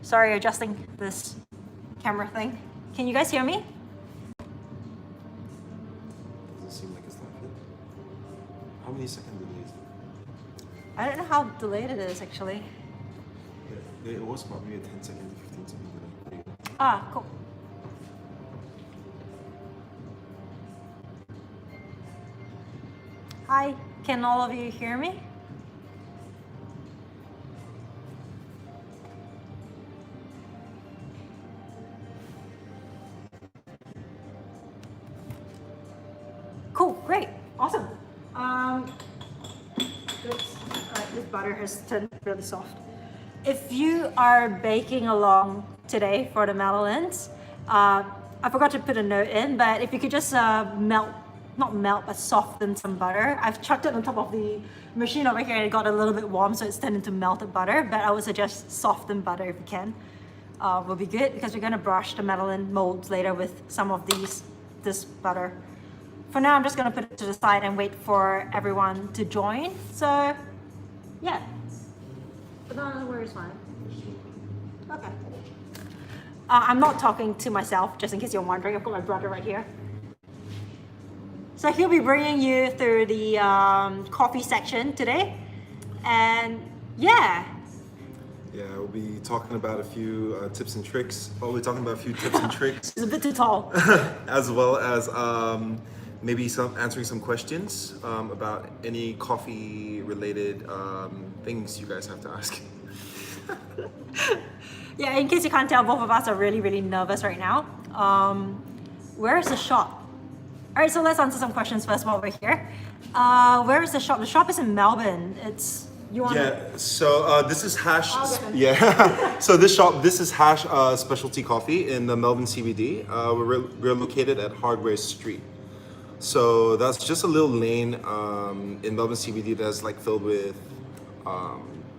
Sorry, adjusting this camera thing. Can you guys hear me? Doesn't seem like it's that good. How many second delay is it? I don't know how delayed it is actually. Yeah, it was probably a 10-second to 15-second delay. Ah, cool. Hi, can all of you hear me? Cool, great, awesome. This butter has turned really soft. If you are baking along today for the Madeleines, I forgot to put a note in, but if you could just not melt, but soften some butter. I've chucked it on top of the machine over here and it got a little bit warm, so it's turned into melted butter, but I would suggest soften butter if you can. Will be good because we're gonna brush the Madeleine molds later with some of this butter. For now, I'm just gonna put it to the side and wait for everyone to join. So, yeah. But no worries, fine. Okay. I'm not talking to myself, just in case you're wondering. I've got my brother right here. So he'll be bringing you through the coffee section today. And yeah. Yeah, we'll be talking about a few tips and tricks. Well, we're talking about a few tips and tricks. It's a bit too tall. As well as maybe answering some questions about any coffee related things you guys have to ask. Yeah, in case you can't tell, both of us are really, really nervous right now. Where is the shop? All right, so let's answer some questions first while we're here. Where is the shop? The shop is in Melbourne. It's so this is Hash. Yeah, so this is Hash Specialty Coffee in the Melbourne CBD. We're located at Hardware Street. So that's just a little lane in Melbourne CBD that's like filled with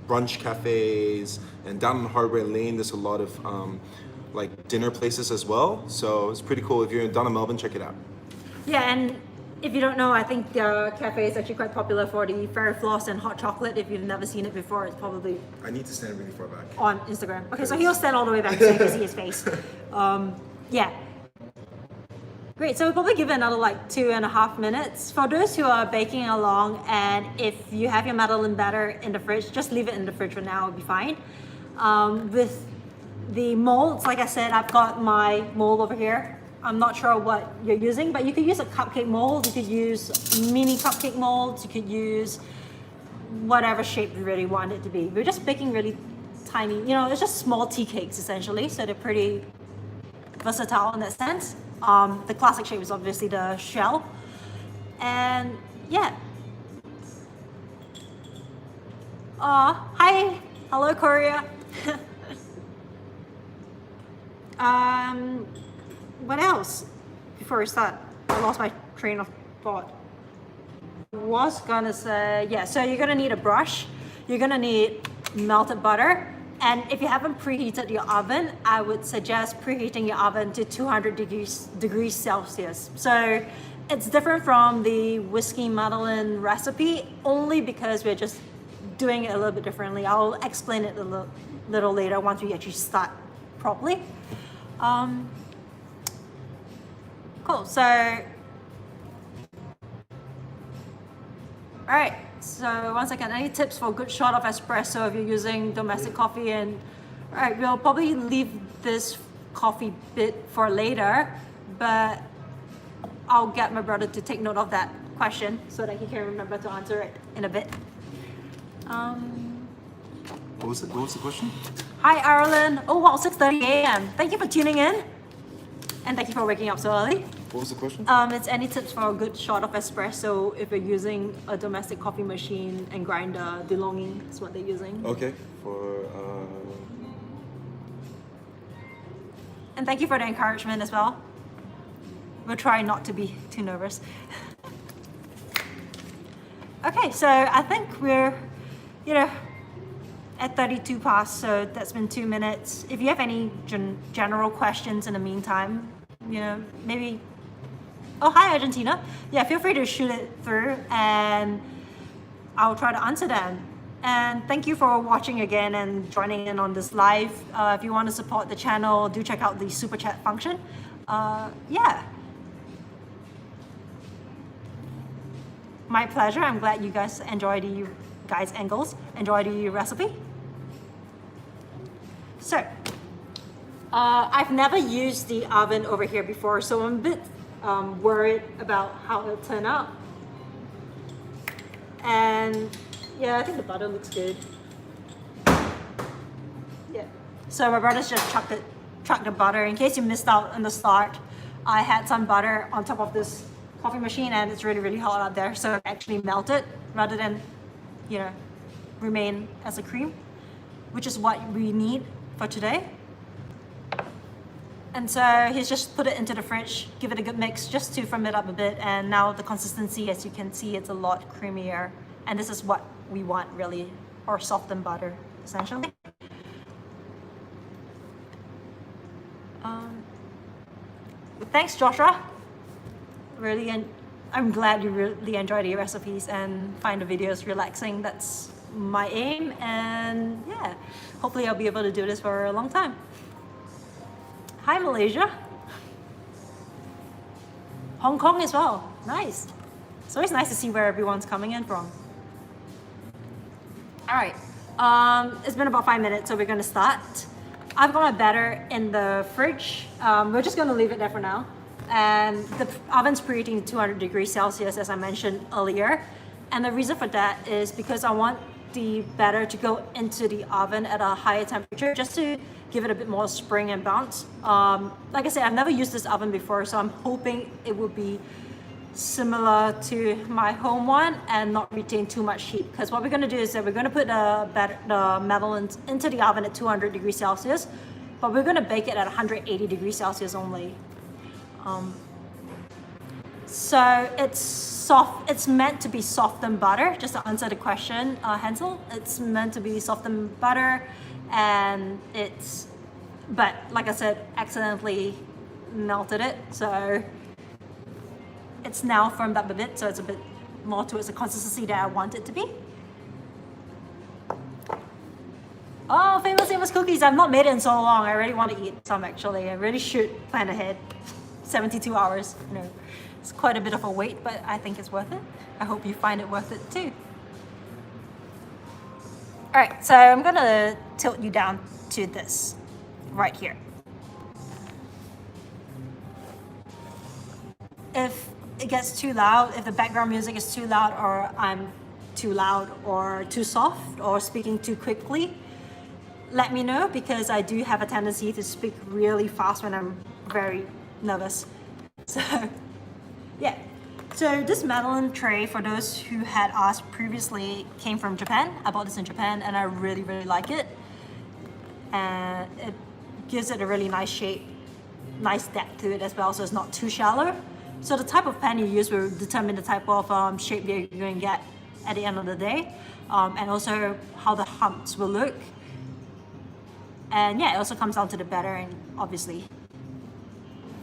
brunch cafes, and down on Hardware Lane there's a lot of like dinner places as well. So it's pretty cool. If you're down in Melbourne, check it out. Yeah, and if you don't know, I think the cafe is actually quite popular for the fairy floss and hot chocolate. If you've never seen it before, it's probably... I need to stand really far back. On Instagram. Okay, so he'll stand all the way back so you can see his face. Yeah. Great, so we'll probably give it another like 2.5 minutes. For those who are baking along, and if you have your Madeleine batter in the fridge, just leave it in the fridge for now, it'll be fine. With the molds, like I said, I've got my mold over here. I'm not sure what you're using, but you could use a cupcake mold, you could use mini cupcake molds, you could use whatever shape you really want it to be. We're just baking really tiny, it's just small tea cakes essentially, so they're pretty versatile in that sense. The classic shape is obviously the shell. And yeah. Hi, hello Korea. What else? Before we start, I lost my train of thought. I was gonna say, yeah, so you're gonna need a brush, you're gonna need melted butter, and if you haven't preheated your oven, I would suggest preheating your oven to 200 degrees Celsius. So it's different from the whiskey Madeleine recipe only because we're just doing it a little bit differently. I'll explain it a little later once we actually start properly. Cool, so, all right, so 1 second, any tips for a good shot of espresso if you're using domestic coffee? And all right, we'll probably leave this coffee bit for later, but I'll get my brother to take note of that question so that he can remember to answer it in a bit. What was the question? Hi, Ireland. Oh, wow, 6:30 a.m. Thank you for tuning in. And thank you for waking up so early. What was the question? It's any tips for a good shot of espresso if you're using a domestic coffee machine and grinder. DeLonghi is what they're using. Okay, And thank you for the encouragement as well. We'll try not to be too nervous. Okay, so I think we're, at 32 past, so that's been 2 minutes. If you have any general questions in the meantime, maybe, oh, hi Argentina. Yeah, feel free to shoot it through and I'll try to answer them. And thank you for watching again and joining in on this live. If you want to support the channel, do check out the super chat function. Yeah. My pleasure. I'm glad you guys enjoy the enjoy the recipe. So, I've never used the oven over here before, so I'm a bit worried about how it'll turn out. And yeah, I think the butter looks good. Yeah. So my brother's just chucked the butter. In case you missed out in the start, I had some butter on top of this coffee machine, and it's really, really hot out there, so it actually melted rather than, you know, remain as a cream, which is what we need for today. And so he's just put it into the fridge, give it a good mix just to firm it up a bit, and now the consistency, as you can see, it's a lot creamier, and this is what we want really, or softened butter essentially. Thanks, Joshua. Really, and I'm glad you really enjoy the recipes and find the videos relaxing. That's my aim, and yeah, hopefully I'll be able to do this for a long time. Hi, Malaysia. Hong Kong as well. Nice. It's always nice to see where everyone's coming in from. All right, it's been about 5 minutes, so we're gonna start. I've got my batter in the fridge. We're just gonna leave it there for now. And the oven's preheating to 200 degrees Celsius, as I mentioned earlier. And the reason for that is because I want the batter to go into the oven at a higher temperature, just to give it a bit more spring and bounce. Like I said, I've never used this oven before, so I'm hoping it will be similar to my home one and not retain too much heat. Because what we're going to do is that we're going to put the Madeleines into the oven at 200 degrees Celsius, but we're going to bake it at 180 degrees Celsius only. So it's soft. It's meant to be softened butter. Just to answer the question, Hansel, it's meant to be softened butter, and but like I said, accidentally melted it, so it's now firmed up a bit, so it's a bit more towards the consistency that I want it to be. Oh, famous cookies. I've not made it in so long. I really want to eat some, actually. I really should plan ahead. 72 hours. You know, it's quite a bit of a wait, but I think it's worth it. I hope you find it worth it too. All right, so I'm gonna tilt you down to this right here. If it gets too loud, if the background music is too loud, or I'm too loud or too soft or speaking too quickly, let me know, because I do have a tendency to speak really fast when I'm very nervous. So yeah, so this Madeleine tray, for those who had asked previously, came from Japan. I bought this in Japan and I really, really like it, and it gives it a really nice shape, nice depth to it as well, so it's not too shallow. So the type of pan you use will determine the type of shape that you're going to get at the end of the day, and also how the humps will look. And yeah, it also comes down to the battering, obviously.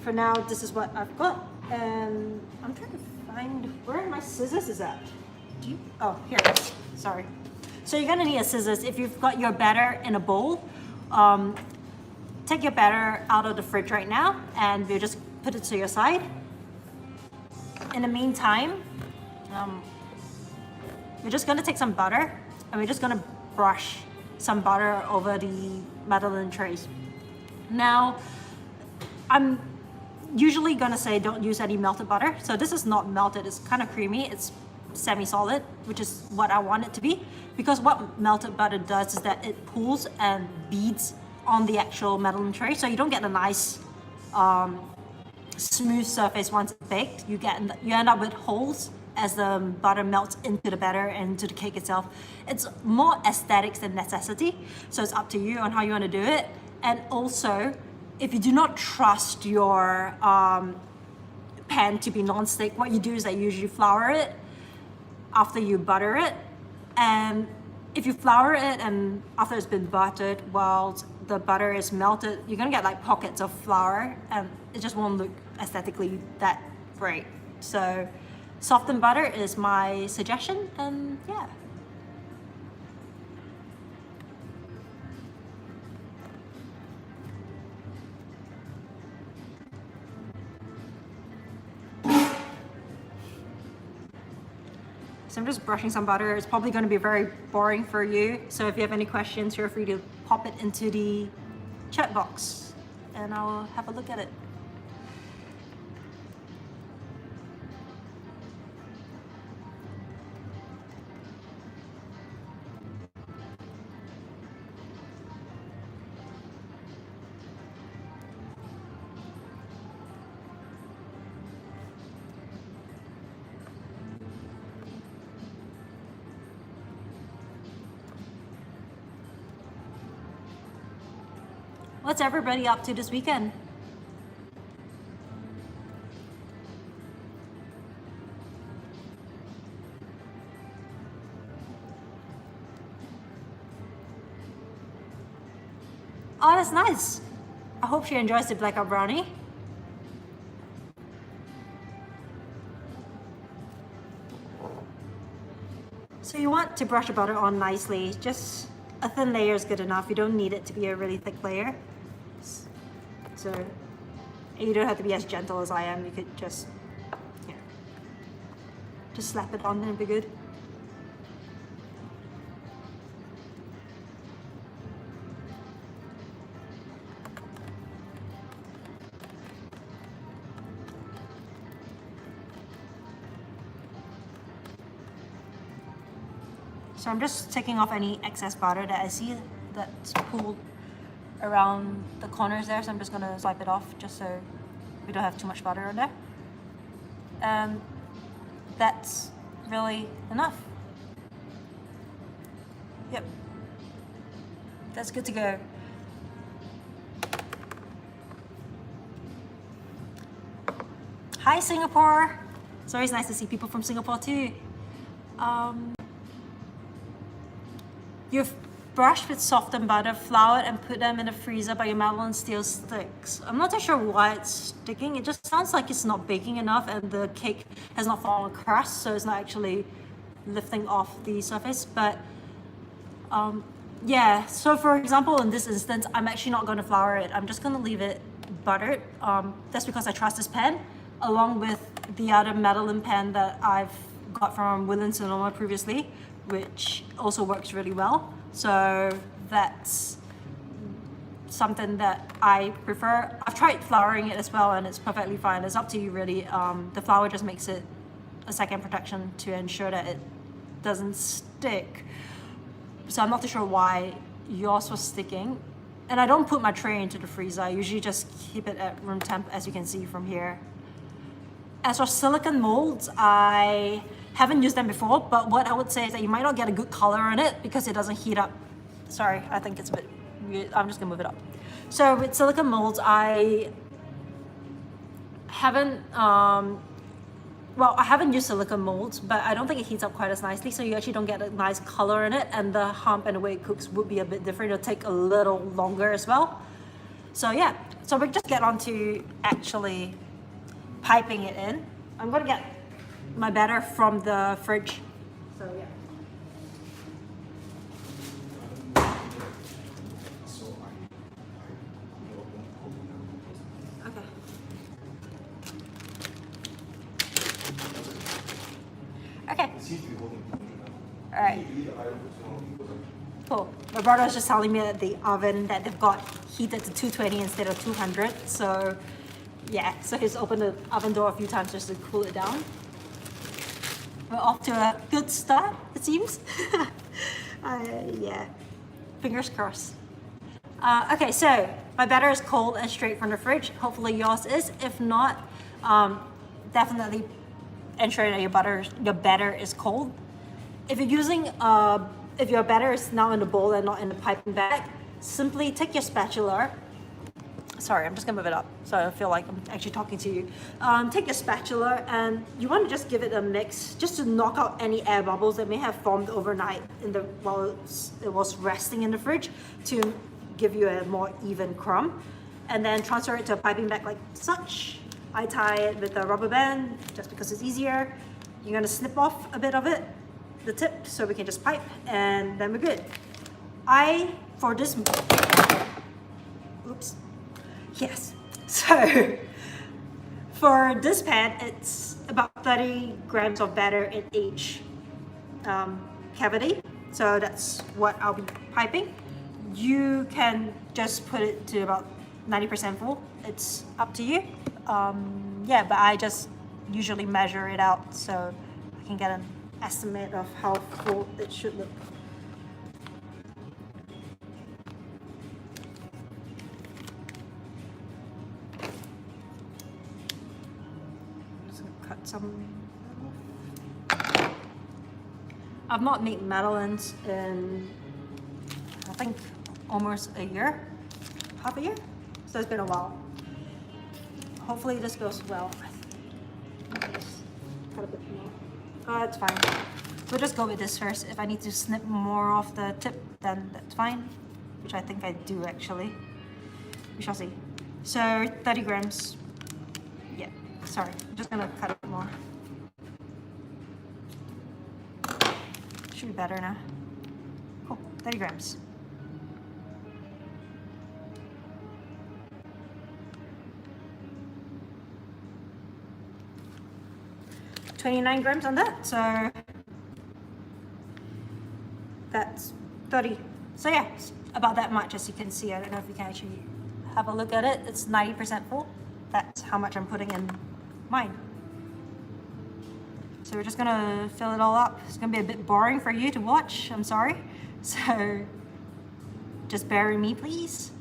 For now, this is what I've got, and I'm trying to find where my scissors is at. Oh, here it is. Sorry. So you're gonna need a scissors if you've got your batter in a bowl. Take your batter out of the fridge right now, and we'll just put it to your side. In the meantime, we're just gonna take some butter, and we're just gonna brush some butter over the Madeleine trays. Now, I'm usually gonna say don't use any melted butter. So this is not melted, it's kind of creamy, it's semi-solid, which is what I want it to be. Because what melted butter does is that it pools and beads on the actual Madeleine tray, so you don't get a nice smooth surface once it's baked. You end up with holes as the butter melts into the batter and into the cake itself. It's more aesthetics than necessity, so it's up to you on how you want to do it. And also, if you do not trust your pan to be non-stick, what you do is that you usually flour it after you butter it. And if you flour it and after it's been buttered while the butter is melted, you're gonna get like pockets of flour, and it just won't look aesthetically that great. So softened butter is my suggestion, and yeah. So I'm just brushing some butter. It's probably going to be very boring for you. So if you have any questions, feel free to pop it into the chat box and I'll have a look at it. What's everybody up to this weekend? Oh, that's nice. I hope she enjoys the blackout brownie. So you want to brush the butter on nicely. Just a thin layer is good enough. You don't need it to be a really thick layer. So you don't have to be as gentle as I am. You could just, yeah, just slap it on and it'll be good. So I'm just taking off any excess butter that I see that's pooled around the corners there. So I'm just gonna swipe it off just so we don't have too much butter on there. And that's really enough. Yep, that's good to go. Hi Singapore! It's always nice to see people from Singapore too. You've brushed with softened butter, floured and put them in the freezer, but your Madeleine still sticks. I'm not too sure why it's sticking. It just sounds like it's not baking enough and the cake has not fallen crust, so it's not actually lifting off the surface. But yeah, so for example, in this instance, I'm actually not going to flour it. I'm just going to leave it buttered. That's because I trust this pan, along with the other Madeleine pan that I've got from Williams Sonoma previously, which also works really well. So that's something that I prefer. I've tried flouring it as well and it's perfectly fine. It's up to you really. The flour just makes it a second protection to ensure that it doesn't stick. So I'm not too sure why yours was sticking. And I don't put my tray into the freezer. I usually just keep it at room temp, as you can see from here. As for silicone molds, I haven't used them before, but what I would say is that you might not get a good color on it because it doesn't heat up. Sorry, I think it's a bit weird. I'm just gonna move it up. So with silicone molds, I haven't, well, I haven't used silicone molds, but I don't think it heats up quite as nicely, so you actually don't get a nice color in it, and the hump and the way it cooks would be a bit different. It'll take a little longer as well. So yeah, so we'll just get on to actually piping it in. I'm gonna get my batter from the fridge. So yeah. Okay. Okay. All right. Cool. My brother was just telling me that the oven that they've got heated to 220 instead of 200. So yeah, so he's opened the oven door a few times just to cool it down. We're off to a good start, it seems. Yeah, fingers crossed. Okay, so my batter is cold and straight from the fridge. Hopefully yours is. If not, definitely ensure that your batter is cold. If you're using, if your batter is now in the bowl and not in the piping bag, simply take your spatula. Sorry, I'm just gonna move it up so I feel like I'm actually talking to you. Take your spatula and you want to just give it a mix just to knock out any air bubbles that may have formed overnight while it was resting in the fridge to give you a more even crumb. And then transfer it to a piping bag like such. I tie it with a rubber band just because it's easier. You're gonna snip off a bit of it, the tip, so we can just pipe and then we're good. For this, oops. Yes, so for this pan, it's about 30 grams of batter in each cavity. So that's what I'll be piping. You can just put it to about 90% full. It's up to you. Yeah, but I just usually measure it out so I can get an estimate of how full it should look. Just gonna cut some. I've not made Madeleines in, I think, almost a year, half a year. So it's been a while. Hopefully this goes well. Cut a bit more. Oh, it's fine. We'll just go with this first. If I need to snip more off the tip, then that's fine. Which I think I do actually. We shall see. So 30 grams. Yeah, sorry. I'm just gonna cut it more. Should be better now. Cool, 30 grams. $29 grams on that, so that's 30. So yeah, it's about that much as you can see. I don't know if you can actually have a look at it. It's 90% full. That's how much I'm putting in mine. So we're just gonna fill it all up. It's gonna be a bit boring for you to watch, I'm sorry. So just bear with me, please.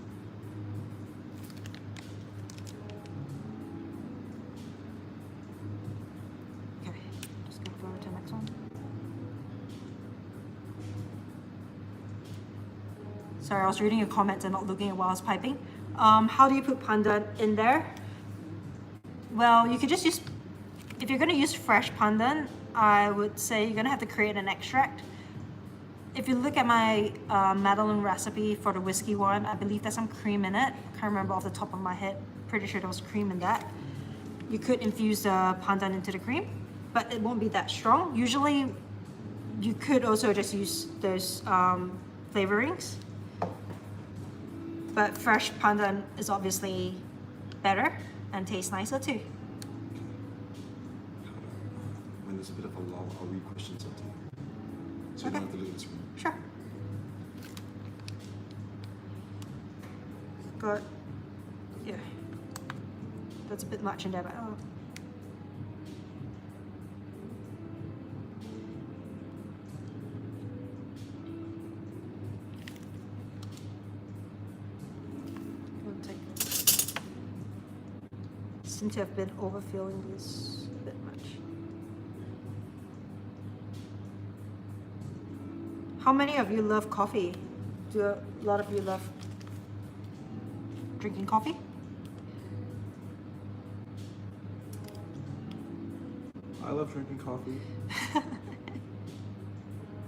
Sorry, I was reading your comments and not looking at while I was piping. How do you put pandan in there? Well, you could just use, if you're gonna use fresh pandan, I would say you're gonna have to create an extract. If you look at my Madeleine recipe for the whiskey one, I believe there's some cream in it. Can't remember off the top of my head. Pretty sure there was cream in that. You could infuse the pandan into the cream, but it won't be that strong. Usually, you could also just use those flavorings. But fresh pandan is obviously better and tastes nicer too. When there's a bit of a lull, I'll read questions up to you. So you don't have to leave this room. Sure. Got, yeah. That's a bit much in there, but oh. Seem to have been overfilling this a bit much. How many of you love coffee? Do a lot of you love drinking coffee? I love drinking coffee.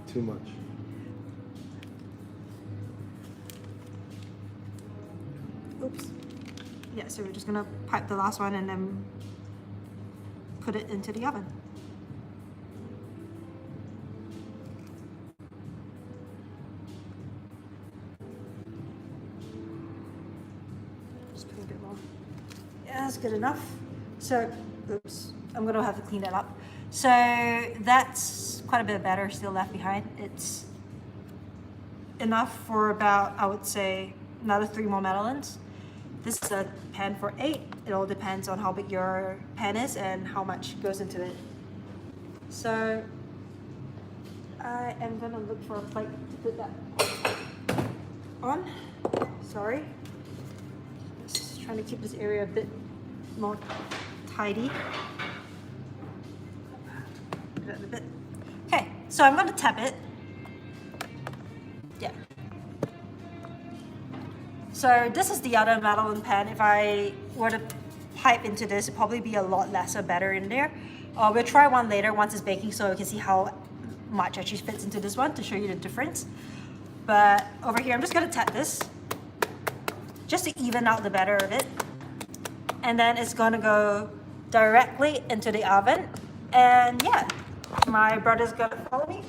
Too much. Oops. Yeah, so we're just gonna pipe the last one and then put it into the oven. Just put a bit more. Yeah, that's good enough. So, oops, I'm gonna have to clean that up. So that's quite a bit of batter still left behind. It's enough for about, I would say, another 3 more Madeleines. This is a pan for 8. It all depends on how big your pan is and how much goes into it. So I am gonna look for a plate to put that on. Sorry. Just trying to keep this area a bit more tidy. A bit. Okay, so I'm gonna tap it. Yeah. So this is the other Madeleine pan. If I were to pipe into this, it'd probably be a lot lesser batter in there. We'll try one later once it's baking so you can see how much actually fits into this one to show you the difference. But over here, I'm just gonna tap this just to even out the batter of it. And then it's gonna go directly into the oven. And yeah, my brother's gonna follow me.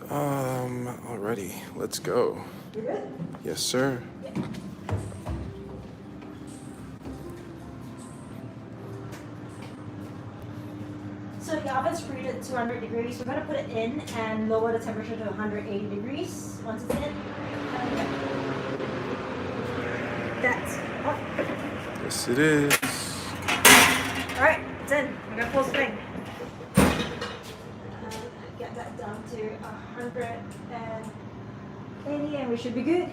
Alrighty, let's go. You good? Yes, sir. Yeah. So the oven's preheated at 200 degrees. We're going to put it in and lower the temperature to 180 degrees once it's in. That's hot. Yes, it is. Alright, it's in. We're going to close the thing. Get that down to 180 and we should be good.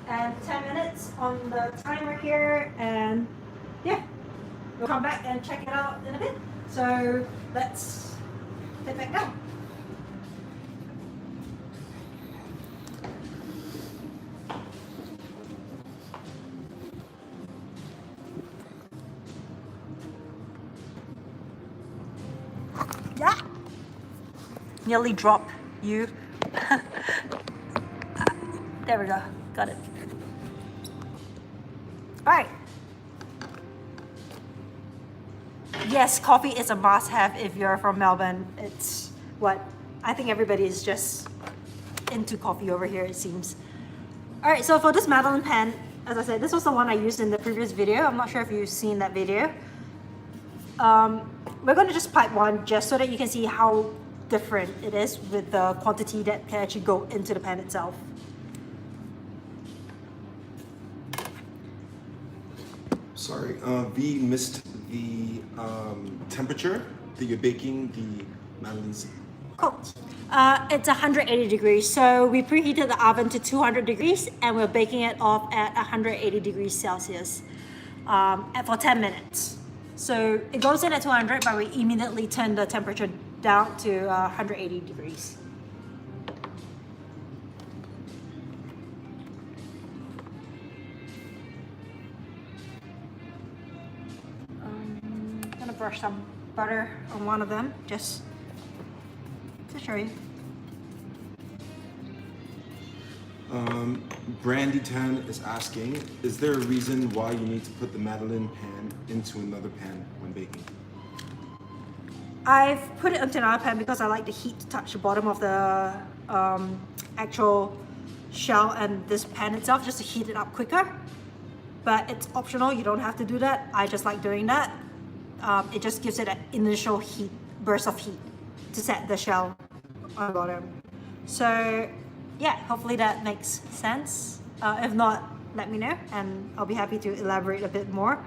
And 10 minutes on the timer here, and yeah, we'll come back and check it out in a bit. So let's head back down. Yeah, nearly drop you. There we go, got it. All right. Yes, coffee is a must-have if you're from Melbourne. It's what I think everybody is just into coffee over here, it seems. All right, so for this Madeleine pan, as I said, this was the one I used in the previous video. I'm not sure if you've seen that video. We're going to just pipe one just so that you can see how different it is with the quantity that can actually go into the pan itself. Sorry, we missed the temperature that you're baking the Madeleine's. Cool. It's 180 degrees. So we preheated the oven to 200 degrees and we're baking it off at 180 degrees Celsius for 10 minutes. So it goes in at 200, but we immediately turn the temperature down to 180 degrees. I'm gonna brush some butter on one of them just to show you. Brandy Tan is asking, is there a reason why you need to put the Madeleine pan into another pan when baking? I've put it into another pan because I like the heat to touch the bottom of the actual shell and this pan itself, just to heat it up quicker. But it's optional, you don't have to do that. I just like doing that. It just gives it an initial heat, burst of heat to set the shell on the bottom. So yeah, hopefully that makes sense. If not, let me know and I'll be happy to elaborate a bit more.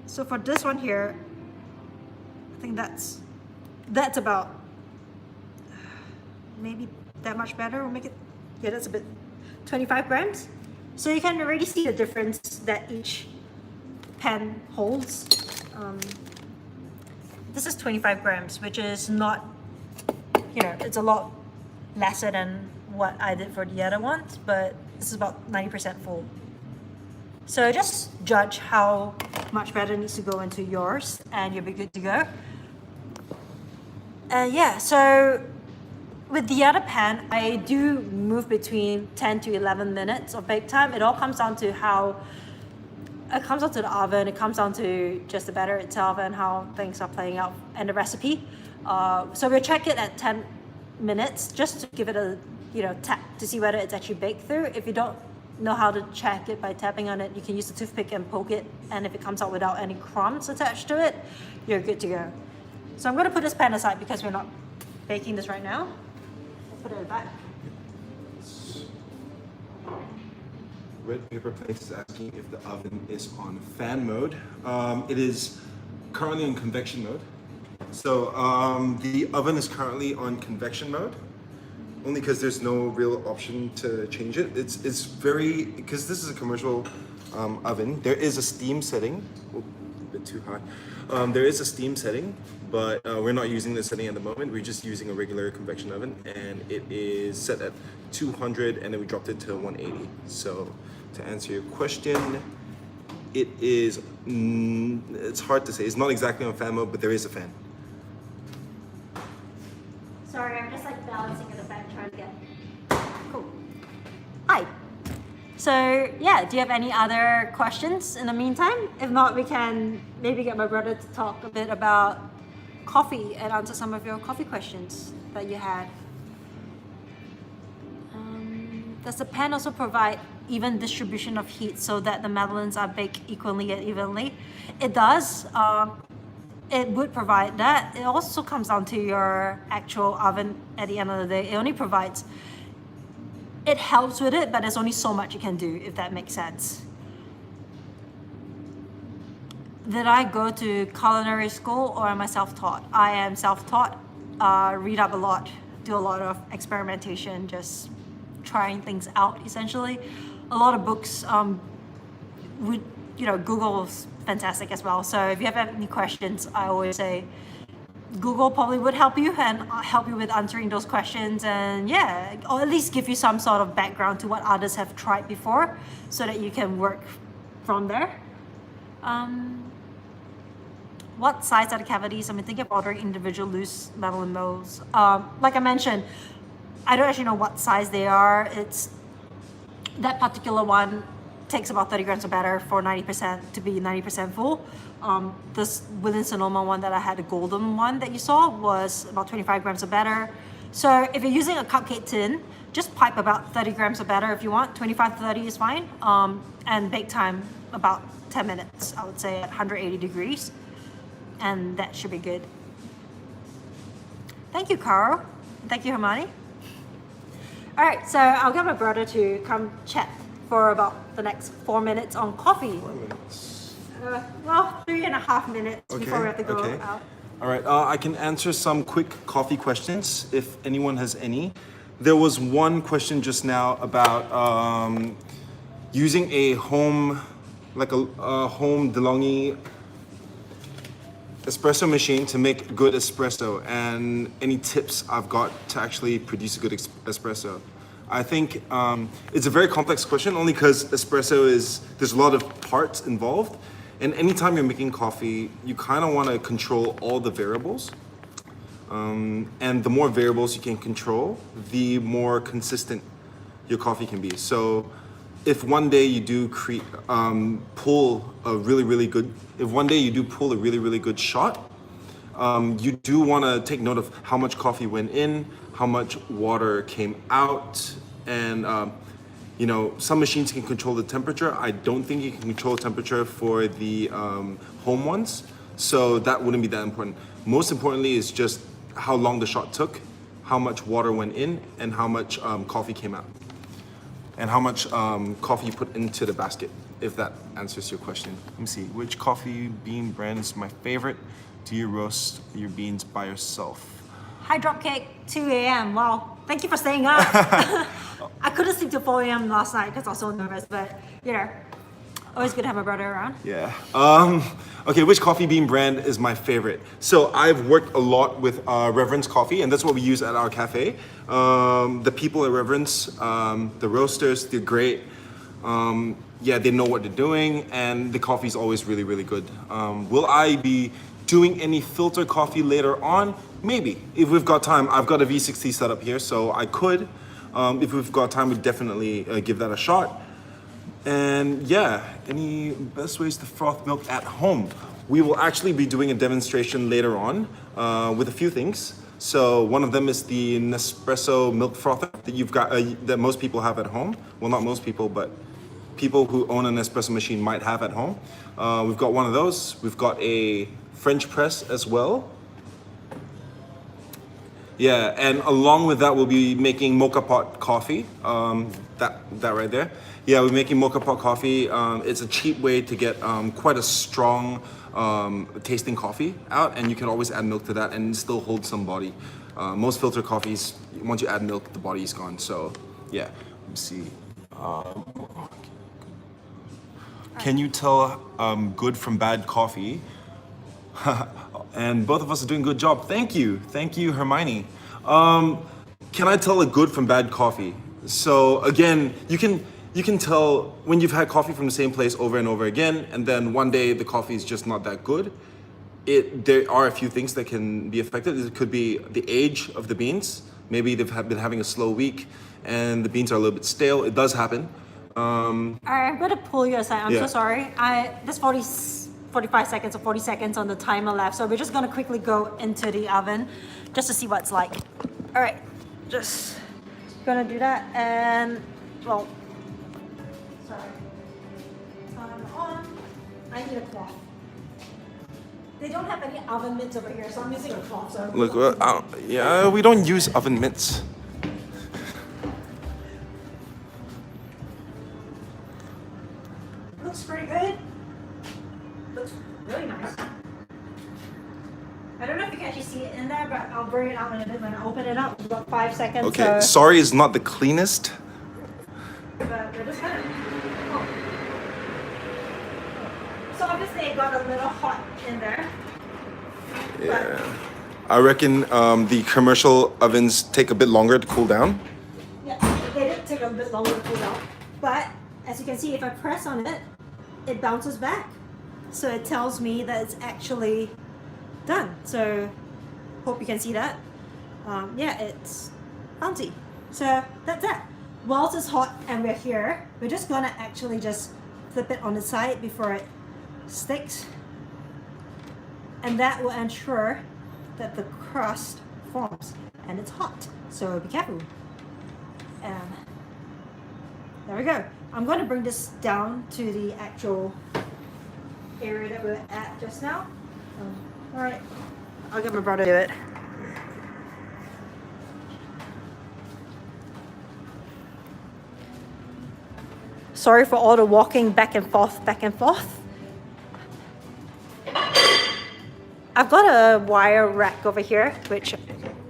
So for this one here, I think that's about maybe that much better. We'll make it, yeah, that's a bit, 25 grams. So you can already see the difference that each pan holds. This is 25 grams, which is not, you know, it's a lot lesser than what I did for the other ones, but this is about 90% full. So just judge how much batter needs to go into yours and you'll be good to go. And yeah, so with the other pan, I do move between 10 to 11 minutes of bake time. It all comes down to how, it comes down to the oven, it comes down to just the batter itself and how things are playing out and the recipe. So we'll check it at 10 minutes just to give it a, you know, tap to see whether it's actually baked through. If you don't know how to check it by tapping on it, you can use the toothpick and poke it, and if it comes out without any crumbs attached to it, you're good to go. So I'm going to put this pan aside because we're not baking this right now. Put it back. Red Paper Place is asking if the oven is on fan mode. It is currently in convection mode. So the oven is currently on convection mode, only because there's no real option to change it. It's very, because this is a commercial oven, there is a steam setting. Oh, a bit too high. There is a steam setting, but we're not using the setting at the moment. We're just using a regular convection oven, and it is set at 200, and then we dropped it to 180. So to answer your question, it is, it's hard to say. It's not exactly on fan mode, but there is a fan. Sorry, I'm just like balancing in the back trying to get cool. Hi. So yeah, do you have any other questions in the meantime? If not, we can maybe get my brother to talk a bit about coffee and answer some of your coffee questions that you had. Does the pan also provide even distribution of heat so that the Madeleines are baked equally and evenly? It does. it would provide that. It also comes down to your actual oven at the end of the day. It only provides, it helps with it, but there's only so much you can do, if that makes sense. Did I go to culinary school or am I self-taught? I am self-taught, read up a lot, do a lot of experimentation, just trying things out essentially. A lot of books, Google's fantastic as well. So if you have any questions, I always say Google probably would help you and help you with answering those questions, and yeah, or at least give you some sort of background to what others have tried before so that you can work from there. What size are the cavities? I'm thinking of ordering individual loose Madeleine molds. Like I mentioned, I don't actually know what size they are. It's that particular one takes about 30 grams of batter for 90% to be 90% full. This William Sonoma one that I had, the golden one that you saw, was about 25 grams of batter. So if you're using a cupcake tin, just pipe about 30 grams of batter if you want. 25 to 30 is fine. And bake time about 10 minutes, I would say, at 180 degrees. And that should be good. Thank you, Carl. Thank you, Hermione. All right, so I'll get my brother to come chat for about the next 4 minutes on coffee. 4 minutes. Well, 3.5 minutes before we have to go out. All right, I can answer some quick coffee questions if anyone has any. There was one question just now about using a home, like a home DeLonghi espresso machine to make good espresso, and any tips I've got to actually produce a good espresso. I think it's a very complex question only because espresso there's a lot of parts involved, and anytime you're making coffee, you kind of want to control all the variables. And the more variables you can control, the more consistent your coffee can be. So if one day you do pull a really good shot, you do want to take note of how much coffee went in, how much water came out, and some machines can control the temperature. I don't think you can control temperature for the home ones, so that wouldn't be that important. Most importantly is just how long the shot took, how much water went in, and how much coffee came out, and how much coffee you put into the basket, if that answers your question. Let me see, which coffee bean brand is my favorite? Do you roast your beans by yourself? Hi, Dropcake, 2 a.m. Wow, thank you for staying up. I couldn't sleep till 4 a.m. last night because I was so nervous, but always good to have my brother around. Yeah. Okay, which coffee bean brand is my favorite? So I've worked a lot with Reverence Coffee, and that's what we use at our cafe. The people at Reverence, the roasters, they're great. They know what they're doing, and the coffee is always really good. Will I be doing any filter coffee later on? Maybe, if we've got time. I've got a V60 set up here, so I could. If we've got time, we'd definitely give that a shot. And yeah, any best ways to froth milk at home? We will actually be doing a demonstration later on with a few things. So one of them is the Nespresso milk frother that you've got, that most people have at home. Well, not most people, but people who own an espresso machine might have at home. We've got one of those. We've got a French press as well. Yeah, and along with that, we'll be making Moka Pot coffee. That right there. Yeah, we're making Moka Pot coffee. It's a cheap way to get quite a strong tasting coffee out, and you can always add milk to that and still hold some body. Most filter coffees, once you add milk, the body is gone. So yeah, let's see. Can you tell good from bad coffee? And both of us are doing a good job. Thank you, Hermione. Can I tell a good from bad coffee? So again, you can tell when you've had coffee from the same place over and over again, and then one day the coffee is just not that good. There are a few things that can be affected. It could be the age of the beans. Maybe they've been having a slow week, and the beans are a little bit stale. It does happen. All right, I'm gonna pull you aside. I'm so sorry. There's 45 seconds or 40 seconds on the timer left, so we're just gonna quickly go into the oven just to see what it's like. All right, just gonna do that, and well, sorry. On. I need a cloth. They don't have any oven mitts over here, so I'm using a cloth. So Look, yeah, we don't use oven mitts. looks pretty good. Looks really nice. I don't know if you can actually see it in there, but I'll bring it out in a bit when I open it up. About 5 seconds. Okay, so, sorry is not the cleanest. but we're just gonna. Oh. So obviously it got a little hot in there. Yeah. I reckon the commercial ovens take a bit longer to cool down. Yeah, they did take a bit longer to cool down. But as you can see, if I press on it, it bounces back. So it tells me that it's actually done. So hope you can see that. Yeah, it's bouncy. So that's it. Whilst it's hot and we're here, we're just gonna actually just flip it on the side before it sticks. And that will ensure that the crust forms and it's hot. So be careful. And there we go. I'm going to bring this down to the actual area that we're at just now. All right, I'll get my brother to do it. Sorry for all the walking back and forth, back and forth. I've got a wire rack over here, which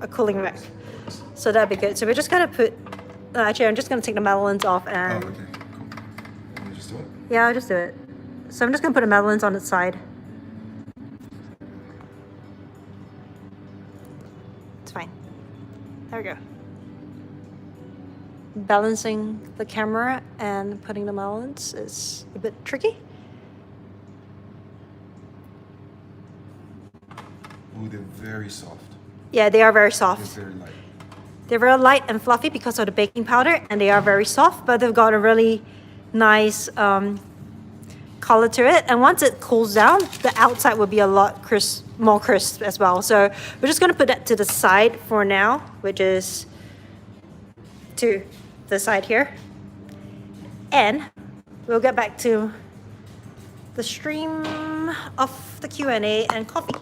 a cooling rack. So that'd be good. So we're just gonna put. Actually, I'm just gonna take the Madeleines off and. Oh, okay, cool. Can you just do it? Yeah, I'll just do it. So I'm just gonna put the Madeleines on its side. It's fine. There we go. Balancing the camera and putting the Madeleines is a bit tricky. Ooh, they're very soft. Yeah, they are very soft. They're very light. They're very light and fluffy because of the baking powder, and they are very soft, but they've got a really nice color to it. And once it cools down, the outside will be a lot more crisp as well. So we're just going to put that to the side for now, which is to the side here. And we'll get back to the stream of the Q&A and coffee.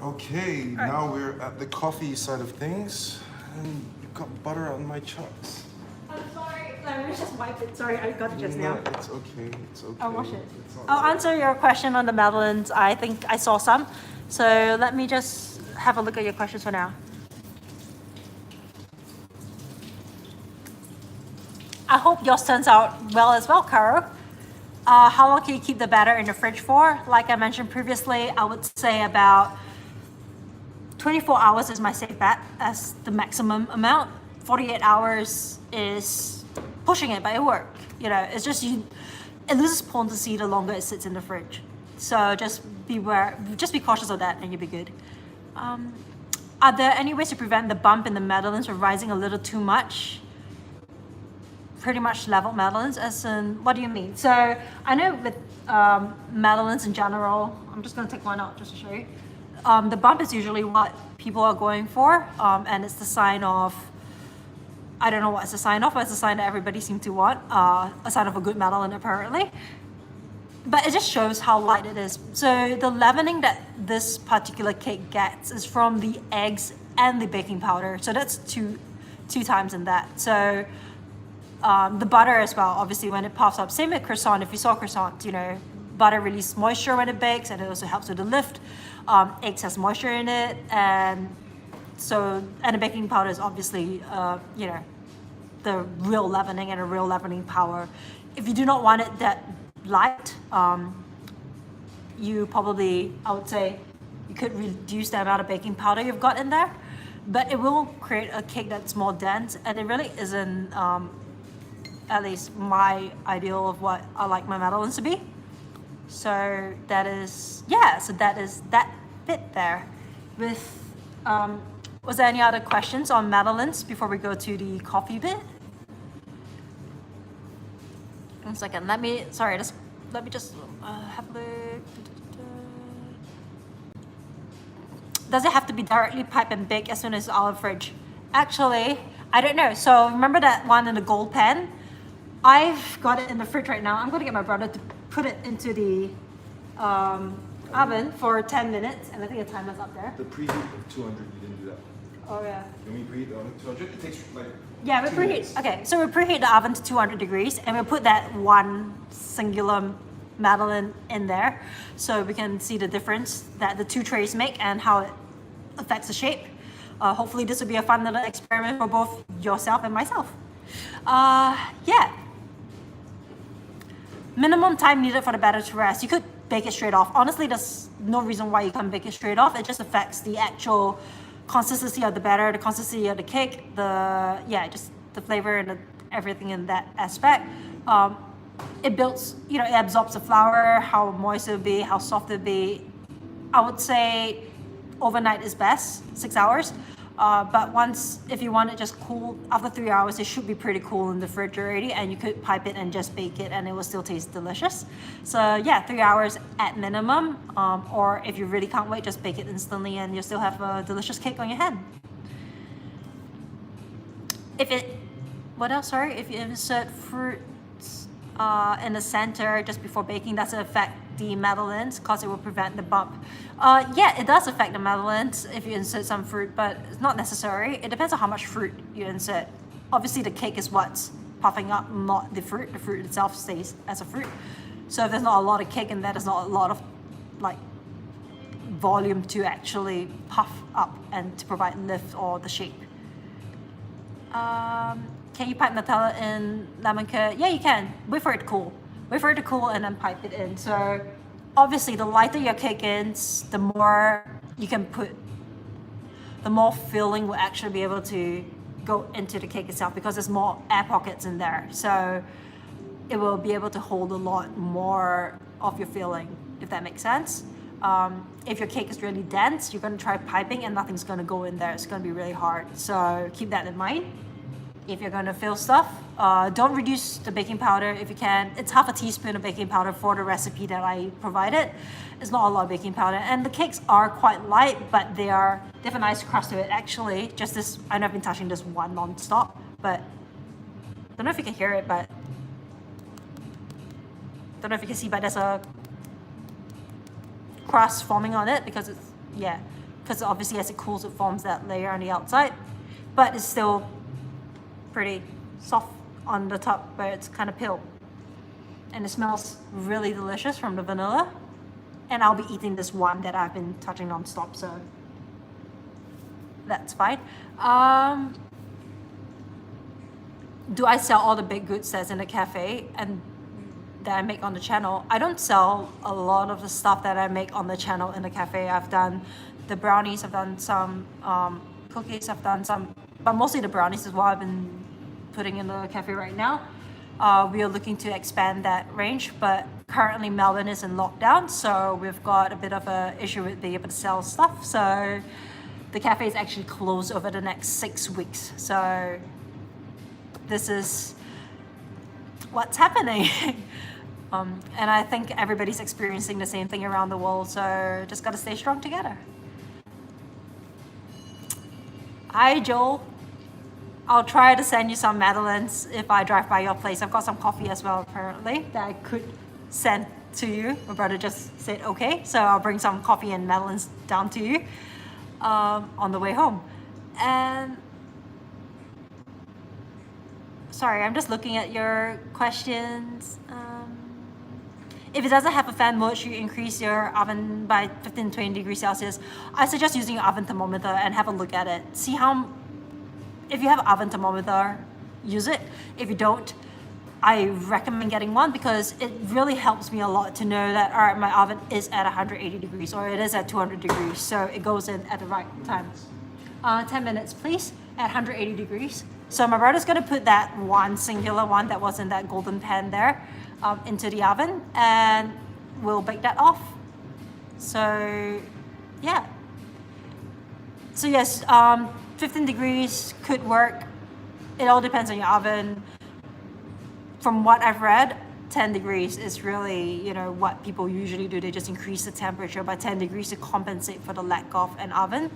Okay, now we're at the coffee side of things. And you've got butter on my chucks. I'm sorry, let me just wipe it. Sorry, I got it just now. It's okay, it's okay. I'll wash it. It's all I'll right. answer your question on the Madeleines. I think I saw some. So let me just have a look at your questions for now. I hope yours turns out well as well, Caro. How long can you keep the batter in the fridge for? Like I mentioned previously, I would say about 24 hours is my safe bet as the maximum amount. 48 hours is pushing it, but it works. You know, it's just it loses potency the longer it sits in the fridge. So just beware, just be cautious of that and you'll be good. Are there any ways to prevent the bump in the Madeleines from rising a little too much? Pretty much level Madeleines, as in, what do you mean? So I know with Madeleines in general, I'm just gonna take one out just to show you. The bump is usually what people are going for, and it's the sign of, I don't know what it's a sign of, but it's a sign that everybody seems to want, a sign of a good Madeleine apparently. But it just shows how light it is. So the leavening that this particular cake gets is from the eggs and the baking powder. So that's two times in that. So the butter as well, obviously when it puffs up. Same with croissant. If you saw croissants, you know, butter releases moisture when it bakes, and it also helps with the lift. Eggs has moisture in it, and the baking powder is obviously, you know, the real leavening and a real leavening power. If you do not want it that light, you probably, I would say, you could reduce the amount of baking powder you've got in there, but it will create a cake that's more dense, and it really isn't, at least my ideal of what I like my Madeleines to be. So that is, yeah, so that is that bit there. With, was there any other questions on Madeleines before we go to the coffee bit? 1 second, let me just have a look. Does it have to be directly pipe and bake as soon as it's out of the fridge? Actually, I don't know. So remember that one in the gold pan? I've got it in the fridge right now. I'm gonna get my brother to put it into the oven for 10 minutes, and I think the timer's up there. The preheat of 200, you didn't do that. Oh yeah. Can we preheat the oven to 200? It takes like Yeah, we 2 preheat. minutes. Okay, so we preheat the oven to 200 degrees, and we put that one singular Madeleine in there, so we can see the difference that the two trays make and how it affects the shape. Hopefully, this will be a fun little experiment for both yourself and myself. Yeah. Minimum time needed for the batter to rest. You could bake it straight off. Honestly, there's no reason why you can't bake it straight off. It just affects the actual consistency of the batter, the consistency of the cake, just the flavor and everything in that aspect. It builds, it absorbs the flour, how moist it'll be, how soft it'll be. I would say overnight is best, 6 hours. But if you want it just cool, after 3 hours, it should be pretty cool in the fridge already, and you could pipe it and just bake it and it will still taste delicious. So yeah, 3 hours at minimum. Or if you really can't wait, just bake it instantly and you'll still have a delicious cake on your hand. If you insert fruits in the center just before baking, that's to affect the Madeleines because it will prevent the bump. Yeah, it does affect the Madeleines if you insert some fruit, but it's not necessary. It depends on how much fruit you insert. Obviously, the cake is what's puffing up, not the fruit. The fruit itself stays as a fruit. So if there's not a lot of cake in there, there's not a lot of volume to actually puff up and to provide lift or the shape. Can you pipe Nutella in lemon curd? Yeah, you can. Wait for it to cool. Wait for it to cool and then pipe it in. So obviously the lighter your cake is, the more you can put, the more filling will actually be able to go into the cake itself because there's more air pockets in there. So it will be able to hold a lot more of your filling, if that makes sense. If your cake is really dense, you're going to try piping and nothing's going to go in there. It's going to be really hard. So keep that in mind. If you're going to fill stuff, don't reduce the baking powder if you can. It's half a teaspoon of baking powder for the recipe that I provided. It's not a lot of baking powder. And the cakes are quite light, but they have a nice crust to it. Actually, just this, I know I've been touching this one non-stop, but I don't know if you can hear it, but don't know if you can see, but there's a crust forming on it because because obviously as it cools it forms that layer on the outside, but it's still pretty soft on the top where it's kind of pale, and it smells really delicious from the vanilla. And I'll be eating this one that I've been touching non-stop, so that's fine. Do I sell all the baked goods that's in the cafe and that I make on the channel? I don't sell a lot of the stuff that I make on the channel in the cafe. I've done the brownies, I've done some cookies, I've done some, but mostly the brownies is what I've been putting in the cafe right now. We are looking to expand that range, but currently Melbourne is in lockdown, so we've got a bit of an issue with being able to sell stuff. So the cafe is actually closed over the next 6 weeks. So this is what's happening. And I think everybody's experiencing the same thing around the world, so just gotta stay strong together. Hi Joel. I'll try to send you some Madeleines if I drive by your place. I've got some coffee as well apparently that I could send to you. My brother just said okay, so I'll bring some coffee and Madeleines down to you on the way home. And sorry, I'm just looking at your questions. If it doesn't have a fan mode, should you increase your oven by 15-20 degrees Celsius? I suggest using your oven thermometer and have a look at it. See if you have an oven thermometer, use it. If you don't, I recommend getting one because it really helps me a lot to know that, all right, my oven is at 180 degrees or it is at 200 degrees. So it goes in at the right time. 10 minutes, please, at 180 degrees. So my brother's gonna put that one singular one that was in that golden pan there into the oven, and we'll bake that off. So yeah. So yes, 15 degrees could work. It all depends on your oven. From what I've read, 10 degrees is really, what people usually do. They just increase the temperature by 10 degrees to compensate for the lack of an oven.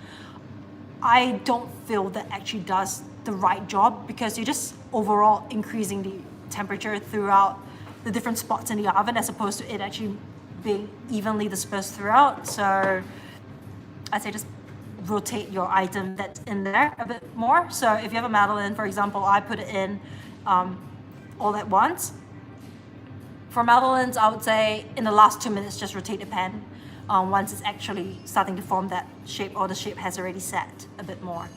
I don't feel that actually does the right job because you're just overall increasing the temperature throughout the different spots in the oven as opposed to it actually being evenly dispersed throughout. So I'd say just rotate your item that's in there a bit more. So if you have a Madeleine, for example, I put it in all at once. For Madeleines, I would say in the last 2 minutes, just rotate the pan once it's actually starting to form that shape or the shape has already set a bit more.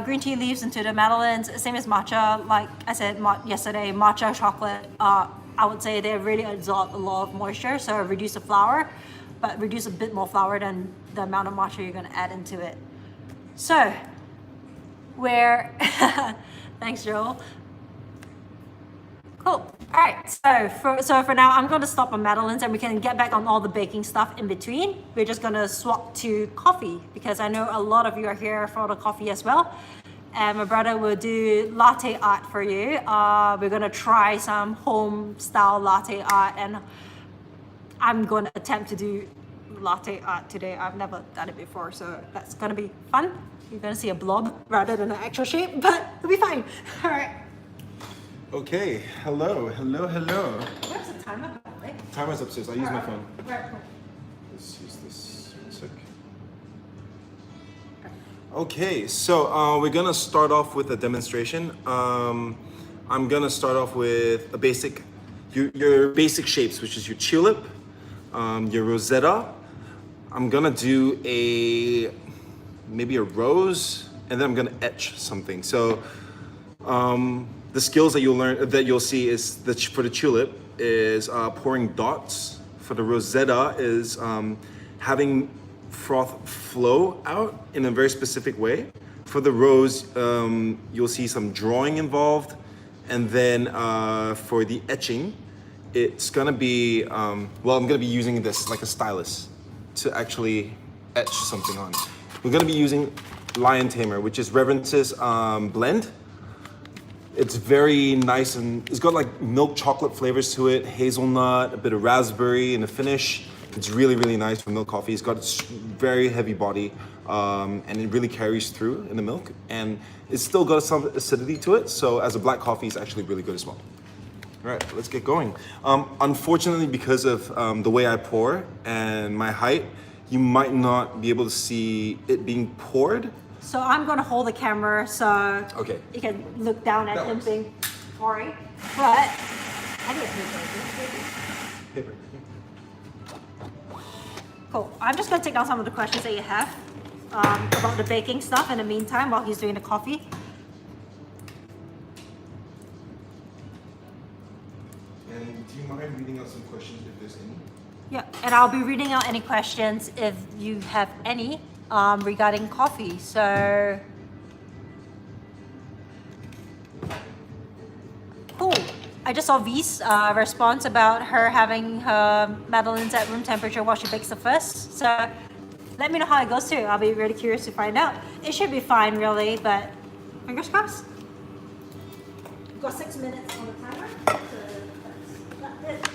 Green tea leaves into the Madeleines, same as matcha. Like I said yesterday, matcha chocolate, I would say they really absorb a lot of moisture, so reduce the flour, but reduce a bit more flour than the amount of matcha you're gonna add into it. So, thanks Joel. Cool. All right, so for now, I'm going to stop on Madeleines and we can get back on all the baking stuff in between. We're just going to swap to coffee because I know a lot of you are here for the coffee as well. And my brother will do latte art for you. We're going to try some home style latte art and I'm going to attempt to do latte art today. I've never done it before, so that's going to be fun. You're going to see a blob rather than an actual shape, but it'll be fine. All right. Okay, hello. Where's the timer? Timer's upstairs. I use my phone. Right. Let's use this 1 sec. Okay, so we're gonna start off with a demonstration. I'm gonna start off with a basic, your basic shapes, which is your tulip, your rosetta. I'm gonna do maybe a rose, and then I'm gonna etch something. So. The skills that you'll see is for the tulip is pouring dots. For the rosetta is having froth flow out in a very specific way. For the rose, you'll see some drawing involved, and then for the etching, it's gonna be I'm gonna be using this like a stylus to actually etch something on. We're gonna be using Lion Tamer, which is Reverence's blend. It's very nice and it's got like milk chocolate flavors to it, hazelnut, a bit of raspberry in the finish. It's really, really nice for milk coffee. It's got a very heavy body and it really carries through in the milk. And it's still got some acidity to it. So as a black coffee, it's actually really good as well. All right, let's get going. Unfortunately, because of the way I pour and my height, you might not be able to see it being poured. So I'm going to hold the camera so okay. You can look down at him being pouring. But I need a paper. Cool. I'm just going to take down some of the questions that you have about the baking stuff in the meantime while he's doing the coffee. And do you mind reading out some questions if there's any? Yeah, and I'll be reading out any questions if you have any. Regarding coffee, so cool. I just saw V's response about her having her Madeleines at room temperature while she bakes the first. So let me know how it goes too. I'll be really curious to find out. It should be fine, really, but fingers crossed. We've got 6 minutes on the timer, so that's it.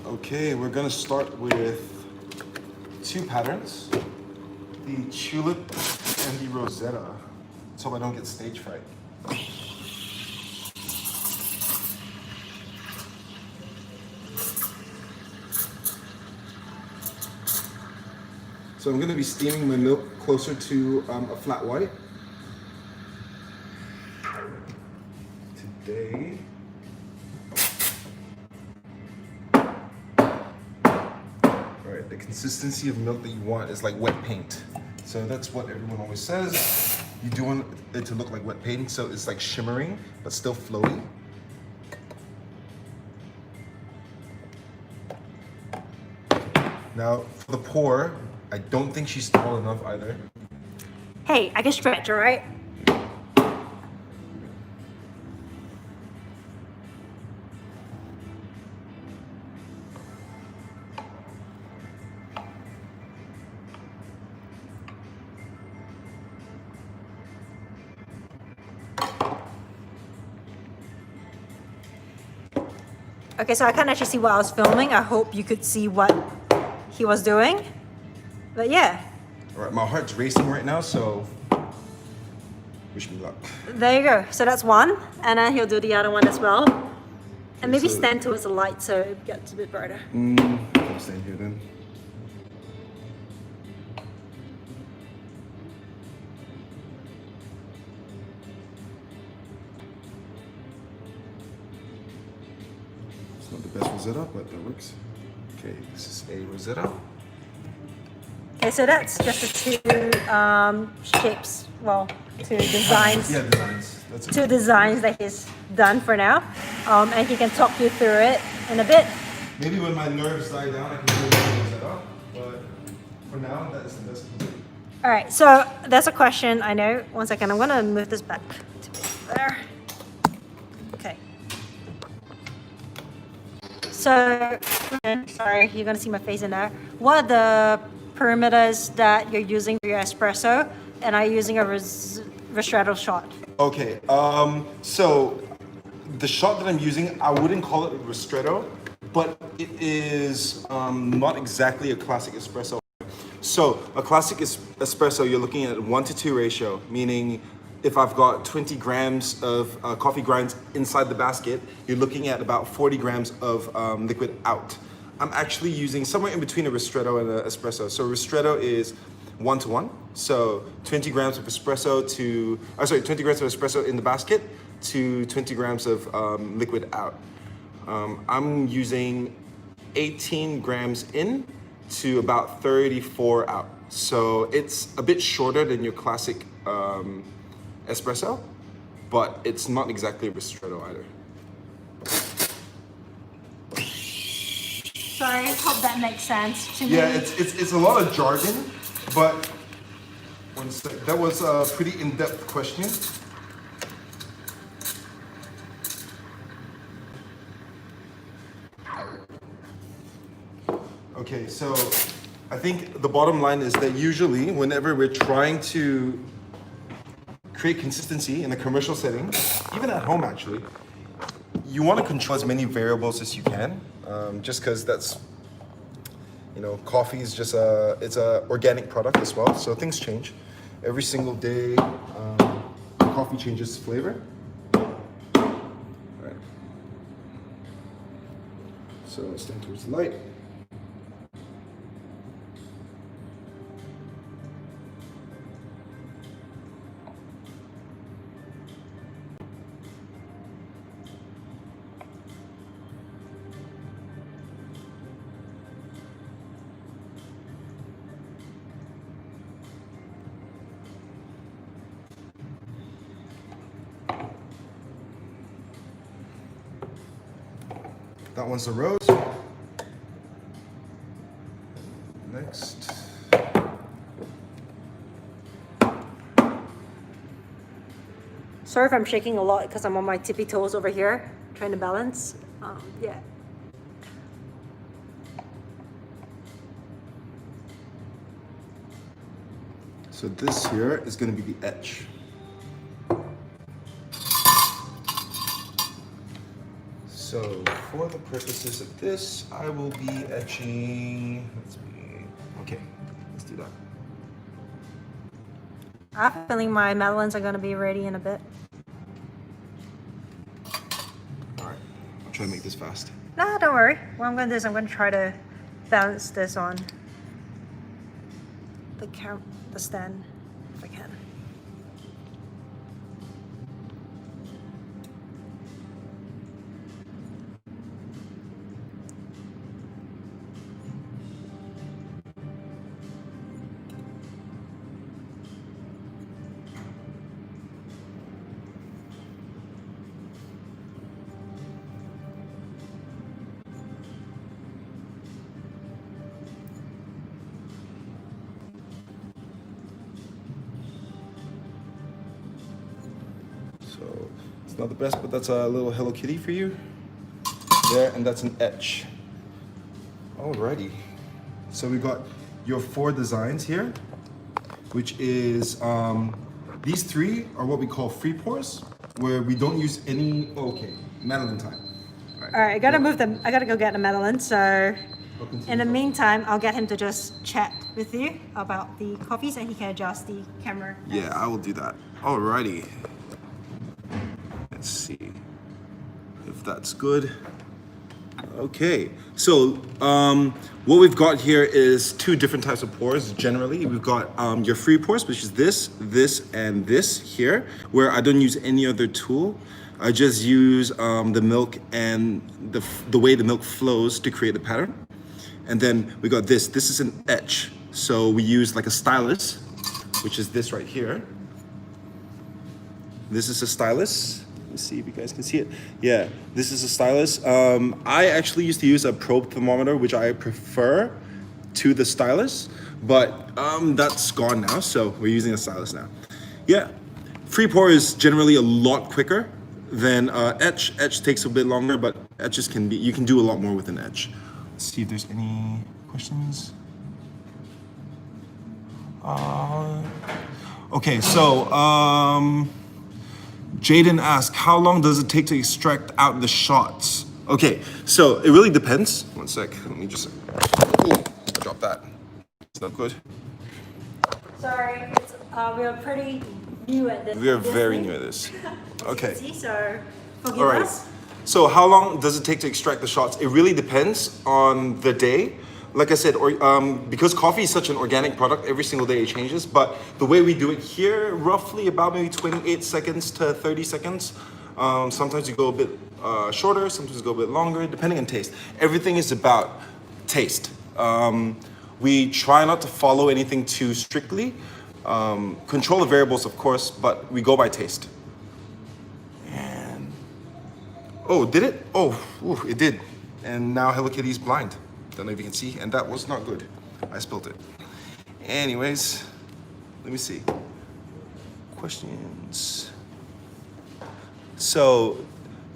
Okay, we're gonna start with 2 patterns, the tulip and the rosetta. Let's hope I don't get stage fright. So I'm gonna be steaming my milk closer to a flat white. Today, the consistency of milk that you want is like wet paint. So that's what everyone always says. You do want it to look like wet paint, so it's like shimmering, but still flowy. Now, for the pour, I don't think she's tall enough either. Hey, I can stretch, all right? Okay, so I can't actually see what I was filming. I hope you could see what he was doing. But yeah. All right, my heart's racing right now, so wish me luck. There you go. So that's one. And then he'll do the other one as well. And maybe so, stand towards the light so it gets a bit brighter. I'll stand here then. It's not the best Rosetta, but that works. Okay, this is a Rosetta. Okay, so that's just the two shapes, well, two designs. Yeah, designs. That's Two designs that he's done for now. And he can talk you through it in a bit. Maybe when my nerves die down, I can do the Rosetta. But for now, that is the best. All right, so that's a question, I know. 1 second, I'm gonna move this back to there. Okay. So, sorry, you're gonna see my face in there. What are the parameters that you're using for your espresso? And are you using a ristretto shot? Okay, so the shot that I'm using, I wouldn't call it a ristretto, but it is not exactly a classic espresso. So a classic espresso, you're looking at a 1-to-2 ratio, meaning if I've got 20 grams of coffee grinds inside the basket, you're looking at about 40 grams of liquid out. I'm actually using somewhere in between a ristretto and an espresso. So ristretto is 1-to-1. So 20 grams of espresso to, 20 grams of espresso in the basket to 20 grams of liquid out. I'm using 18 grams in to about 34 out. So it's a bit shorter than your classic espresso, but it's not exactly a ristretto either. Sorry, hope that makes sense to me. Yeah, it's a lot of jargon, but one sec. That was a pretty in-depth question. Okay, so I think the bottom line is that usually whenever we're trying to create consistency in a commercial setting, even at home actually, you want to control as many variables as you can, just because that's, you know, coffee is just it's a organic product as well, so things change. Every single day, coffee changes flavor. All right. So stand towards the light. That one's the rose. Next. Sorry if I'm shaking a lot because I'm on my tippy toes over here, trying to balance. Yeah. So this here is going to be the etch. So for the purposes of this, I will be etching, okay, let's do that. I have a feeling my Madeleines are going to be ready in a bit. All right, I'll try to make this fast. No, don't worry. What I'm going to do is I'm going to try to balance this on the stand if I can. So it's not the best, but that's a little Hello Kitty for you. There, and that's an etch. Alrighty. So we got your 4 designs here, which is, these 3 are what we call free pours, where we don't use any, okay, Madeleine time. All right, I gotta move them. I gotta go get the Madeleine. So in the meantime, I'll get him to just chat with you about the coffees and he can adjust the camera. Yeah, I will do that. Alrighty. Let's see if if that's good. Okay, so what we've got here is two different types of pours. Generally, we've got your free pours, which is this, and this here, where I don't use any other tool. I just use the milk and the way the milk flows to create the pattern. And then we got this. This is an etch. So we use like a stylus, which is this right here. This is a stylus. Let's see if you guys can see it. Yeah, this is a stylus. I actually used to use a probe thermometer, which I prefer to the stylus, but that's gone now, so we're using a stylus now. Yeah, free pour is generally a lot quicker than etch. Etch takes a bit longer, but etches can be, you can do a lot more with an etch. Let's see if there's any questions. Okay, so Jaden asked, how long does it take to extract out the shots? Okay, so it really depends. One sec, let me just, drop that. It's not good. Sorry, we are pretty new at this. We are very new at this. Okay. So forgive All right. us. So how long does it take to extract the shots? It really depends on the day. Like I said, because coffee is such an organic product, every single day it changes. But the way we do it here, roughly about maybe 28 seconds to 30 seconds. Sometimes you go a bit shorter, sometimes you go a bit longer, depending on taste. Everything is about taste. We try not to follow anything too strictly. Control the variables, of course, but we go by taste. And oh, did it? Oh, ooh, it did. And now Hello Kitty's blind. Don't know if you can see, and that was not good. I spilled it. Anyways, let me see. Questions. So,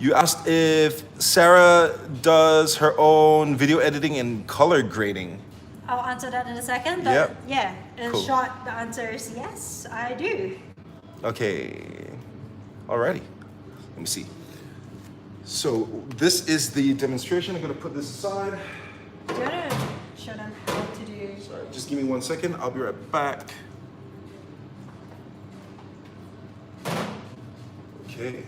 you asked if Sarah does her own video editing and color grading. I'll answer that in a second. But Yep. yeah, in Cool. short, the answer is yes, I do. Okay. Alrighty. Let me see. So, this is the demonstration. I'm gonna put this aside. Do you want to show them how to do? Sorry, just give me 1 second. I'll be right back. Okay.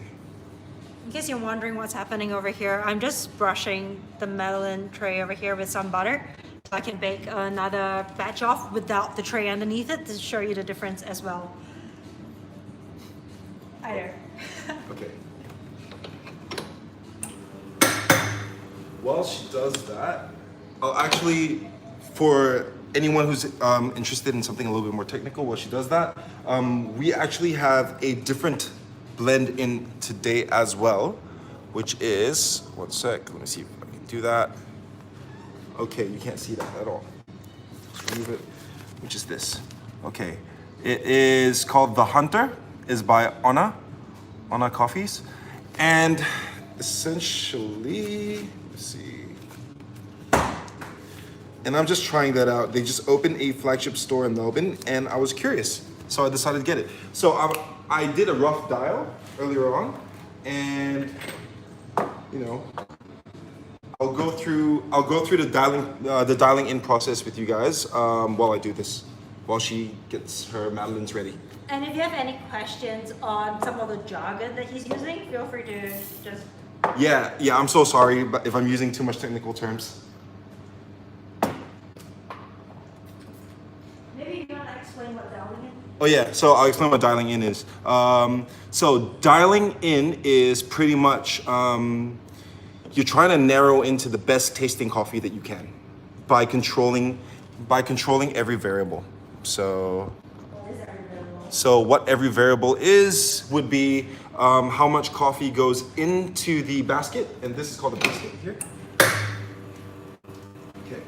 In case you're wondering what's happening over here, I'm just brushing the Madeleine tray over here with some butter so I can bake another batch off without the tray underneath it to show you the difference as well. I know. Okay. While she does that, I'll actually, for anyone who's interested in something a little bit more technical, while she does that, we actually have a different blend in today as well, which is, one sec, let me see if I can do that. Okay, you can't see that at all. Just remove it, which is this. Okay, it is called The Hunter, is by Ona Coffees, and essentially, let's see. And I'm just trying that out. They just opened a flagship store in Melbourne, and I was curious, so I decided to get it. So I did a rough dial earlier on, and you know, I'll go through the dialing in process with you guys while I do this, while she gets her Madeleines ready. And if you have any questions on some of the jargon that he's using, feel free to just... Yeah, I'm so sorry but if I'm using too much technical terms. Maybe you want to explain what dialing is? Oh yeah, so I'll explain what dialing in is. So dialing in is pretty much, you're trying to narrow into the best tasting coffee that you can by controlling every variable. So what every variable is would be how much coffee goes into the basket, and this is called the basket here. Okay.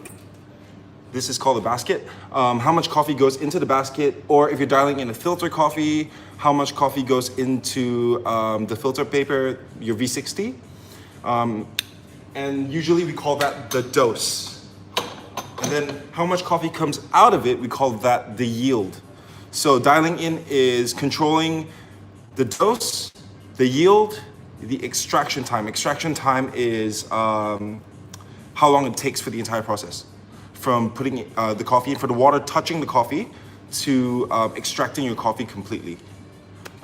This is called a basket. How much coffee goes into the basket, or if you're dialing in a filter coffee, how much coffee goes into the filter paper, your V60. And usually we call that the dose. And then how much coffee comes out of it, we call that the yield. So dialing in is controlling the dose, the yield, the extraction time. Extraction time is how long it takes for the entire process. From putting the coffee in, for the water touching the coffee, to extracting your coffee completely.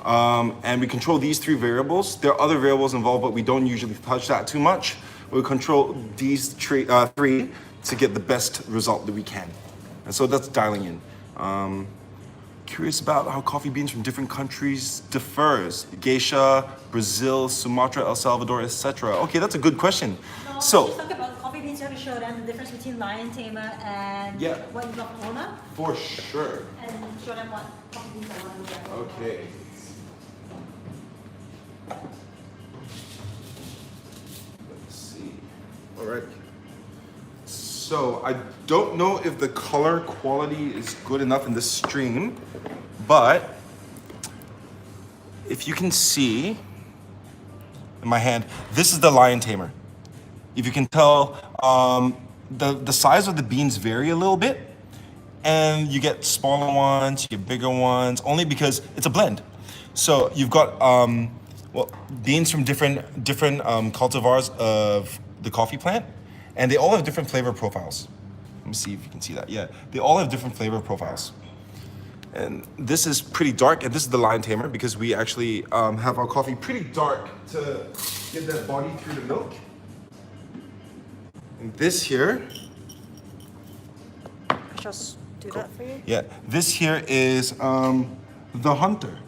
And we control these three variables. There are other variables involved, but we don't usually touch that too much. We control these three to get the best result that we can. And so that's dialing in. Curious about how coffee beans from different countries differs. Geisha, Brazil, Sumatra, El Salvador, etc. Okay, that's a good question. No, So, just talk about coffee beans. You have to show them the difference between Lion Tamer and Yeah. what you got from Ona, for sure. and show them what coffee beans are like. Okay. Let's see. All right. So I don't know if the color quality is good enough in this stream, but if you can see in my hand, this is the Lion Tamer. If you can tell, the size of the beans vary a little bit, and you get smaller ones, you get bigger ones, only because it's a blend. So you've got beans from different cultivars of the coffee plant, and they all have different flavor profiles. Let me see if you can see that. Yeah, they all have different flavor profiles. And this is pretty dark, and this is the Lion Tamer because we actually have our coffee pretty dark to get that body through the milk. And this here, Just do that for you. yeah, this here is the Hunter.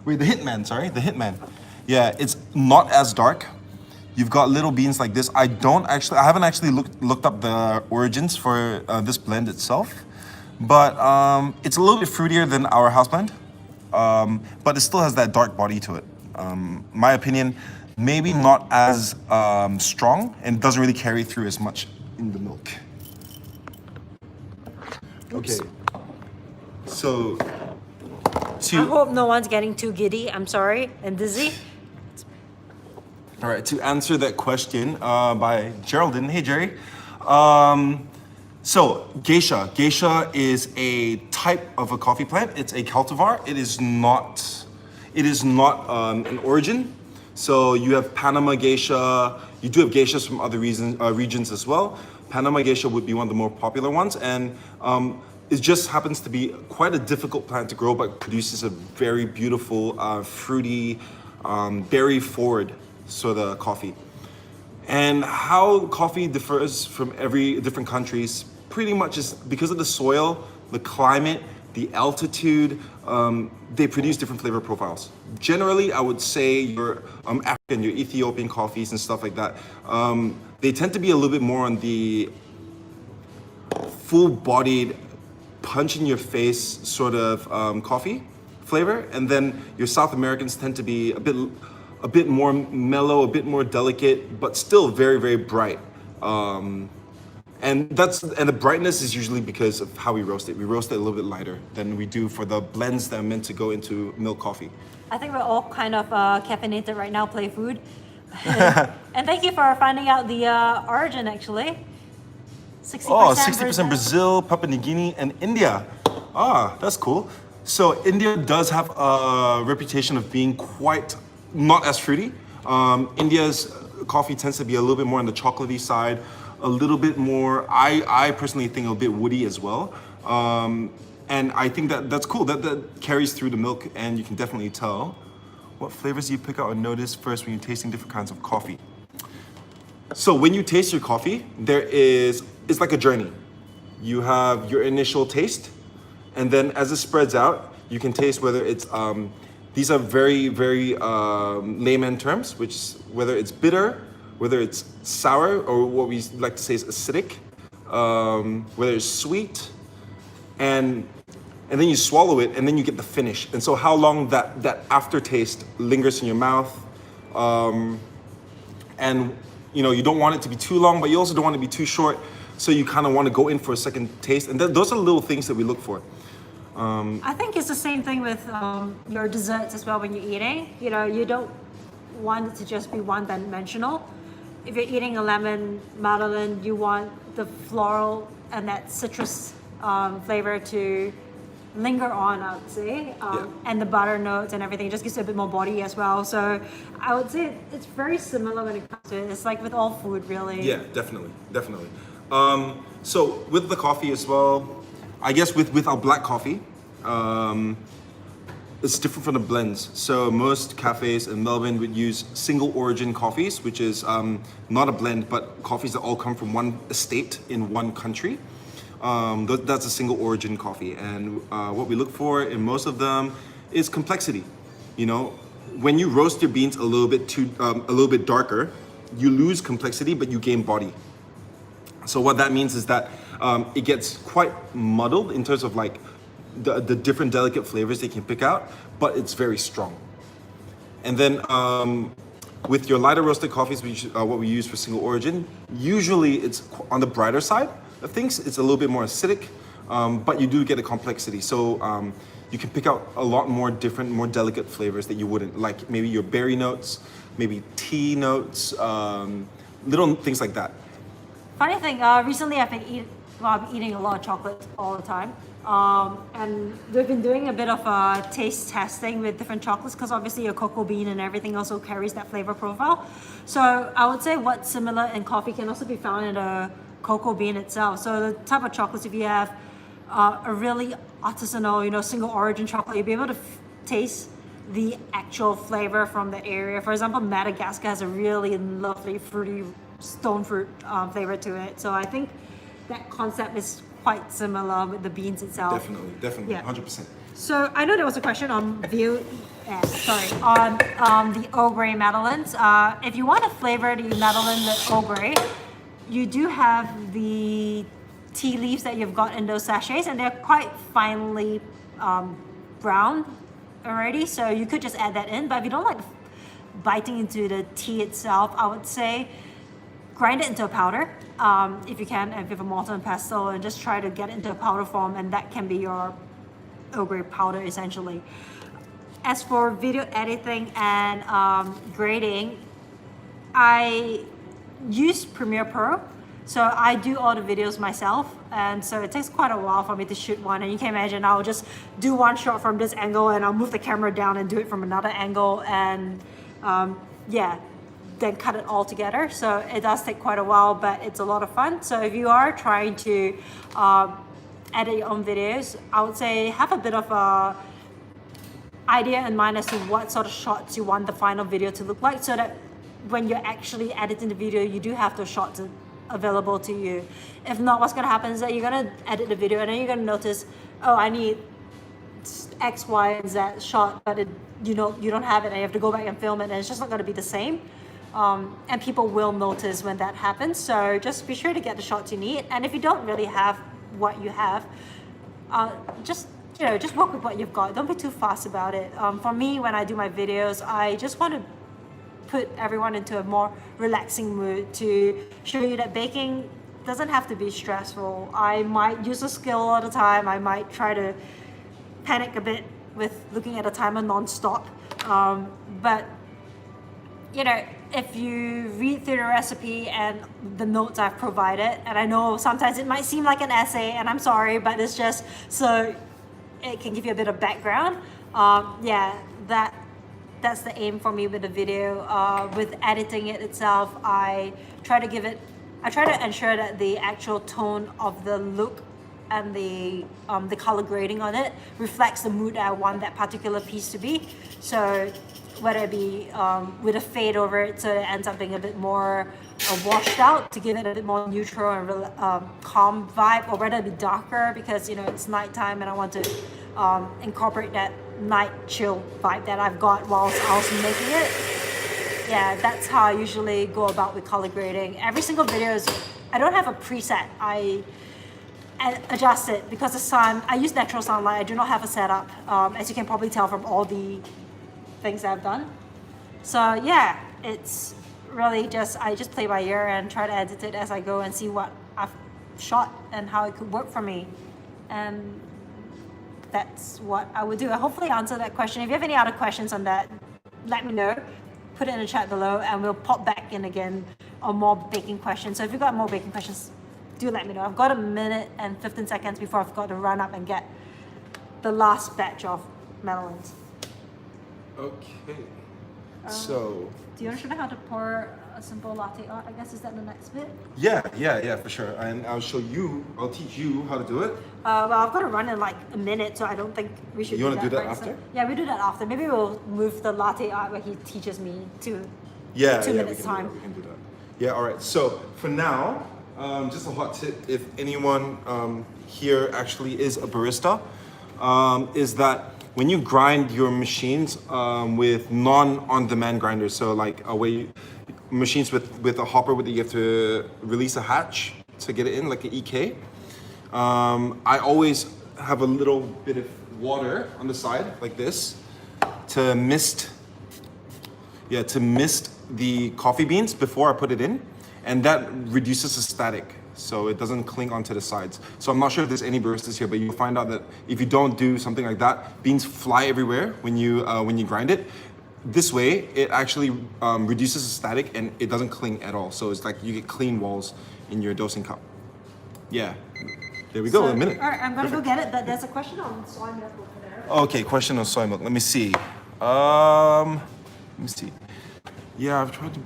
Wait, the Hitman, sorry, the Hitman. Yeah, it's not as dark. You've got little beans like this. I haven't actually looked up the origins for this blend itself, but it's a little bit fruitier than our house blend, but it still has that dark body to it. My opinion, maybe not as strong and doesn't really carry through as much in the milk. Okay, so I hope no one's getting too giddy. I'm sorry, and dizzy. all right, to answer that question by Geraldine. Hey, Jerry. So geisha is a type of a coffee plant. It's a cultivar. It is not an origin. So you have Panama geisha. You do have geishas from other regions as well. Panama geisha would be one of the more popular ones, and it just happens to be quite a difficult plant to grow, but produces a very beautiful, fruity, berry-forward sort of coffee. And how coffee differs from every different countries pretty much is because of the soil, the climate, the altitude. They produce different flavor profiles. Generally, I would say your African, your Ethiopian coffees and stuff like that, they tend to be a little bit more on the full-bodied, punch-in-your-face sort of coffee flavor, and then your South Americans tend to be a bit more mellow, a bit more delicate, but still very, very bright. And the brightness is usually because of how we roast it. We roast it a little bit lighter than we do for the blends that are meant to go into milk coffee. I think we're all kind of caffeinated right now, play food. And thank you for finding out the origin, actually. 60% Oh, 60% Brazil, Papua New Guinea, and India. Ah, that's cool. So India does have a reputation of being quite not as fruity. India's coffee tends to be a little bit more on the chocolatey side, a little bit more, I personally think a bit woody as well. And I think that's cool. That carries through the milk, and you can definitely tell. What flavors do you pick out or notice first when you're tasting different kinds of coffee? So when you taste your coffee, it's like a journey. You have your initial taste, and then as it spreads out, you can taste whether it's, these are very, very layman terms, which is whether it's bitter, whether it's sour, or what we like to say is acidic, whether it's sweet, and then you swallow it, and then you get the finish. And so how long that aftertaste lingers in your mouth, and you don't want it to be too long, but you also don't want it to be too short, so you kind of want to go in for a second taste. And those are little things that we look for. I think it's the same thing with your desserts as well when you're eating. You don't want it to just be one-dimensional. If you're eating a lemon Madeleine, you want the floral and that citrus flavor to linger on, I would say. And the butter notes and everything, it just gives it a bit more body as well. So I would say it's very similar when it comes to it. It's like with all food, really. Yeah, definitely. So with the coffee as well, I guess with our black coffee, it's different from the blends. So most cafes in Melbourne would use single origin coffees, which is not a blend, but coffees that all come from one estate in one country. That's a single origin coffee, and what we look for in most of them is complexity. You know, when you roast your beans a little bit darker, you lose complexity, but you gain body. So what that means is that it gets quite muddled in terms of like the different delicate flavors they can pick out, but it's very strong. And then with your lighter roasted coffees, which what we use for single origin, usually it's on the brighter side of things. It's a little bit more acidic, but you do get a complexity. So you can pick out a lot more different, more delicate flavors that you wouldn't, like maybe your berry notes, maybe tea notes, little things like that. Funny thing, recently I've been eating a lot of chocolate all the time. And we've been doing a bit of taste testing with different chocolates because obviously your cocoa bean and everything also carries that flavor profile. So I would say what's similar in coffee can also be found in the cocoa bean itself. So the type of chocolates, if you have a really artisanal, you know, single origin chocolate, you'll be able to taste the actual flavor from the area. For example, Madagascar has a really lovely fruity stone fruit flavor to it. So I think that concept is quite similar with the beans itself. Definitely, Yeah. 100%. So I know there was a question on on the Earl Grey Madeleines. If you want to flavor the Madeleine with Earl Grey, you do have the tea leaves that you've got in those sachets, and they're quite finely browned already. So you could just add that in. But if you don't like biting into the tea itself, I would say grind it into a powder if you can, and with a mortar and pestle, and just try to get it into a powder form, and that can be your Earl Grey powder essentially. As for video editing and grading, I use Premiere Pro, so I do all the videos myself, and so it takes quite a while for me to shoot one. And you can imagine I'll just do one shot from this angle, and I'll move the camera down and do it from another angle, and then cut it all together. So it does take quite a while, but it's a lot of fun. So if you are trying to edit your own videos, I would say have a bit of a idea in mind as to what sort of shots you want the final video to look like, so that when you're actually editing the video, you do have those shots available to you. If not, what's gonna happen is that you're gonna edit the video and then you're gonna notice, oh, I need X, Y, and Z shot, but you don't have it, and you have to go back and film it, and it's just not gonna be the same. And people will notice when that happens. So just be sure to get the shots you need. And if you don't really have what you have, just work with what you've got. Don't be too fast about it. For me, when I do my videos, I just want to put everyone into a more relaxing mood to show you that baking doesn't have to be stressful. I might use a skill all the time. I might try to panic a bit with looking at a timer non-stop. But you know, if you read through the recipe and the notes I've provided, and I know sometimes it might seem like an essay, and I'm sorry, but it's just so it can give you a bit of background. That's the aim for me with the video. With editing it itself, I try to ensure that the actual tone of the look and the color grading on it reflects the mood that I want that particular piece to be. So whether it be with a fade over it, so it ends up being a bit more washed out to give it a bit more neutral and calm vibe, or whether it be darker because it's nighttime and I want to incorporate that night chill vibe that I've got whilst I was making it. Yeah, that's how I usually go about with color grading. Every single video I don't have a preset. I adjust it because the sun, I use natural sunlight. I do not have a setup, as you can probably tell from all the things I've done. So yeah, it's really I just play by ear and try to edit it as I go and see what I've shot and how it could work for me. And that's what I would do. I hopefully answer that question. If you have any other questions on that, let me know. Put it in the chat below and we'll pop back in again on more baking questions. So if you've got more baking questions, do let me know. I've got 1 minute and 15 seconds before I've got to run up and get the last batch of Madeleines. Okay. So do you want to show me how to pour a simple latte art? I guess is that the next bit? yeah, for sure. And I'll teach you how to do it. Well, I've got to run in like a minute, so I don't think we should. You want to do that right after? now. Yeah, we do that after. Maybe we'll move the latte art where he teaches me to 2 minutes time. We can do that. Yeah, all right. So for now, just a hot tip, if anyone here actually is a barista, is that when you grind your machines with non-on-demand grinders, so like machines with a hopper where you have to release a hatch to get it in, like an EK, I always have a little bit of water on the side, like this, to mist the coffee beans before I put it in, and that reduces the static, so it doesn't cling onto the sides. So I'm not sure if there's any baristas here, but you'll find out that if you don't do something like that, beans fly everywhere when you grind it. This way, it actually reduces the static and it doesn't cling at all. So it's like you get clean walls in your dosing cup. Yeah, there we go. A minute. All right, I'm gonna go get it. But there's a question on soy milk over there. Okay, question on soy milk. Let me see. Let me see. Yeah, I've tried to.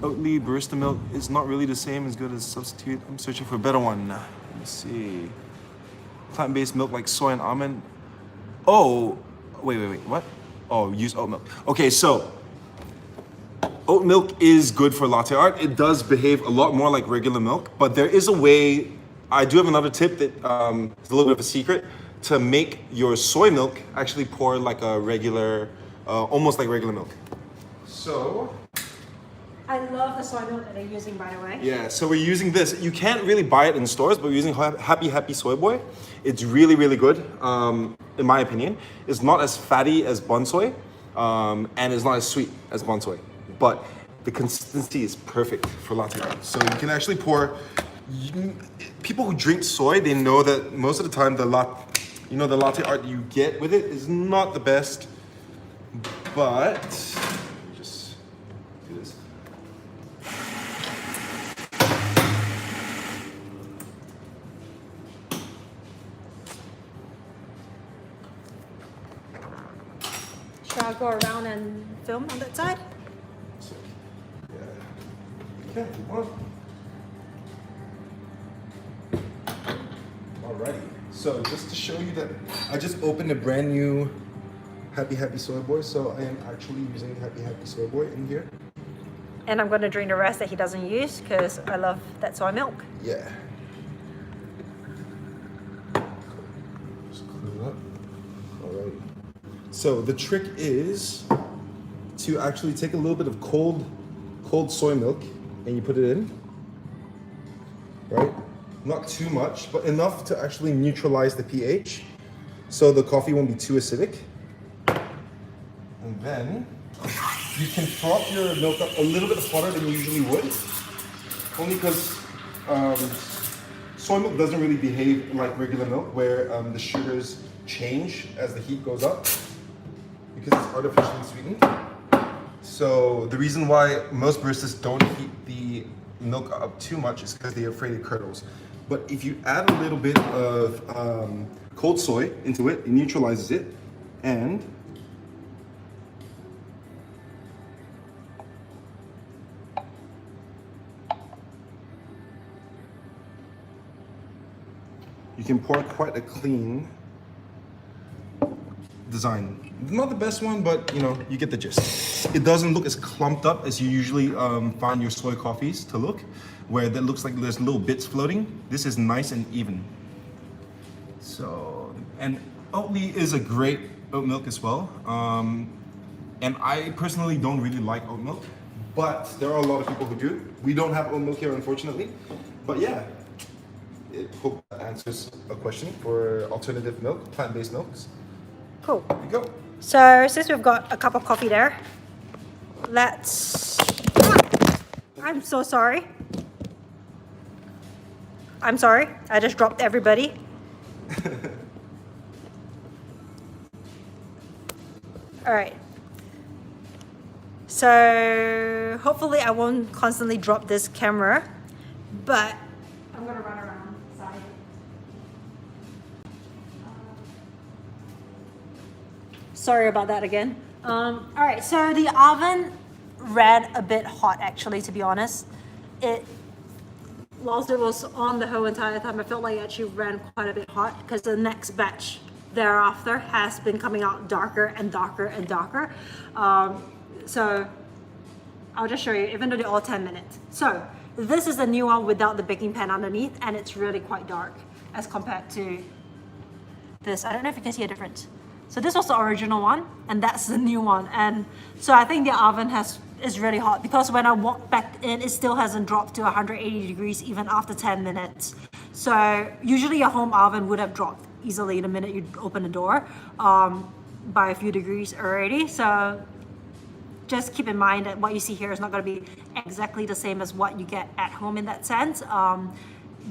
Oatly barista milk is not really the same as good as substitute. I'm searching for a better one. Let me see. Plant-based milk like soy and almond. Oh, wait. What? Oh, use oat milk. Okay, so oat milk is good for latte art. It does behave a lot more like regular milk, but there is a way. I do have another tip that is a little bit of a secret to make your soy milk actually pour like a regular, almost like regular milk. So. I love the soy milk that they're using, by the way. Yeah, so we're using this. You can't really buy it in stores, but we're using Happy Soy Boy. It's really, really good, in my opinion. It's not as fatty as Bonsoy, and it's not as sweet as Bonsoy. But the consistency is perfect for latte art. So you can actually pour. People who drink soy, they know that most of the time the latte art you get with it is not the best. But let me just do this. Should I go around and film on that side? Yeah. Okay, one. Alrighty. So just to show you that I just opened a brand new Happy Soy Boy. So I am actually using Happy Soy Boy in here. And I'm going to drink the rest that he doesn't use because I love that soy milk. Yeah. Just clean it up. Alrighty. So the trick is to actually take a little bit of cold soy milk and you put it in, right? Not too much, but enough to actually neutralize the pH, so the coffee won't be too acidic. And then you can froth your milk up a little bit hotter than you usually would, only because soy milk doesn't really behave like regular milk, where the sugars change as the heat goes up, because it's artificially sweetened. So the reason why most baristas don't heat the milk up too much is because they're afraid it curdles. But if you add a little bit of cold soy into it, it neutralizes it, and you can pour quite a clean design. Not the best one, but you get the gist. It doesn't look as clumped up as you usually find your soy coffees to look, where that looks like there's little bits floating. This is nice and even. So, and Oatly is a great oat milk as well. And I personally don't really like oat milk, but there are a lot of people who do. We don't have oat milk here, unfortunately. But yeah, I hope that answers a question for alternative milk, plant-based milks. Cool. There you go. So since we've got a cup of coffee there, let's... I'm so sorry. I'm sorry. I just dropped everybody. All right. So hopefully I won't constantly drop this camera, but I'm gonna run around the side. Sorry about that again. All right, so the oven ran a bit hot actually, to be honest. Whilst it was on the whole entire time, I felt like it actually ran quite a bit hot because the next batch thereafter has been coming out darker and darker and darker. So I'll just show you, even though they're all 10 minutes. So this is the new one without the baking pan underneath, and it's really quite dark as compared to this. I don't know if you can see a difference. So this was the original one, and that's the new one. And so I think the oven is really hot because when I walked back in, it still hasn't dropped to 180 degrees even after 10 minutes. So usually a home oven would have dropped easily the minute you open the door by a few degrees already. So just keep in mind that what you see here is not going to be exactly the same as what you get at home in that sense.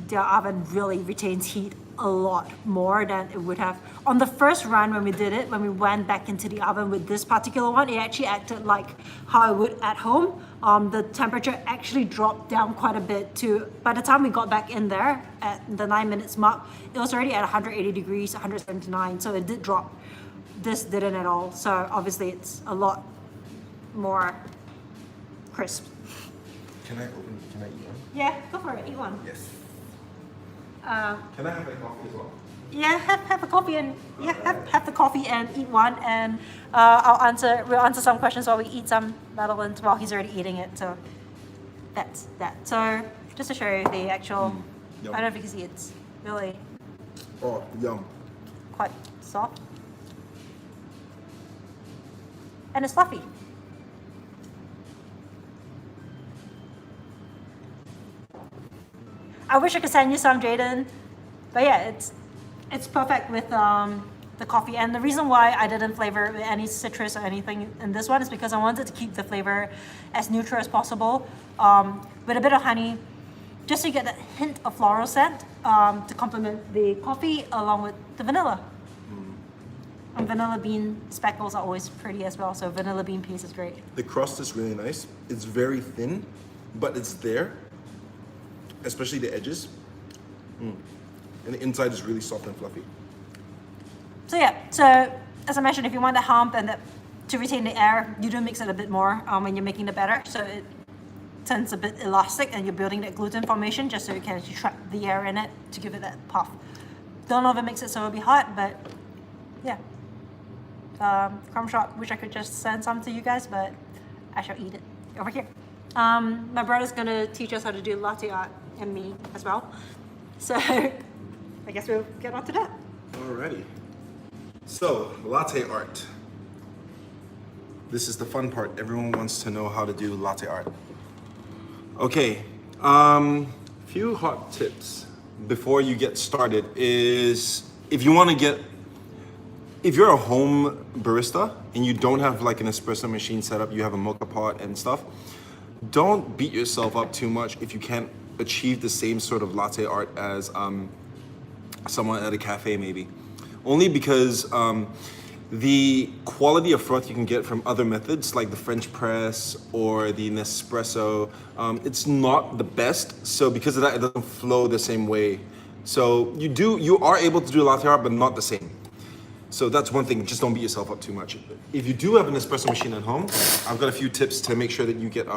The oven really retains heat a lot more than it would have. On the first run when we did it, when we went back into the oven with this particular one, it actually acted like how it would at home. The temperature actually dropped down quite a bit to, by the time we got back in there at the 9 minutes mark, it was already at 180 degrees, 179, so it did drop. This didn't at all, so obviously it's a lot more crisp. Can I eat one? Yeah, go for it, eat one. Yes. Can I have a coffee as well? Yeah, have a coffee and have the coffee and eat one, and we'll answer some questions while we eat some Madeleines while he's already eating it. So that's that. So just to show you the actual, I don't know if you can see, it's really Yum. quite soft and it's fluffy. I wish I could send you some, Jaden, but yeah, it's perfect with the coffee. And the reason why I didn't flavor it with any citrus or anything in this one is because I wanted to keep the flavor as neutral as possible, with a bit of honey, just so you get that hint of floral scent to complement the coffee along with the vanilla. And vanilla bean speckles are always pretty as well, so vanilla bean paste is great. The crust is really nice. It's very thin, but it's there. Especially the edges. And the inside is really soft and fluffy. So yeah, so as I mentioned, if you want the hump and to retain the air, you do mix it a bit more when you're making the batter, so it turns a bit elastic and you're building that gluten formation just so you can actually trap the air in it to give it that puff. Don't over mix it so it'll be hot, but yeah. Crumb shop, wish I could just send some to you guys, but I shall eat it over here. My brother's gonna teach us how to do latte art, and me as well. So I guess we'll get on to that. Alrighty. So, latte art. This is the fun part. Everyone wants to know how to do latte art. Okay, few hot tips before you get started is if you're a home barista and you don't have like an espresso machine set up, you have a Moka Pot and stuff, don't beat yourself up too much if you can't achieve the same sort of latte art as someone at a cafe maybe. Only because the quality of froth you can get from other methods like the French press or the Nespresso, it's not the best. So because of that, it doesn't flow the same way. So you are able to do latte art, but not the same. So that's one thing, just don't beat yourself up too much. If you do have an espresso machine at home, I've got a few tips to make sure that you get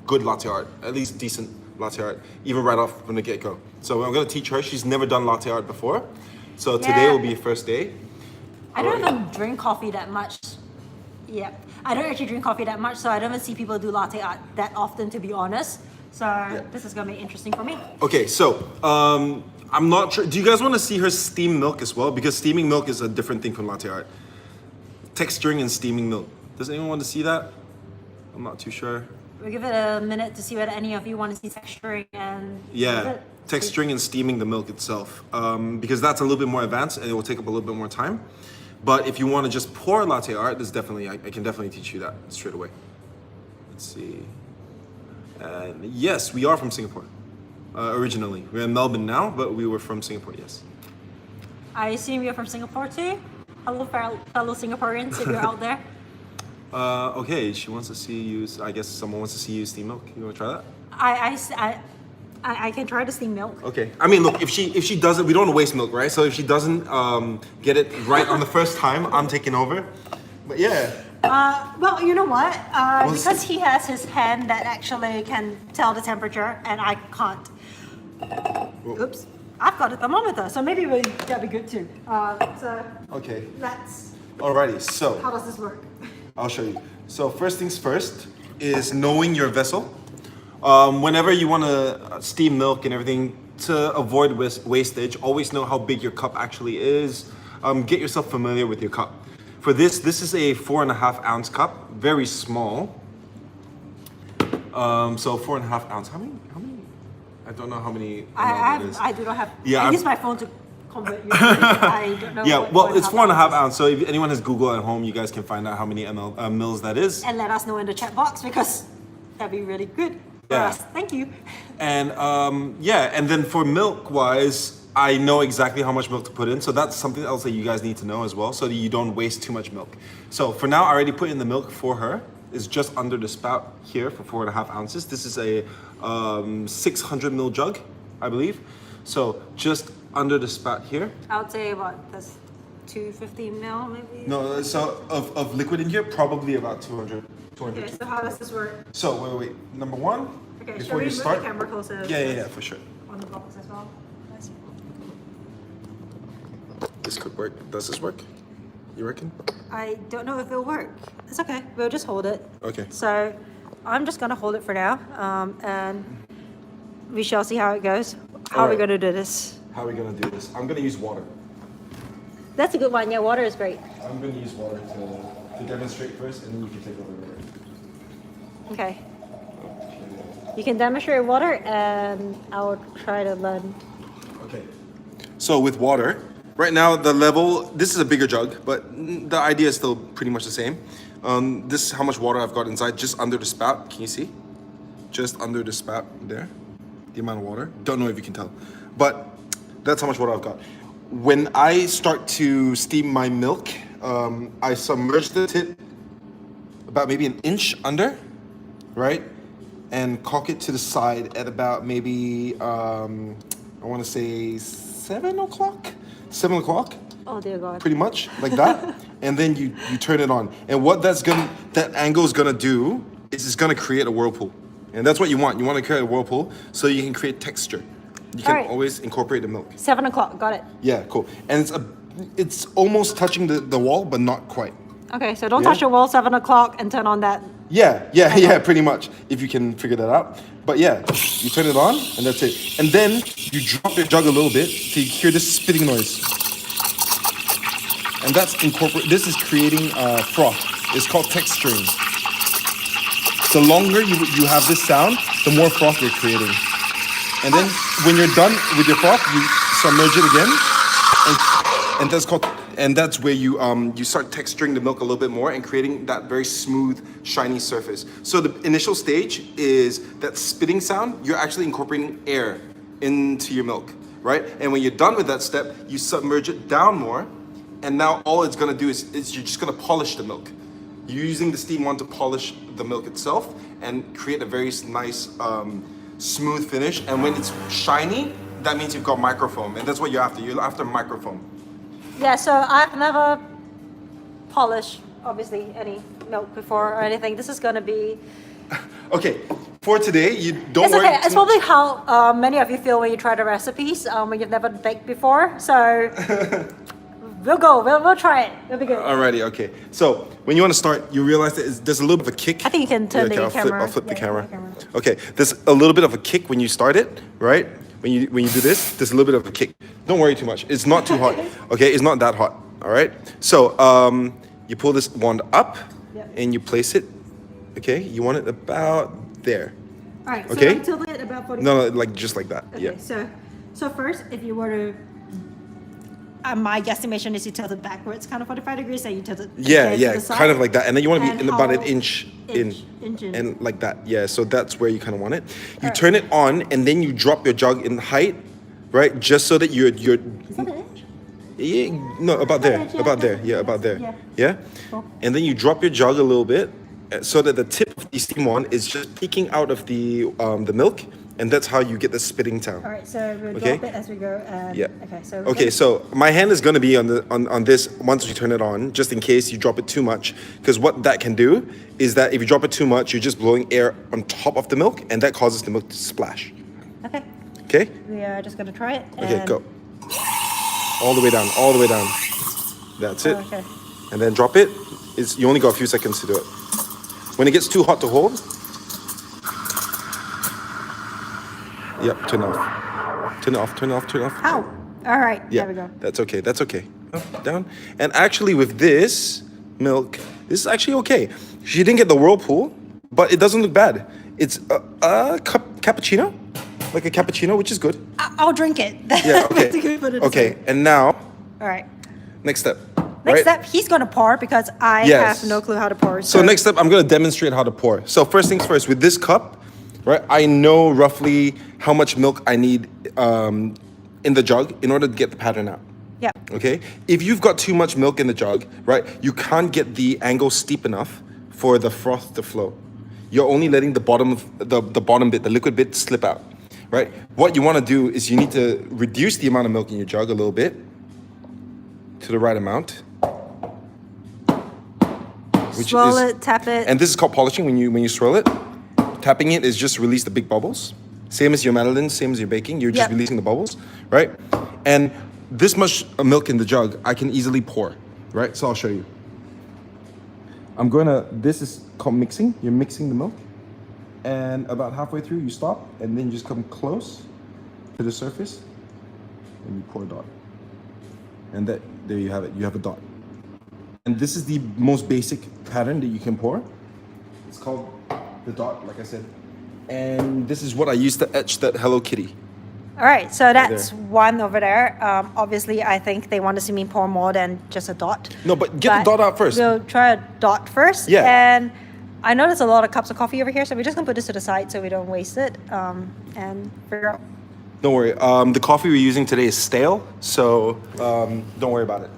good latte art, at least decent latte art, even right off from the get-go. So I'm gonna teach her, she's never done latte art before. So today will be her first day. I don't even drink coffee that much. Yeah, I don't actually drink coffee that much, so I don't even see people do latte art that often, to be honest. So this is gonna be interesting for me. Okay, so I'm not sure. Do you guys want to see her steam milk as well? Because steaming milk is a different thing from latte art. Texturing and steaming milk. Does anyone want to see that? I'm not too sure. We'll give it a minute to see whether any of you want to see texturing and... Yeah, texturing and steaming the milk itself. Because that's a little bit more advanced and it will take up a little bit more time. But if you want to just pour latte art, I can definitely teach you that straight away. Let's see. And yes, we are from Singapore. Originally. We're in Melbourne now, but we were from Singapore, yes. I assume you're from Singapore too? Hello, fellow Singaporeans, if you're out there. Okay, she wants to see you, I guess someone wants to see you steam milk. You want to try that? I can try to steam milk. Okay. I mean, look, if she doesn't, we don't want to waste milk, right? So if she doesn't get it right on the first time, I'm taking over. But yeah. Well, you know what? What's- Because he has his hand that actually can tell the temperature, and I can't. Oops. I've got a thermometer, so maybe that'd be good too. So Okay. let's. Alrighty. So How does this work? I'll show you. So first things first is knowing your vessel. Whenever you want to steam milk and everything, to avoid wastage, always know how big your cup actually is. Get yourself familiar with your cup. For this is a 4.5 ounce cup, very small. So 4.5 ounce. How many? I don't know how many. it is. I do not have. Yeah, I use my phone to convert you. I don't know. Yeah, what well, it's 4.5 is. ounce. So if anyone has Google at home, you guys can find out how many mils that is. And let us know in the chat box because that'd be really good for Yeah. us. Thank you. And and then for milk wise, I know exactly how much milk to put in. So that's something else that you guys need to know as well, so that you don't waste too much milk. So for now, I already put in the milk for her. It's just under the spout here for 4.5 ounces. This is a 600 ml jug, I believe. So just under the spout here. I would say what, that's 250 mil maybe? No, so of liquid in here, probably about 200. Okay, so how does this work? So wait. Number one, Okay, should before we you move start. the camera closer? Yeah, for sure. On the box as well. This could work. Does this work? You reckon? I don't know if it'll work. It's okay. We'll just hold it. Okay. So I'm just gonna hold it for now, and we shall see how it goes. How are we Alright. gonna do this? How are we gonna do this? I'm gonna use water. That's a good one. Yeah, water is great. I'm gonna use water to demonstrate first, and then you can take over. Okay. You can demonstrate water, and I'll try to learn. Okay. So with water, right now the level, this is a bigger jug, but the idea is still pretty much the same. This is how much water I've got inside, just under the spout. Can you see? Just under the spout there, the amount of water. Don't know if you can tell, but that's how much water I've got. When I start to steam my milk, I submerge the tip about maybe an inch under, right? And cock it to the side at about maybe, I want to say 7 o'clock? 7 o'clock, Oh dear God. pretty much, like that. And then you turn it on. And what that angle is gonna do is it's gonna create a whirlpool. And that's what you want. You want to create a whirlpool so you can create texture. You can Alright. always incorporate the milk. 7 o'clock. Got it. Yeah, cool. And it's almost touching the wall, but not quite. Okay, so don't Yeah. touch your wall. 7 o'clock, and turn on that. Yeah, pretty much, if you can figure that out. But yeah, you turn it on, and that's it. And then you drop your jug a little bit so you hear this spitting noise. And this is creating froth. It's called texturing. The longer you have this sound, the more froth you're creating. And then when you're done with your froth, you submerge it again, and that's where you start texturing the milk a little bit more and creating that very smooth, shiny surface. So the initial stage is that spitting sound. You're actually incorporating air into your milk, right? And when you're done with that step, you submerge it down more, and now all it's gonna do is you're just gonna polish the milk. You're using the steam wand to polish the milk itself and create a very nice, smooth finish. And when it's shiny, that means you've got microfoam, and that's what you're after. You're after microfoam. Yeah, so I've never polished, obviously, any milk before or anything. This is gonna be. Okay, for today, you don't It's worry. okay. It's probably how many of you feel when you try the recipes when you've never baked before. So we'll go. We'll try it. It'll be good. Alrighty, okay. So when you want to start, you realize that there's a little bit of a kick. I think you can turn the I'll camera. Flip the Yeah, camera. turn the camera. Okay, there's a little bit of a kick when you start it, right? When you do this, there's a little bit of a kick. Don't worry too much. It's not too hot. Okay, it's not that hot. All right. So you pull this wand up, Yep. and you place it. Okay, you want it about there. All right. Okay. So tilt it about 40. No, like just like that. Okay. Yeah. So first, if you were to, my guesstimation is you tilt it backwards, kind of 45 degrees, and you tilt it. Yeah, to yeah, the side. kind of like that. And then you want to And be in about an how- inch inch in. and like that. Yeah, so that's where you kind of want it. You Alright. turn it on, and then you drop your jug in height, right? Just so that you're Is that an inch? yeah, no, about there, yeah, about yeah, there, yeah, about there, yeah. yeah. Cool. And then you drop your jug a little bit, so that the tip of the steam wand is just peeking out of the milk, and that's how you get the spitting sound. All right, so we'll Okay. drop it as we go. And, Yeah. Okay, so. Okay, so my hand is going to be on this once we turn it on, just in case you drop it too much. Because what that can do is that if you drop it too much, you're just blowing air on top of the milk, and that causes the milk to splash. Okay. Okay? We are just gonna try it. Okay, and- go. All the way down, all the way down. That's it. Oh, okay. And then drop it. You only got a few seconds to do it. When it gets too hot to hold, yep, turn it off. Turn it off, turn it off, turn it off. Ow! All right, Yeah, there we go. that's okay, that's okay. Up, down. And actually with this milk, this is actually okay. She didn't get the whirlpool, but it doesn't look bad. It's a cappuccino, like a cappuccino, which is good. I'll drink it. Yeah, okay. Okay, and now, All right. next step. Next right? step, he's gonna pour because I Yes. have no clue how to pour. So next step, I'm gonna demonstrate how to pour. So first things first, with this cup, right, I know roughly how much milk I need in the jug in order to get the pattern out. Yeah. Okay? If you've got too much milk in the jug, right, you can't get the angle steep enough for the froth to flow. You're only letting the bottom of the bottom bit, the liquid bit, slip out. Right? What you want to do is you need to reduce the amount of milk in your jug a little bit to the right amount. Swirl it, tap it. And this is called polishing when you swirl it. Tapping it is just release the big bubbles. Same as your Madeleine, same as your baking. You're just Yep. releasing the bubbles, right? And this much milk in the jug, I can easily pour, right? So I'll show you. This is called mixing. You're mixing the milk. And about halfway through, you stop, and then you just come close to the surface, and you pour a dot. And there you have it. You have a dot. And this is the most basic pattern that you can pour. It's called the dot, like I said. And this is what I use to etch that Hello Kitty. All right, so that's there. one over there. Obviously, I think they want to see me pour more than just a dot. No, but get the dot out first. We'll try a dot first. Yeah. And I know there's a lot of cups of coffee over here, so we're just gonna put this to the side so we don't waste it. And figure out. Don't worry. The coffee we're using today is stale, so don't worry about it.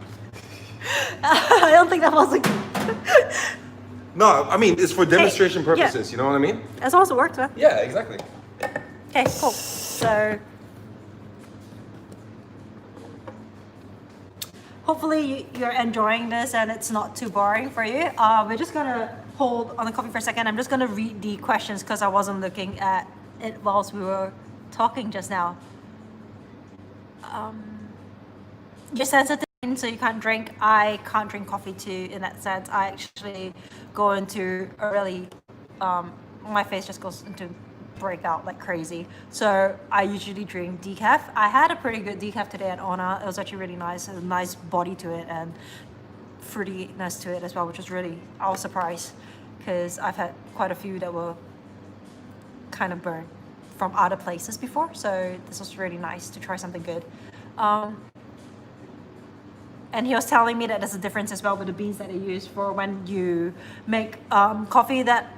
I don't think that was a. No, I mean, it's for demonstration yeah. purposes, you know what I mean? As long as it works, man. Yeah, exactly. Okay, cool. So hopefully you're enjoying this and it's not too boring for you. We're just gonna hold on the coffee for a second. I'm just gonna read the questions because I wasn't looking at it whilst we were talking just now. You're sensitive, so you can't drink. I can't drink coffee too in that sense. I actually go into a really, my face just goes into breakout like crazy. So I usually drink decaf. I had a pretty good decaf today at Ona. It was actually really nice. A nice body to it and fruitiness to it as well, which was really, I was surprised because I've had quite a few that were kind of burnt from other places before. So this was really nice to try something good. And he was telling me that there's a difference as well with the beans that they use for when you make coffee that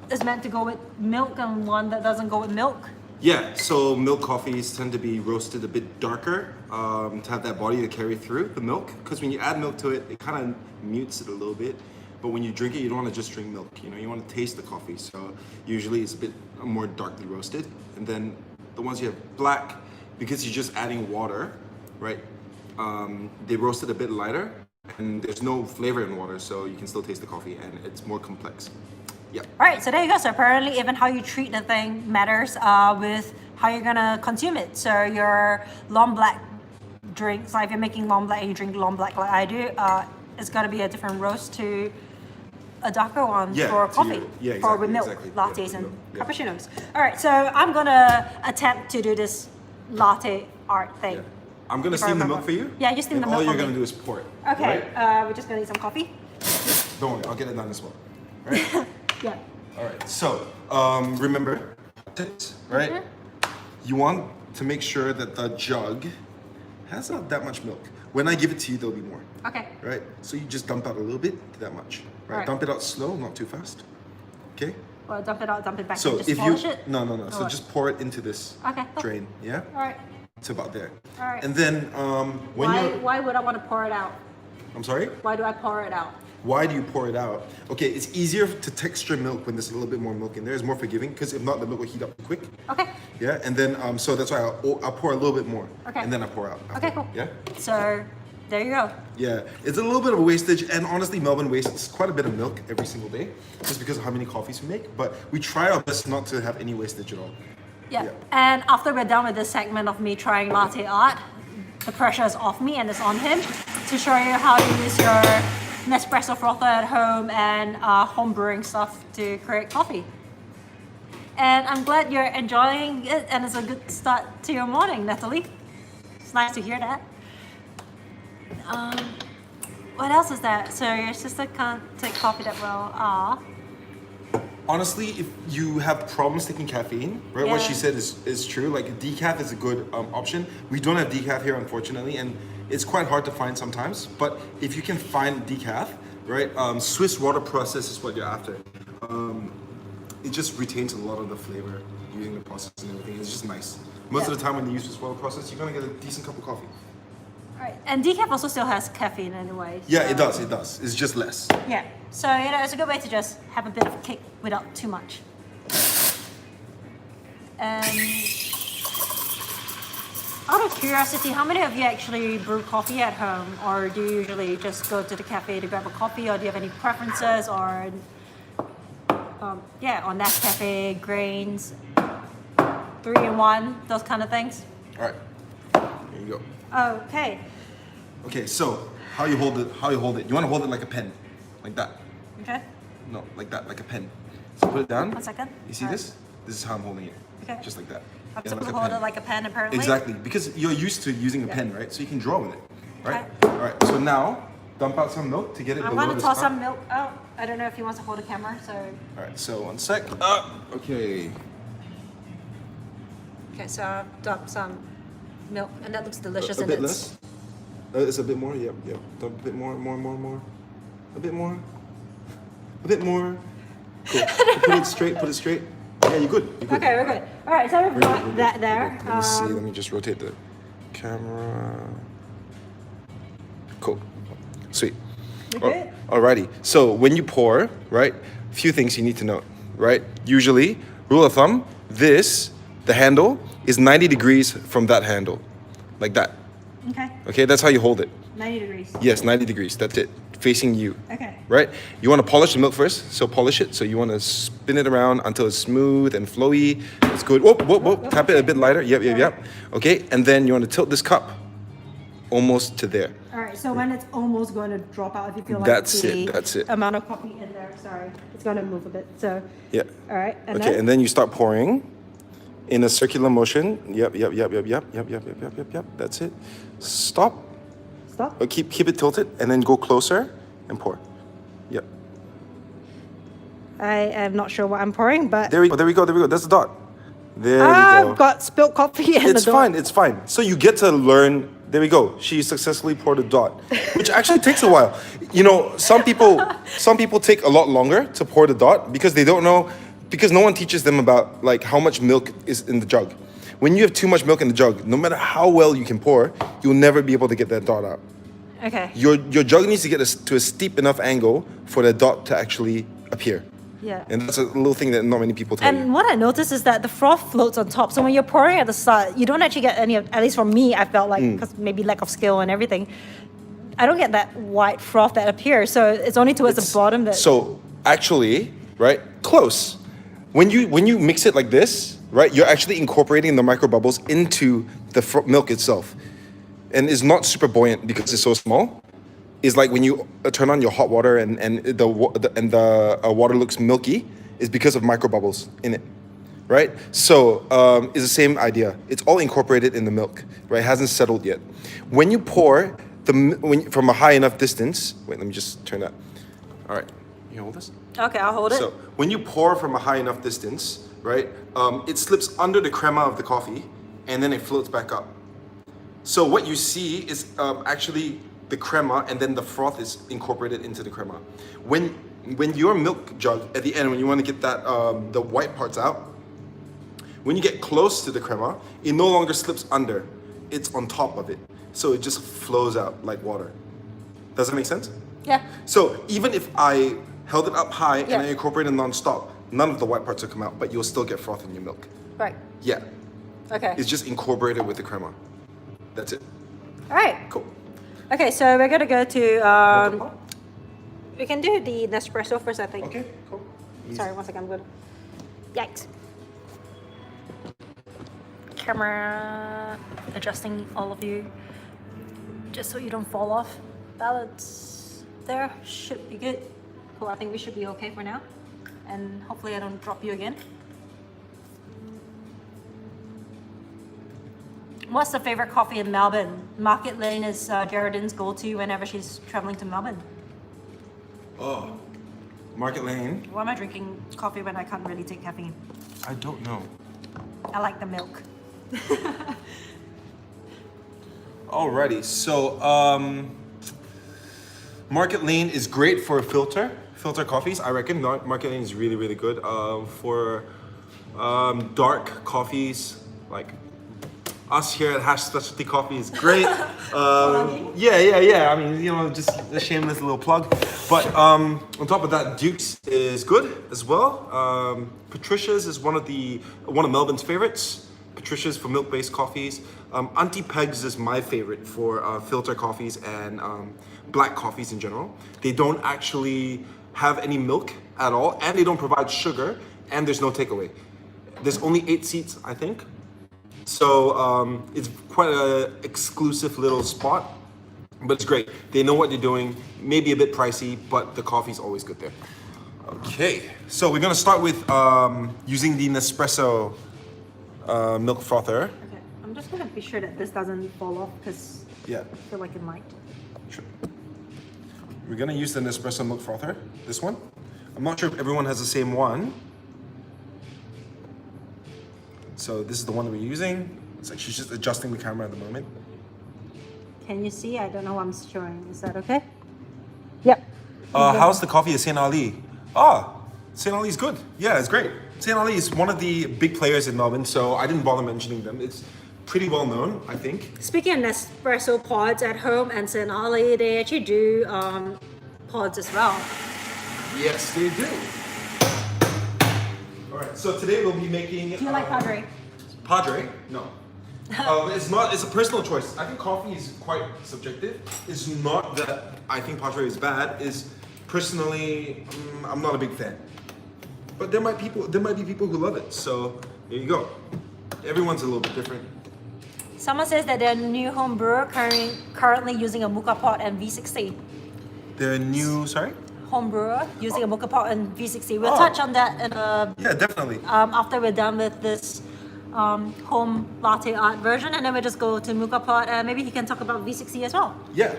is meant to go with milk and one that doesn't go with milk. Yeah, so milk coffees tend to be roasted a bit darker to have that body to carry through the milk. Because when you add milk to it, it kind of mutes it a little bit. But when you drink it, you don't want to just drink milk. You know, you want to taste the coffee. So usually it's a bit more darkly roasted. And then the ones you have black, because you're just adding water, right? They roast it a bit lighter, and there's no flavor in water, so you can still taste the coffee, and it's more complex. Yeah. All right, so there you go. So apparently even how you treat the thing matters with how you're gonna consume it. So your long black drinks, like if you're making long black and you drink long black like I do, it's gotta be a different roast to a darker one for coffee, or with milk, lattes and cappuccinos. All right, so I'm gonna attempt to do this latte art thing. Yeah. I'm gonna steam the milk for you. Yeah, you steam the milk. All you're gonna do is pour it. Okay, right? we're just gonna need some coffee. Don't worry, I'll get it done as well. Right? Yeah. All right. So remember, right? Mm-hmm. You want to make sure that the jug has not that much milk. When I give it to you, there'll be more. Okay. Right? So you just dump out a little bit to that much. Right? Right. Dump it out slow, not too fast. Okay? Well, dump it out, dump it back, So and just if polish you it? no. So what? just pour it into this Okay, cool. drain. Yeah? All right. It's about there. All right. And then when Why would I want to pour it out? I'm sorry? Why do I pour it out? Why do you pour it out? Okay, it's easier to texture milk when there's a little bit more milk in there. It's more forgiving because if not, the milk will heat up quick. Okay. Yeah, and then so that's why I'll pour a little bit more. Okay. And then I pour out. After. Okay, cool. Yeah. So there you go. Yeah, it's a little bit of a wastage, and honestly, Melbourne wastes quite a bit of milk every single day, just because of how many coffees we make. But we try our best not to have any wastage at all. Yeah. And after we're done with this segment of me trying latte art, the pressure is off me and it's on him to show you how to use your Nespresso frother at home and home brewing stuff to create coffee. And I'm glad you're enjoying it and it's a good start to your morning, Natalie. It's nice to hear that. What else is that? So your sister can't take coffee that well. Honestly, if you have problems taking caffeine, right? What Yeah. she said is true. Like decaf is a good option. We don't have decaf here, unfortunately, and it's quite hard to find sometimes. But if you can find decaf, right? Swiss water process is what you're after. It just retains a lot of the flavor using the process and everything. It's just nice. Most of the time when you use Swiss water process, you're gonna get a decent cup of coffee. Right. And decaf also still has caffeine anyway. Yeah, so- it does. It does. It's just less. Yeah. So, you know, it's a good way to just have a bit of kick without too much. Out of curiosity, how many of you actually brew coffee at home? Or do you usually just go to the cafe to grab a coffee? Or do you have any preferences? Or, yeah, on Nescafe, grains, 3-in-1, those kind of things? All right. There you go. Okay. Okay, so how you hold it? How you hold it? You want to hold it like a pen, like that. Okay. No, like that, like a pen. So put it down. 1 second. You see this? This is how I'm holding it. Okay. Just like that. I'm Yeah, supposed like to a hold pen. it like a pen, apparently. Exactly, because you're used to using a Yeah. pen, right? So you can draw with it, right? Okay. All right. So now dump out some milk to get it I'm below going to this toss top. some milk out. I don't know if he wants to hold the camera, so... All right. So 1 sec. Okay. Okay, so I've dumped some milk, and that looks delicious. A and bit it's... less. It's a bit more. Yep. Dump a bit more. A bit more. A bit more. Cool. Put it straight. Put it straight. Yeah, you're good. You're good. Okay, we're good. All right, so we've We're got good, that there. Let me see. Let me just rotate the camera. Cool. Sweet. Okay. Alrighty. So when you pour, right, a few things you need to note, right? Usually, rule of thumb, the handle, is 90 degrees from that handle. Like that. Okay, Okay, that's how you hold it. 90 degrees. Yes, 90 degrees. That's it. Facing you. Okay. Right? You want to polish the milk first, so polish it. So you want to spin it around until it's smooth and flowy. It's good. Whoop. Tap it a bit lighter. Yep. Okay, and then you want to tilt this cup almost to there. All right, so when it's almost going to drop out, if you feel like That's the it, that's it. amount of coffee in there, sorry, it's going to move a bit. So, Yeah. all right, and Okay, then? and then you start pouring in a circular motion. Yep. That's it. Stop. Stop. Or keep it tilted, and then go closer and pour. Yep. I am not sure what I'm pouring, but There we go. That's the dot. There we go. I've got spilled coffee in It's the fine. It's fine. So you get to learn. There we go. She successfully poured a dot, which actually takes a while. You know, some people take a lot longer to pour the dot because they don't know, because no one teaches them about like how much milk is in the jug. When you have too much milk in the jug, no matter how well you can pour, you'll never be able to get that dot out. Okay. Your jug needs to get to a steep enough angle for the dot to actually appear. Yeah. And that's a little thing that not many people tell you. And what I noticed is that the froth floats on top. So when you're pouring at the start, you don't actually get any of, at least for me, I felt like, because maybe lack of skill and everything, I don't get that white froth that appears. So it's only towards the bottom that... So actually, right, close. When you mix it like this, right, you're actually incorporating the micro bubbles into the milk itself. And it's not super buoyant because it's so small. It's like when you turn on your hot water and the water looks milky, is because of micro bubbles in it, right? So it's the same idea. It's all incorporated in the milk, right? It hasn't settled yet. When you pour from a high enough distance, wait, let me just turn that. All right, you hold this. Okay, I'll hold it. So when you pour from a high enough distance, right, it slips under the crema of the coffee, and then it floats back up. So what you see is actually the crema, and then the froth is incorporated into the crema. When your milk jug at the end, when you want to get that the white parts out, when you get close to the crema, it no longer slips under; it's on top of it. So it just flows out like water. Does that make sense? Yeah. So even if I held it up high and Yeah. I incorporated non-stop, none of the white parts will come out, but you'll still get froth in your milk. Right. Yeah. Okay. It's just incorporated with the crema. That's it. All right. Cool. Okay, so we're gonna go to. Moka Pot? We can do the Nespresso first, I think. Okay, cool. Easy. Sorry, one second. I'm good. Yikes. Camera adjusting all of you, just so you don't fall off. Balance there should be good. Cool. I think we should be okay for now, and hopefully I don't drop you again. What's the favorite coffee in Melbourne? Market Lane is Geraldine's go-to whenever she's traveling to Melbourne. Oh, Market Lane. Why am I drinking coffee when I can't really take caffeine? I don't know. I like the milk. Alrighty, so Market Lane is great for filter coffees. I reckon Market Lane is really, really good for dark coffees like us here at Hash Specialty Coffee is great. Yeah. I mean, you know, just a shameless little plug. But on top of that, Duke's is good as well. Patricia's is one of Melbourne's favorites. Patricia's for milk-based coffees. Auntie Peg's is my favorite for filter coffees and black coffees in general. They don't actually have any milk at all, and they don't provide sugar, and there's no takeaway. There's only 8 seats, I think. So it's quite an exclusive little spot, but it's great. They know what they're doing, maybe a bit pricey, but the coffee's always good there. Okay, so we're gonna start with using the Nespresso milk frother. Okay, I'm just gonna be sure that this doesn't fall off because Yeah, I feel like it might. sure. We're gonna use the Nespresso milk frother, this one. I'm not sure if everyone has the same one. So this is the one that we're using. It's like she's just adjusting the camera at the moment. Can you see? I don't know what I'm showing. Is that okay? Yep. How's the coffee at St. Ali? St. Ali's good. Yeah, it's great. St. Ali is one of the big players in Melbourne, so I didn't bother mentioning them. It's pretty well known, I think. Speaking of Nespresso pods at home and St. Ali, they actually do pods as well. Yes, they do. All right, so today we'll be making... Do you like Padre? Padre? No. It's not. It's a personal choice. I think coffee is quite subjective. It's not that I think Padre is bad. It's personally, I'm not a big fan. But there might be people who love it. So there you go. Everyone's a little bit different. Someone says that their new home brewer currently using a Moka Pot and V60. Their new, sorry? Home brewer using a Moka Pot and V60. We'll touch on that in Yeah, definitely. after we're done with this home latte art version, and then we just go to Moka Pot, and maybe he can talk about V60 as well. Yeah.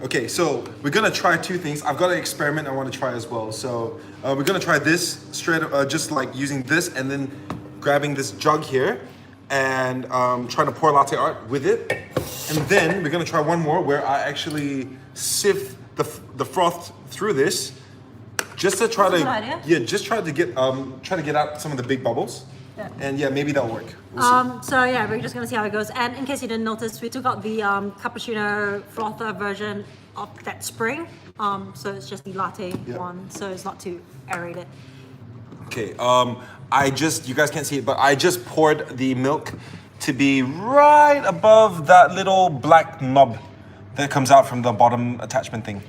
Okay, so we're gonna try 2 things. I've got an experiment I want to try as well. So we're gonna try this straight, just like using this, and then grabbing this jug here, and trying to pour latte art with it. And then we're gonna try one more where I actually sift the froth through this, just to try That's a to good idea. just try to get out some of the big bubbles. Yeah. And yeah, maybe that'll work. We'll see. So yeah, we're just gonna see how it goes. And in case you didn't notice, we took out the cappuccino frother version of that spring. So it's just the latte one, so it's not too aerated. Okay, you guys can't see it, but I just poured the milk to be right above that little black knob that comes out from the bottom attachment thing.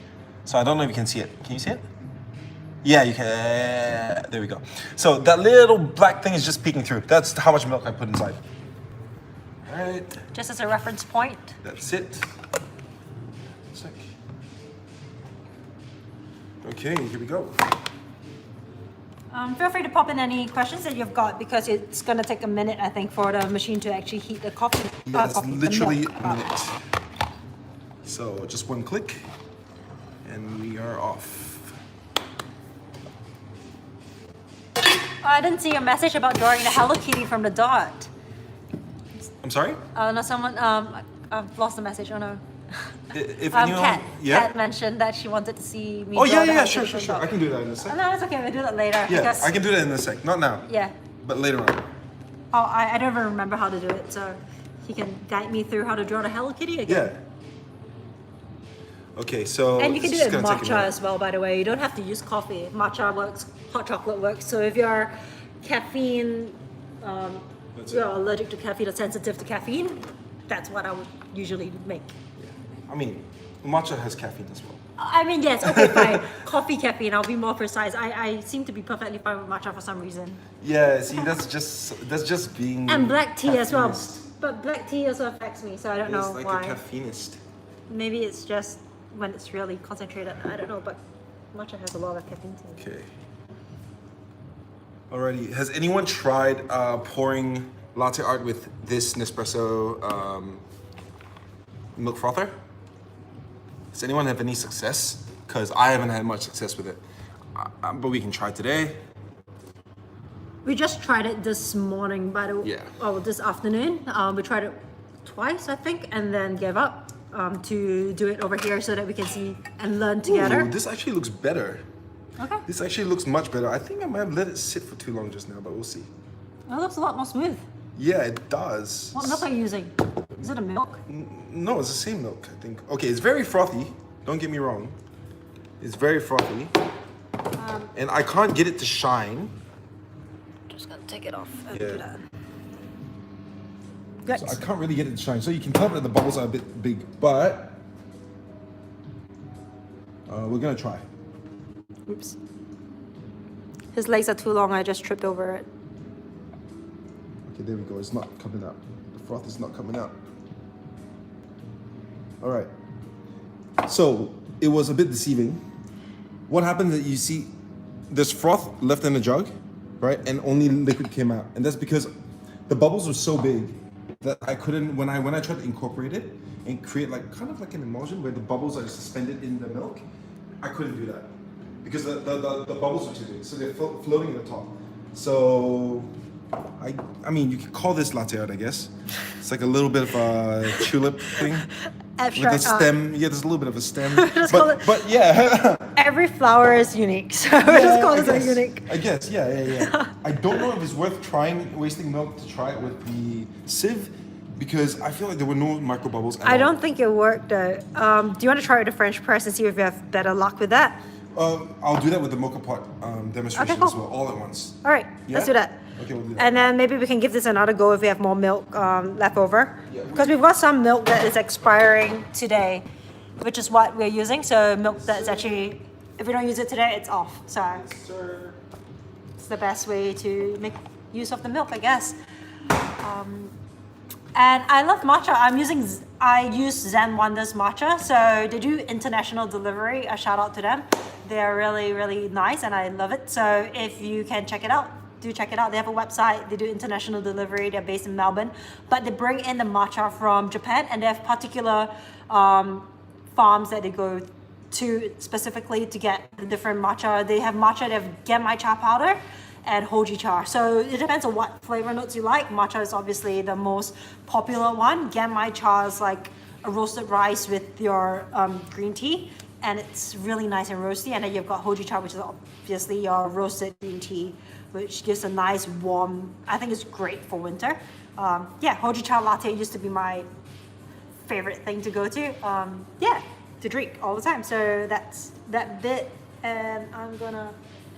So I don't know if you can see it. Can you see it? Yeah, you can. There we go. So that little black thing is just peeking through. That's how much milk I put inside. All right. Just as a reference point. That's it. Sec. Okay, here we go. Feel free to pop in any questions that you've got, because it's gonna take a minute, I think, for the machine to actually heat the coffee. Yeah, it's the literally milk. a minute. So just one click, and we are off. I didn't see your message about drawing the Hello Kitty from the dot. I'm sorry? No, someone, I've lost the message, oh no. If anyone, Kat mentioned that she wanted to see me. Oh draw the yeah, Hello sure. Kitty from the I dot. can do that in a sec. No, it's okay, we'll do that later. Yeah, because, I can do that in a sec. Not now, Yeah. but later on. Oh, I don't even remember how to do it, so he can guide me through how to draw the Hello Kitty again. Yeah. Okay, so And you can do it's it in gonna take a matcha minute. as well, by the way. You don't have to use coffee. Matcha works, hot chocolate works. So if you're caffeine That's you're allergic to caffeine or sensitive to caffeine, that's what I would usually make. I mean, matcha has caffeine as well. I mean, yes, okay, fine. Coffee caffeine, I'll be more precise. I seem to be perfectly fine with matcha for some reason. Yeah, see, that's just being. And black tea as well. caffeinist. But black tea also affects me, so I don't know It's like why. a caffeinist. Maybe it's just when it's really concentrated. I don't know, but matcha has a lot of caffeine too. Okay. Alrighty. Has anyone tried pouring latte art with this Nespresso milk frother? Does anyone have any success? Because I haven't had much success with it. But we can try today. We just tried it this morning, by the way. Yeah. Oh, this afternoon. We tried it twice, I think, and then gave up to do it over here so that we can see and learn together. Ooh, this actually looks better. Okay. This actually looks much better. I think I might have let it sit for too long just now, but we'll see. It looks a lot more smooth. Yeah, it does. What milk are you using? Is it a milk? No, it's the same milk, I think. Okay, it's very frothy. Don't get me wrong. It's very frothy. And I can't get it to shine. Just gonna take it off and Yeah. do that. Good. So I can't really get it to shine. So you can tell that the bubbles are a bit big, but we're gonna try. Oops. His legs are too long, I just tripped over it. Okay, there we go. It's not coming out. The froth is not coming out. All right. So it was a bit deceiving. What happened that you see there's froth left in the jug, right? And only liquid came out. And that's because the bubbles were so big that I couldn't, when I tried to incorporate it and create like kind of like an emulsion where the bubbles are suspended in the milk, I couldn't do that because the bubbles are too big. So they're floating at the top. So I mean, you could call this latte art, I guess. It's like a little bit of a tulip thing. Abstract with a art. stem. Yeah, there's a little bit of a stem. call it- but yeah. Every flower is unique, so we'll just call it a unique. I guess, yeah. I don't know if it's worth trying, wasting milk to try it with the sieve, because I feel like there were no micro bubbles at I all. don't think it worked though. Do you want to try with the French press and see if you have better luck with that? I'll do that with the Moka Pot demonstration Okay, cool. as well, all at once. All right, let's Yeah? do that. Okay, we'll do that. And then maybe we can give this another go if we have more milk left over. Yeah, Because we've got some milk that is expiring today, which is what we're using. So milk that's actually, if we don't use it today, it's off. So Sir. it's the best way to make use of the milk, I guess. And I love matcha. I use Zen Wonders matcha. So they do international delivery. A shout out to them. They're really, really nice and I love it. So if you can check it out, do check it out. They have a website. They do international delivery. They're based in Melbourne. But they bring in the matcha from Japan and they have particular farms that they go to specifically to get the different matcha. They have matcha, they have genmai cha powder and hojicha. So it depends on what flavor notes you like. Matcha is obviously the most popular one. Genmai cha is like a roasted rice with your green tea, and it's really nice and roasty. And then you've got hojicha, which is obviously your roasted green tea, which gives a nice warm. I think it's great for winter. Yeah, hojicha latte used to be my favorite thing to go to. Yeah, to drink all the time. So that's that bit, and I'm gonna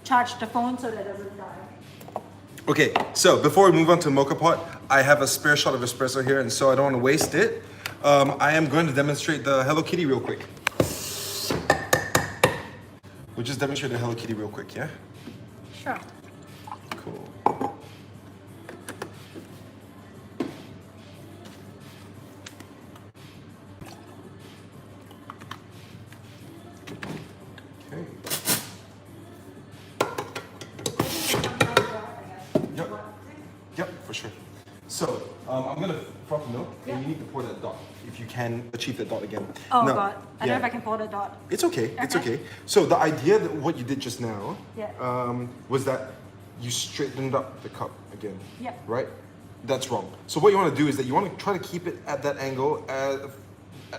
charge the phone so that it doesn't die. Okay, so before we move on to Moka Pot, I have a spare shot of espresso here, and so I don't want to waste it. I am going to demonstrate the Hello Kitty real quick. We'll just demonstrate the Hello Kitty real quick, yeah? Sure. Cool. Okay. Yep, for sure. So, I'm gonna froth the milk, and you need to pour that dot, if you can achieve that dot again. Oh Now, god, I don't know yeah. if I can pour the dot. It's okay, it's Okay. okay. So the idea that what you did just now Yeah. was that you straightened up the cup again, Yeah. right? That's wrong. So what you want to do is that you want to try to keep it at that angle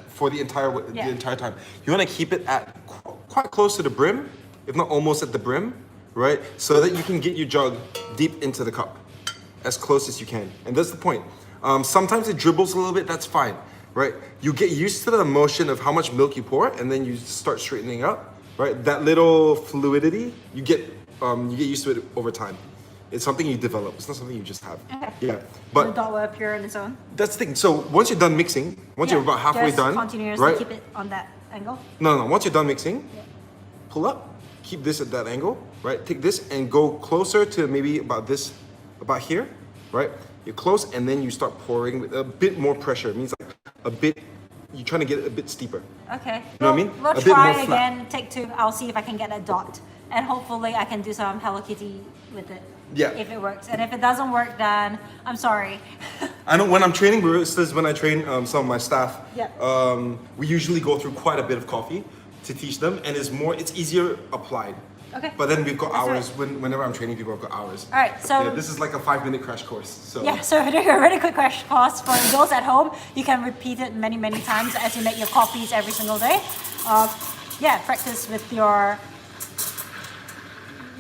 for the entire Yeah. the entire time. You want to keep it at quite close to the brim, if not almost at the brim, right? So that you can get your jug deep into the cup, as close as you can. And that's the point. Sometimes it dribbles a little bit, that's fine, right? You get used to the motion of how much milk you pour, and then you start straightening up, right? That little fluidity, you get used to it over time. It's something you develop. It's not something you just have. Okay. Yeah, The but dot will appear on its own. that's the thing. So once you're done mixing, once you're about halfway just done, continuously right? keep it on that angle. No. Once you're done mixing, pull up, keep this at that angle, right? Take this and go closer to maybe about here, right? You're close, and then you start pouring with a bit more pressure. It means like a bit. You're trying to get it a bit steeper. Okay. You know what I mean? We'll A bit try more flat. again. Take 2. I'll see if I can get a dot, and hopefully I can do some Hello Kitty with it. Yeah. If it works, and if it doesn't work, then I'm sorry. I know when I'm training baristas, when I train some of my staff, Yeah. we usually go through quite a bit of coffee to teach them, and it's easier applied. Okay. But then we've got That's hours. Whenever I'm training people, I've got hours. All right. So. Yeah, this is like a 5-minute crash course. So Yeah, so we're doing a really quick crash course for those at home. You can repeat it many, many times as you make your coffees every single day. Yeah, practice with your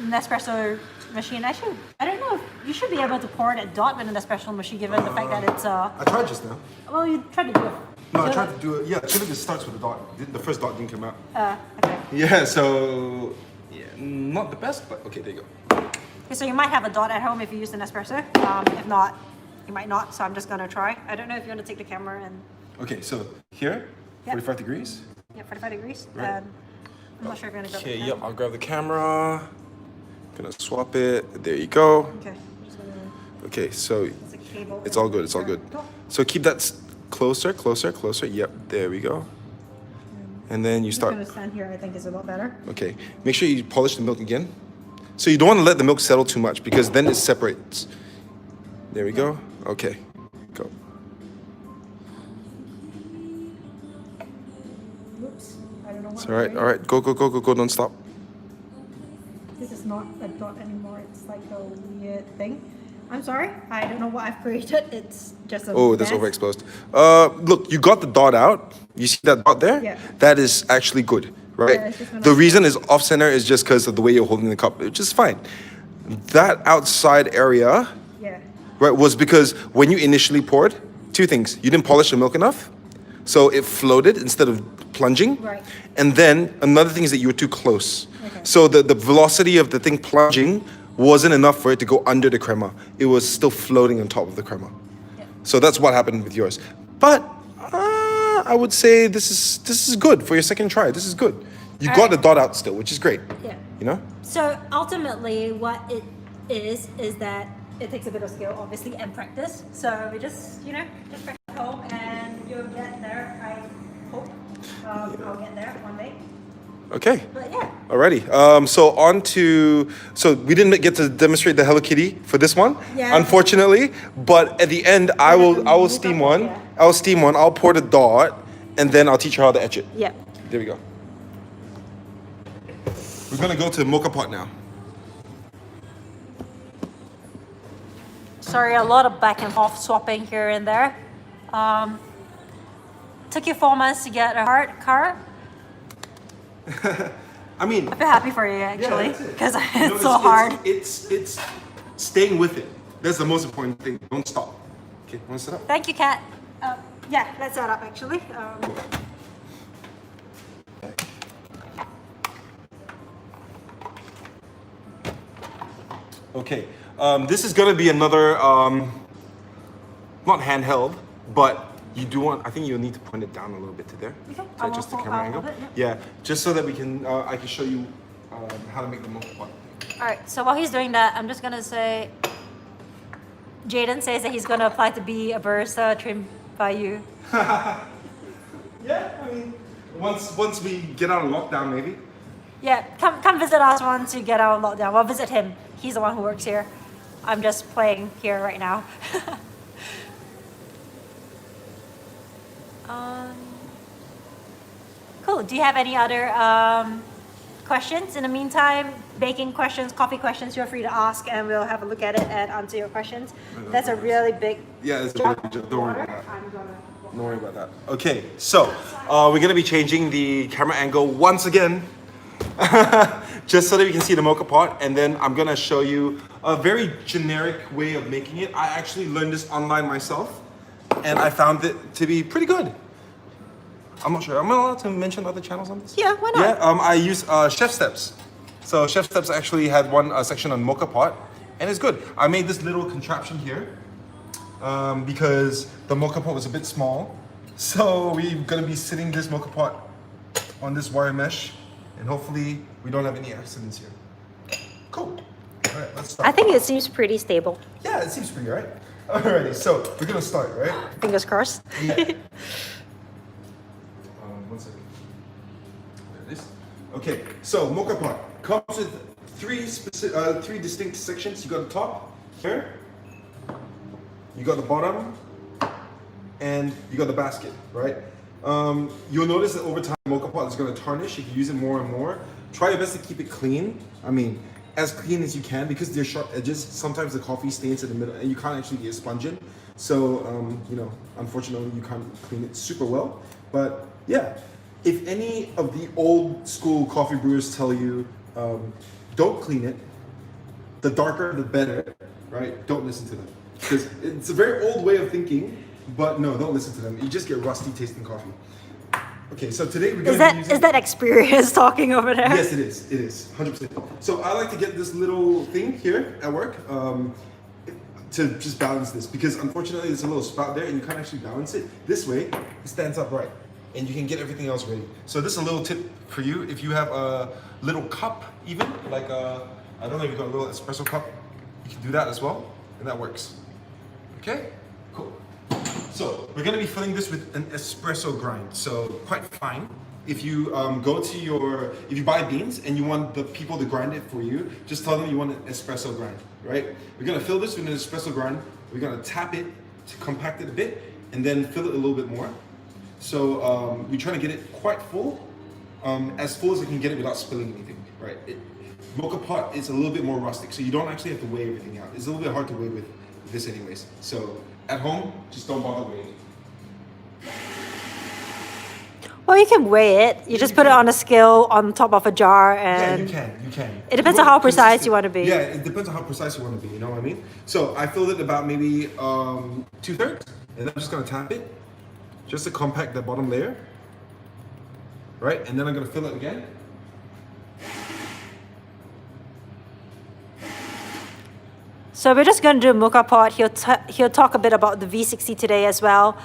Nespresso machine. Actually, I don't know if you should be able to pour it at dot with an Nespresso machine, given the fact that it's I tried just now. well, you tried to do it. No, I tried to do it. Yeah, actually, this starts with a dot. The first dot didn't come out. Okay. Yeah, so yeah, not the best, but okay, there you go. Okay, so you might have a dot at home if you use the Nespresso. If not, you might not. So I'm just gonna try. I don't know if you want to take the camera and Okay, so here, Yep. 45 degrees. 45 degrees. Right. And I'm not sure if you're gonna go. Okay, yep, I'll grab the camera. Gonna swap it. There you go. Okay. I'm just gonna. Okay, so It's a cable. it's all good. It's all good. So keep that closer. Yep, there we go. And then you I'm start. gonna stand here. I think is a lot better. Okay, make sure you polish the milk again. So you don't want to let the milk settle too much because then it separates. There we go. Okay, go. Oops. I don't know what. It's all right. All right, go. Don't stop. This is not a dot anymore. It's like a weird thing. I'm sorry. I don't know what I've created. It's just a. Oh, that's mess. overexposed. Look, you got the dot out. You see that dot there? Yeah. That is actually good, right? Yeah, it's just gonna- The reason is off center is just because of the way you're holding the cup, which is fine. That outside area, Yeah. right, was because when you initially poured, 2 things. You didn't polish the milk enough, so it floated instead of plunging. Right. And then another thing is that you were too close. Okay. So the velocity of the thing plunging wasn't enough for it to go under the crema. It was still floating on top of the crema. Yeah. So that's what happened with yours. But I would say this is good for your second try. This is good. You got Alright. the dot out still, which is great. Yeah. You know? So ultimately, what it is that it takes a bit of skill, obviously, and practice. So we just practice at home, and you'll get there. I hope I'll get there one day. Okay. But yeah. Alrighty. So we didn't get to demonstrate the Hello Kitty for this one, Yeah. unfortunately. But at the end, I will steam Moka Pot, one. yeah. I'll steam one. I'll pour the dot, and then I'll teach her how to etch it. Yeah. There we go. We're gonna go to Moka Pot now. Sorry, a lot of back and forth swapping here and there. Took you 4 months to get a hard car. I mean, I feel happy for you actually, that's it. because You know, it's so hard. It's staying with it. That's the most important thing. Don't stop. Okay, want to set up? Thank you, Kat. Yeah, let's set up actually. Okay. This is gonna be another not handheld, but you do want. I think you'll need to point it down a little bit to there. Okay, To I will adjust the hold- camera I'll angle. hold it, Yeah, just so that we can. I can show you how to make the Moka Pot. All right, so while he's doing that, I'm just gonna say, Jaden says that he's gonna apply to be a barista trained by you. Yeah, I mean, once we get out of lockdown, maybe. Yeah, come visit us once you get out of lockdown. Well, visit him. He's the one who works here. I'm just playing here right now. Cool. Do you have any other questions? In the meantime, baking questions, coffee questions, feel free to ask and we'll have a look at it and answer your questions. That's a really big Yeah, it's a jump. big jump. Don't worry about that. I'm gonna Don't worry about that. Okay, so we're gonna be changing the camera angle once again, just so that we can see the Moka Pot, and then I'm gonna show you a very generic way of making it. I actually learned this online myself, and I found it to be pretty good. I'm not sure. Am I allowed to mention other channels on this? Yeah, why not? Yeah, I use Chef Steps. So Chef Steps actually had one section on Moka Pot, and it's good. I made this little contraption here because the Moka Pot was a bit small. So we're gonna be sitting this Moka Pot on this wire mesh, and hopefully we don't have any accidents here. Cool. All right, let's start. I think it seems pretty stable. Yeah, it seems pretty, right? Alrighty, so we're gonna start, right? Fingers crossed. Yeah. 1 second. There it is. Okay, so Moka Pot comes with three distinct sections. You got the top here, you got the bottom, and you got the basket, right? You'll notice that over time, Moka Pot is going to tarnish. You can use it more and more. Try your best to keep it clean. I mean, as clean as you can, because there's sharp edges. Sometimes the coffee stains in the middle, and you can't actually get sponging. So, you know, unfortunately, you can't clean it super well. But yeah, if any of the old school coffee brewers tell you, don't clean it, the darker the better, right? Don't listen to them, because it's a very old way of thinking. But no, don't listen to them. You just get rusty tasting coffee. Okay, so today we're going to be using... Is that experience talking over there? Yes, it is. It is, 100%. So I like to get this little thing here at work to just balance this, because unfortunately there's a little spout there and you can't actually balance it. This way, it stands upright and you can get everything else ready. So this is a little tip for you. If you have a little cup even, like I don't know if you've got a little espresso cup, you can do that as well, and that works. Okay, cool. So we're going to be filling this with an espresso grind, so quite fine. If you if you buy beans and you want the people to grind it for you, just tell them you want an espresso grind, right? We're going to fill this with an espresso grind. We're going to tap it to compact it a bit, and then fill it a little bit more. So we're trying to get it quite full, as full as we can get it without spilling anything, right? Moka Pot is a little bit more rustic, so you don't actually have to weigh everything out. It's a little bit hard to weigh with this anyways. So at home, just don't bother weighing it. Well, you can weigh it. You just put it on a scale on top of a jar, and yeah, you can. It depends on how precise you want to be. Yeah, it depends on how precise you want to be. You know what I mean? So I filled it about maybe 2/3, and I'm just gonna tap it, just to compact the bottom layer, right? And then I'm gonna fill it again. So we're just going to do Moka Pot. He'll talk a bit about the V60 today as well.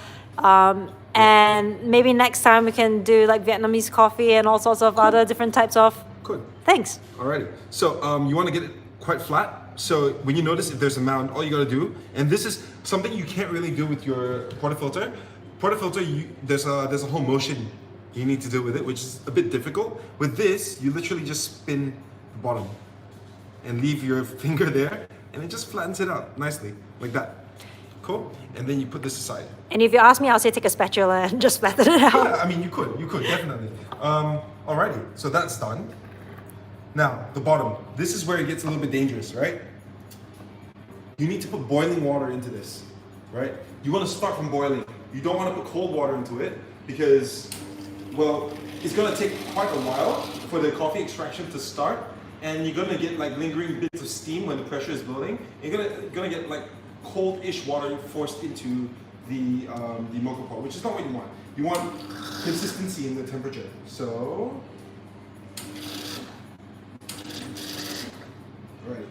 And maybe next time we can do like Vietnamese coffee and all sorts of other different types of things. Alrighty. So you want to get it quite flat. So when you notice if there's a mound, all you got to do, and this is something you can't really do with your portafilter. Portafilter, there's a whole motion you need to do with it, which is a bit difficult. With this, you literally just spin the bottom and leave your finger there, and it just flattens it out nicely, like that. Cool? And then you put this aside. And if you ask me, I'll say take a spatula and just flatten it out. Yeah, I mean, you could definitely. Alrighty, so that's done. Now, the bottom. This is where it gets a little bit dangerous, right? You need to put boiling water into this, right? You want to start from boiling. You don't want to put cold water into it because, well, it's going to take quite a while for the coffee extraction to start. And you're gonna get like lingering bits of steam when the pressure is building. You're gonna get like cold-ish water forced into the Moka Pot, which is not what you want. You want consistency in the temperature. So, right.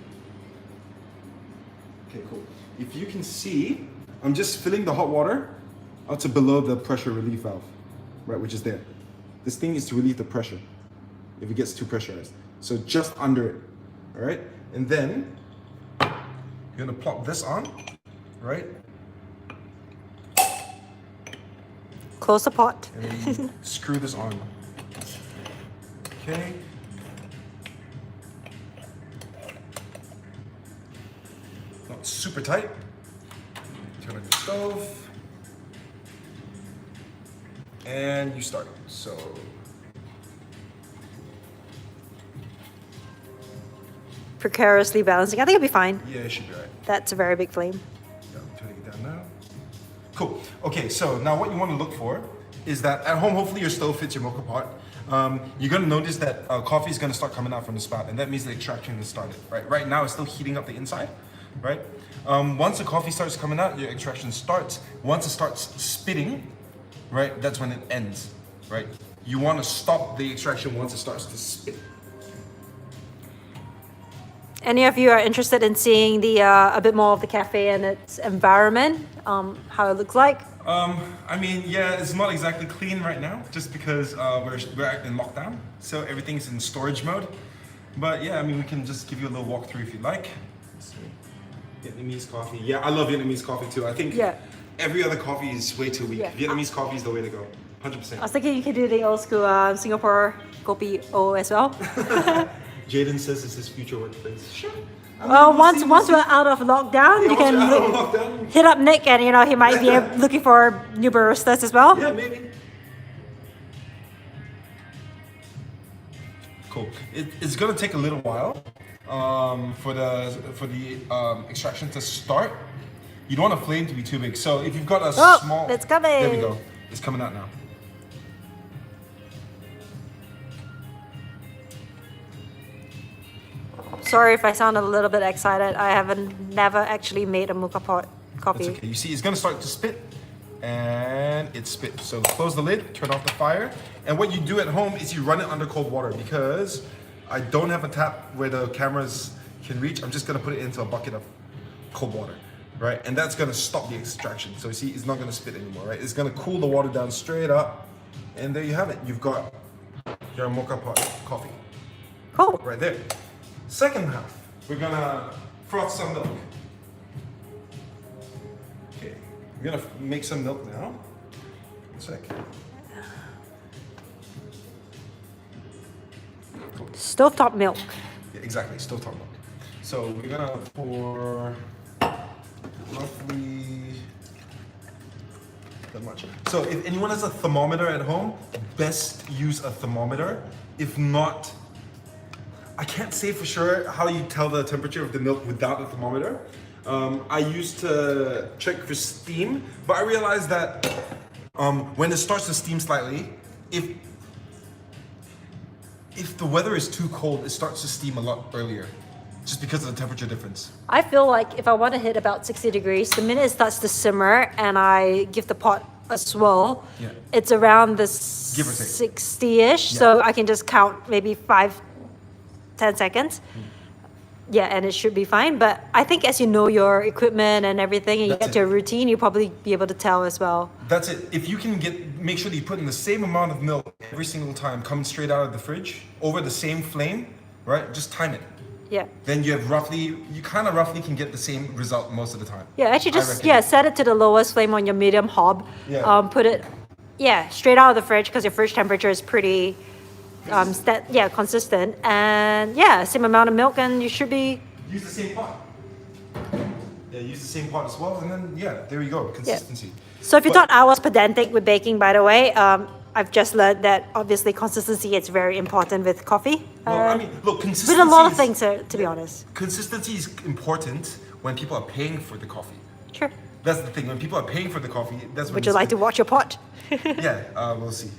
Okay, cool. If you can see, I'm just filling the hot water up to below the pressure relief valve, right, which is there. This thing is to relieve the pressure if it gets too pressurized. So just under it, all right? And then you're gonna plop this on, right? Close the pot. And then screw this on. Okay. Not super tight. Turn on your stove. And you start. So precariously balancing. I think it'll be fine. yeah, it should be right. That's a very big flame. Yeah, I'm turning it down now. Cool. Okay, so now what you want to look for is that at home, hopefully your stove fits your Moka Pot. You're going to notice that coffee is going to start coming out from the spout, and that means the extraction has started. Right now, it's still heating up the inside. Right. Once the coffee starts coming out, your extraction starts. Once it starts spitting, right, that's when it ends. Right. You want to stop the extraction once it starts to spit. Any of you are interested in seeing the a bit more of the cafe and its environment, how it looks like? I mean, yeah, it's not exactly clean right now, just because we're in lockdown, so everything's in storage mode. But yeah, I mean, we can just give you a little walkthrough if you'd like. Vietnamese coffee. Yeah, I love Vietnamese coffee too. I think every other coffee is way too weak. Yeah. Vietnamese coffee is the way to go. 100%. I was thinking you could do the old school Singapore kopi O as well. Jaden says it's his future workplace. Sure. Well, once we're out of lockdown, you can hit up Nick, and he might be looking for new baristas as well. Yeah, maybe. Cool. It's gonna take a little while for the extraction to start. You don't want the flame to be too big. So if you've got a small, it's coming. There we go. It's coming out now. Sorry if I sound a little bit excited. I never actually made a Moka Pot coffee. That's okay. You see, it's gonna start to spit, and it spit. So close the lid, turn off the fire, and what you do at home is you run it under cold water. Because I don't have a tap where the cameras can reach, I'm just gonna put it into a bucket of cold water, right? And that's gonna stop the extraction. So you see, it's not gonna spit anymore, right? It's gonna cool the water down straight up, and there you have it. You've got your Moka Pot coffee. Cool. Right there. Second half, we're gonna froth some milk. Okay, we're gonna make some milk now. 1 sec. Stovetop milk. Yeah, exactly, stovetop milk. So we're gonna pour roughly that much. So if anyone has a thermometer at home, best use a thermometer. If not, I can't say for sure how you tell the temperature of the milk without a thermometer. I used to check for steam, but I realized that when it starts to steam slightly, if the weather is too cold, it starts to steam a lot earlier, just because of the temperature difference. I feel like if I want to hit about 60 degrees, the minute it starts to simmer and I give the pot a swirl, it's around the 60-ish, so I can just count maybe 5-10 seconds. Yeah, and it should be fine. But I think as you know your equipment and everything, and you get to a routine, you'll probably be able to tell as well. That's it. If you can make sure that you put in the same amount of milk every single time, coming straight out of the fridge, over the same flame, right? Just time it. Yeah. Then you kind of roughly can get the same result most of the time. Yeah, actually just, set it to the lowest flame on your medium hob. Yeah. Put it, straight out of the fridge, because your fridge temperature is pretty consistent, and same amount of milk, and you should be. Use the same pot. Yeah, use the same pot as well, and then there you go, consistency. So if you thought I was pedantic with baking, by the way, I've just learned that obviously consistency is very important with coffee. Well, I mean, look, consistency. With a lot of things, to be honest. Consistency is important when people are paying for the coffee. Sure. That's the thing. When people are paying for the coffee, that's when. Would you like to watch your pot? We'll see.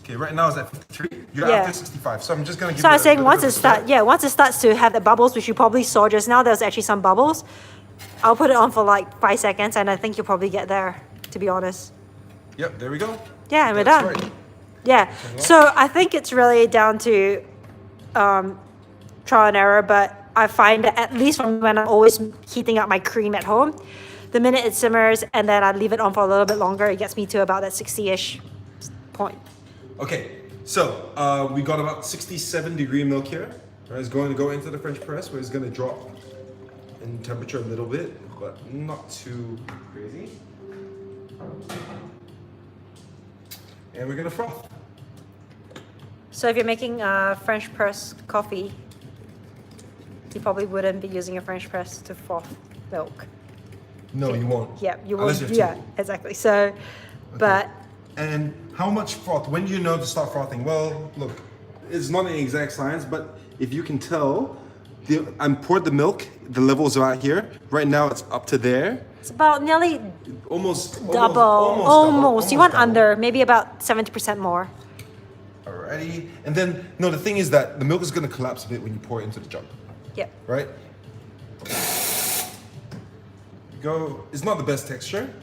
Okay, right now it's at 53. You're after 65, so I'm just gonna give. So I was saying once it starts to have the bubbles, which you probably saw just now, there's actually some bubbles. I'll put it on for like 5 seconds, and I think you'll probably get there, to be honest. Yep, there we go. Yeah, and we're done. Right. Yeah, so I think it's really down to trial and error, but I find that at least from when I'm always heating up my cream at home, the minute it simmers and then I leave it on for a little bit longer, it gets me to about that 60-ish point. Okay, so we got about 67-degree milk here. Right, it's going to go into the French press, where it's going to drop in temperature a little bit, but not too crazy. And we're going to froth. So if you're making French press coffee, you probably wouldn't be using a French press to froth milk. No, you won't. Yeah, you Unless won't. you have two. Exactly. So, Okay. but. And how much froth? When do you know to start frothing? Well, look, it's not an exact science, but if you can tell, I poured the milk, the level is right here. Right now it's up to there. It's about nearly Almost double. Almost You want double. under, maybe about 70% more. Alrighty. And then, no, the thing is that the milk is going to collapse a bit when you pour it into the jug. Yeah. Right? Go. It's not the best texture,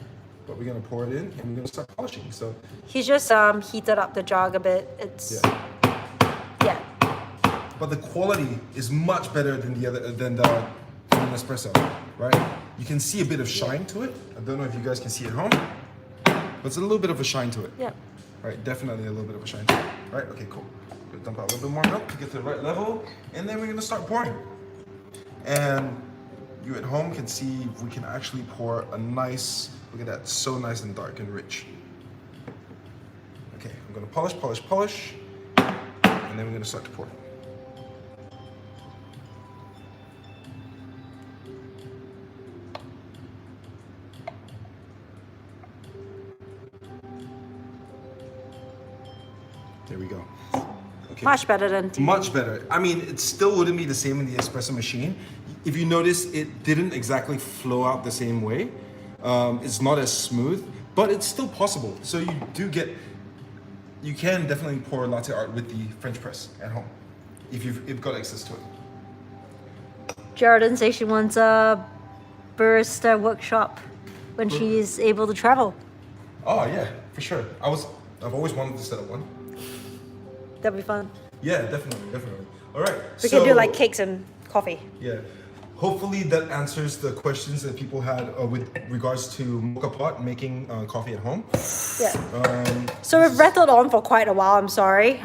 but we're going to pour it in and we're going to start polishing. So He just heated up the jug a bit. It's yeah. but the quality is much better than the Nespresso, right? You can see a bit of shine to it. I don't know if you guys can see it at home, but it's a little bit of a shine to it. Yeah. Right, definitely a little bit of a shine to it. Right, okay, cool. We'll dump out a little bit more milk to get to the right level, and then we're gonna start pouring. And you at home can see we can actually pour a nice, look at that, so nice and dark and rich. Okay, I'm gonna polish, polish, polish, and then we're gonna start to pour. There we go. Okay. Much better than tea. Much better. I mean, it still wouldn't be the same in the espresso machine. If you notice, it didn't exactly flow out the same way. It's not as smooth, but it's still possible. So you can definitely pour latte art with the French press at home, if you've got access to it. Jordan says she wants a barista workshop when she's able to travel. Oh yeah, for sure. I've always wanted to set up one. That'd be fun. Yeah, definitely. All right. We could do like cakes and coffee. Yeah. Hopefully that answers the questions that people had with regards to Moka Pot making coffee at home. Yeah. So we've rattled on for quite a while. I'm sorry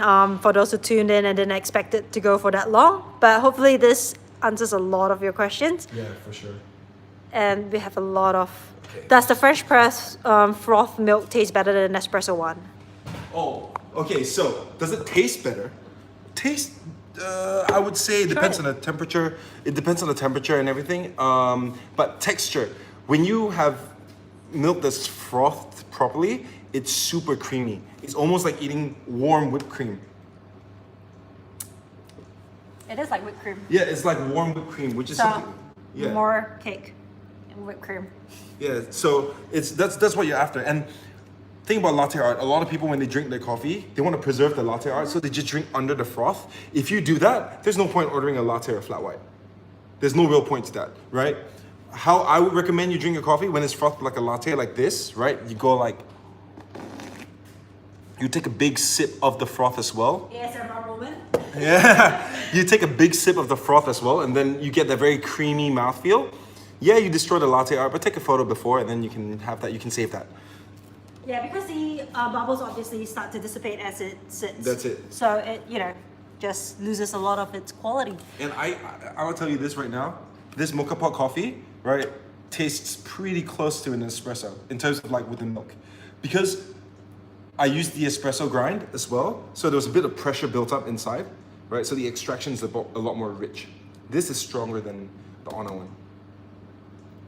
for those who tuned in and didn't expect it to go for that long. But hopefully this answers a lot of your questions. Yeah, for sure. And we have a lot of... Does the French press froth milk taste better than the Nespresso one? Oh, okay. So does it taste better? I would say it depends on the temperature. It depends on the temperature and everything. But texture, when you have milk that's frothed properly, it's super creamy. It's almost like eating warm whipped cream. It is like whipped cream. Yeah, it's like warm whipped cream, which is something. Yeah. More cake and whipped cream. Yeah. So that's what you're after. And thing about latte art, a lot of people when they drink their coffee, they want to preserve the latte art, so they just drink under the froth. If you do that, there's no point ordering a latte or a flat white. There's no real point to that, right? How I would recommend you drink your coffee when it's frothed like a latte like this, right? You go like, you take a big sip of the froth as well. ASMR moment. Yeah, you take a big sip of the froth as well, and then you get that very creamy mouthfeel. Yeah, you destroy the latte art, but take a photo before, and then you can have that, you can save that. Yeah, because the bubbles obviously start to dissipate as it sits. That's it. So it, just loses a lot of its quality. And I will tell you this right now, this Moka Pot coffee, right, tastes pretty close to an espresso in terms of like with the milk. Because I used the espresso grind as well, so there was a bit of pressure built up inside, right? So the extraction is a lot more rich. This is stronger than the Honor one.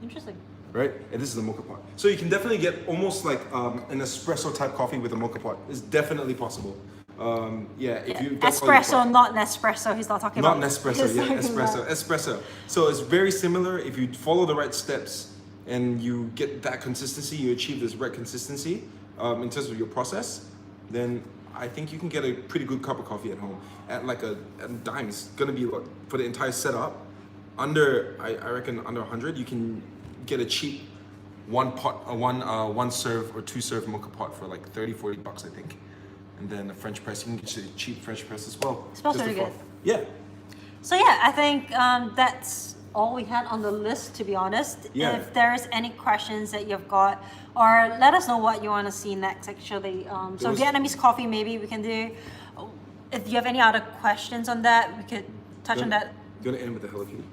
Interesting. Right? And this is the Moka Pot. So you can definitely get almost like an espresso type coffee with a Moka Pot. It's definitely possible. If you espresso, not Nespresso. He's not talking not about Nespresso, yeah, espresso. So it's very similar. If you follow the right steps and you get that consistency, you achieve this right consistency in terms of your process, then I think you can get a pretty good cup of coffee at home at like a dime. It's gonna be like, for the entire setup, I reckon under 100, you can get a cheap one serve or two serve Moka Pot for like 30-40 bucks, I think. And then a French press, you can get a cheap French press as well. It smells really good. Yeah. So yeah, I think that's all we had on the list, to be honest. Yeah. If there's any questions that you've got, or let us know what you want to see next, actually. So Vietnamese coffee, maybe we can do. If you have any other questions on that, we could touch on that. You gonna end with the Hello Kitty?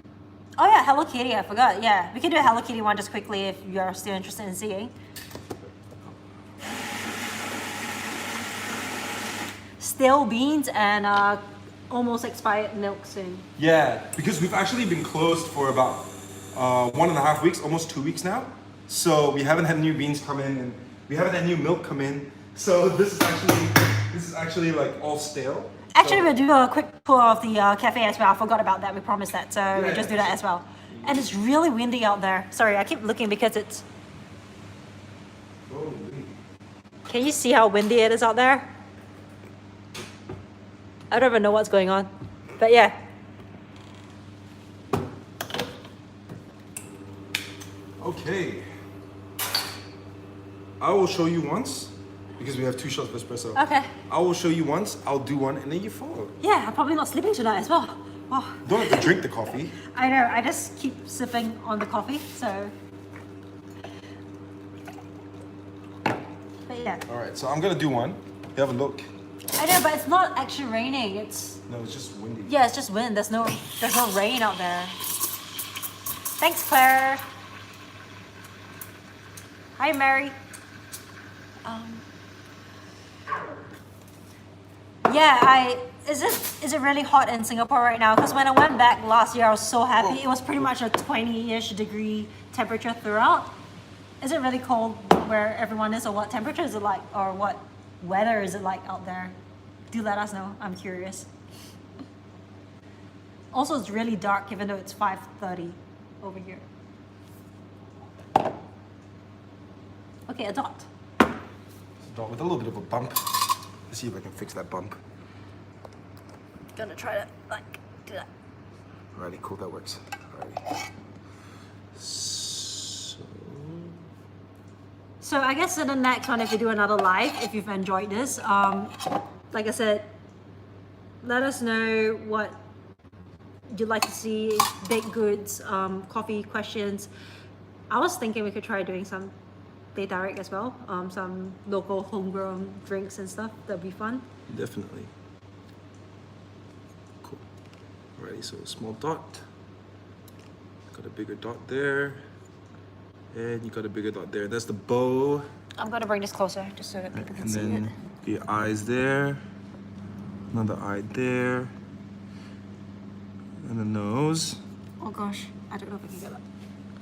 Oh yeah, Hello Kitty, I forgot. Yeah, we can do a Hello Kitty one just quickly if you're still interested in seeing. Stale beans and almost expired milk soon. Yeah, because we've actually been closed for about 1.5 weeks, almost 2 weeks now. So we haven't had new beans come in, and we haven't had new milk come in. So this is actually like all stale. Actually, we'll do a quick tour of the cafe as well. I forgot about that. We promised that, so we'll just do that as well. And it's really windy out there. Sorry, I keep looking because it's... Can you see how windy it is out there? I don't even know what's going on. But yeah. Okay. I will show you once, because we have 2 shots of espresso. Okay. I will show you once, I'll do one, and then you follow. Yeah, I'm probably not sleeping tonight as well. Oh, Don't have to drink the coffee. I know, I just keep sipping on the coffee, so. But yeah. Alright, so I'm gonna do one. You have a look. I know, but it's not actually raining. It's No, it's just windy. yeah, it's just wind. There's no rain out there. Thanks, Claire. Hi, Mary. Yeah, is it really hot in Singapore right now? Because when I went back last year, I was so happy. It was pretty much a 20-ish degree temperature throughout. Is it really cold where everyone is, or what temperature is it like, or what weather is it like out there? Do let us know. I'm curious. Also, it's really dark even though it's 5:30 over here. Okay, a dot. Dot with a little bit of a bump. Let's see if I can fix that bump. Gonna try to like do that. Alrighty, cool, that works. Alrighty. So I guess in the next one, if you do another live, if you've enjoyed this, like I said, let us know what you'd like to see, baked goods, coffee questions. I was thinking we could try doing some Latte Art as well, some local homegrown drinks and stuff. That'd be fun. Definitely. Cool. Alrighty, so a small dot. Got a bigger dot there. And you got a bigger dot there. That's the bow. I'm gonna bring this closer just so that people can see it. And then your eyes there. Another eye there. And the nose. Oh gosh, I don't know if I can get that.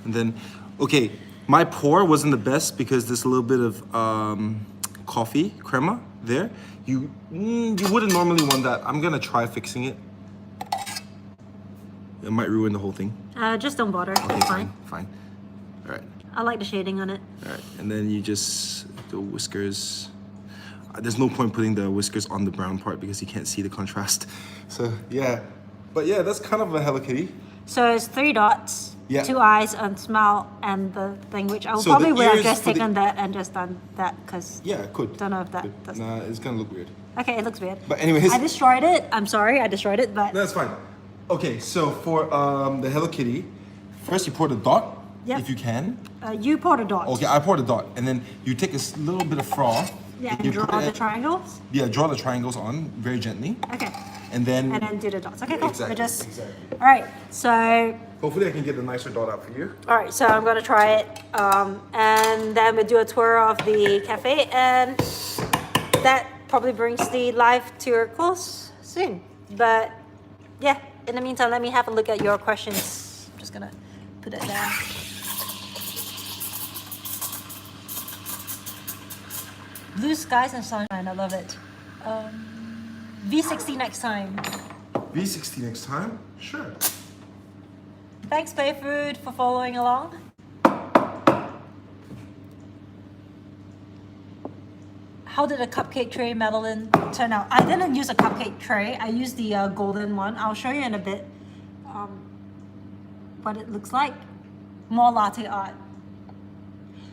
And then, okay, my pour wasn't the best because there's a little bit of coffee crema there. You wouldn't normally want that. I'm gonna try fixing it. It might ruin the whole thing. Just don't bother. Okay, It's fine. fine. All right. I like the shading on it. All right, and then you just the whiskers. There's no point putting the whiskers on the brown part because you can't see the contrast. So yeah, but yeah, that's kind of a Hello Kitty. So it's 3 dots, Yeah. 2 eyes, and smile, and the thing which I So probably the would have ears just for the- taken that and just done that because Yeah, it could. don't know if that Could. does. Nah, it's gonna look weird. Okay, it looks weird. But anyways, I destroyed it. I'm sorry, I destroyed it, but that's fine. Okay, so for the Hello Kitty, first you pour the dot, Yep. if you can. you poured a dot. Okay, I poured a dot, and then you take a little bit of froth. Yeah, you and draw put the it- triangles. Yeah, draw the triangles on very gently, Okay, and then. and then do the dots. Okay, cool. Exactly, We just. exactly. All right, so Hopefully, I can get a nicer dot out for you. all right, so I'm gonna try it, and then we do a tour of the cafe, and that probably brings the live to a close soon. But yeah, in the meantime, let me have a look at your questions. I'm just gonna put it down. Blue skies and sunshine, I love it. V60 next time. V60 next time? Sure. Thanks, Play Food, for following along. How did the cupcake tray, Madeleine, turn out? I didn't use a cupcake tray. I used the golden one. I'll show you in a bit what it looks like. More latte art.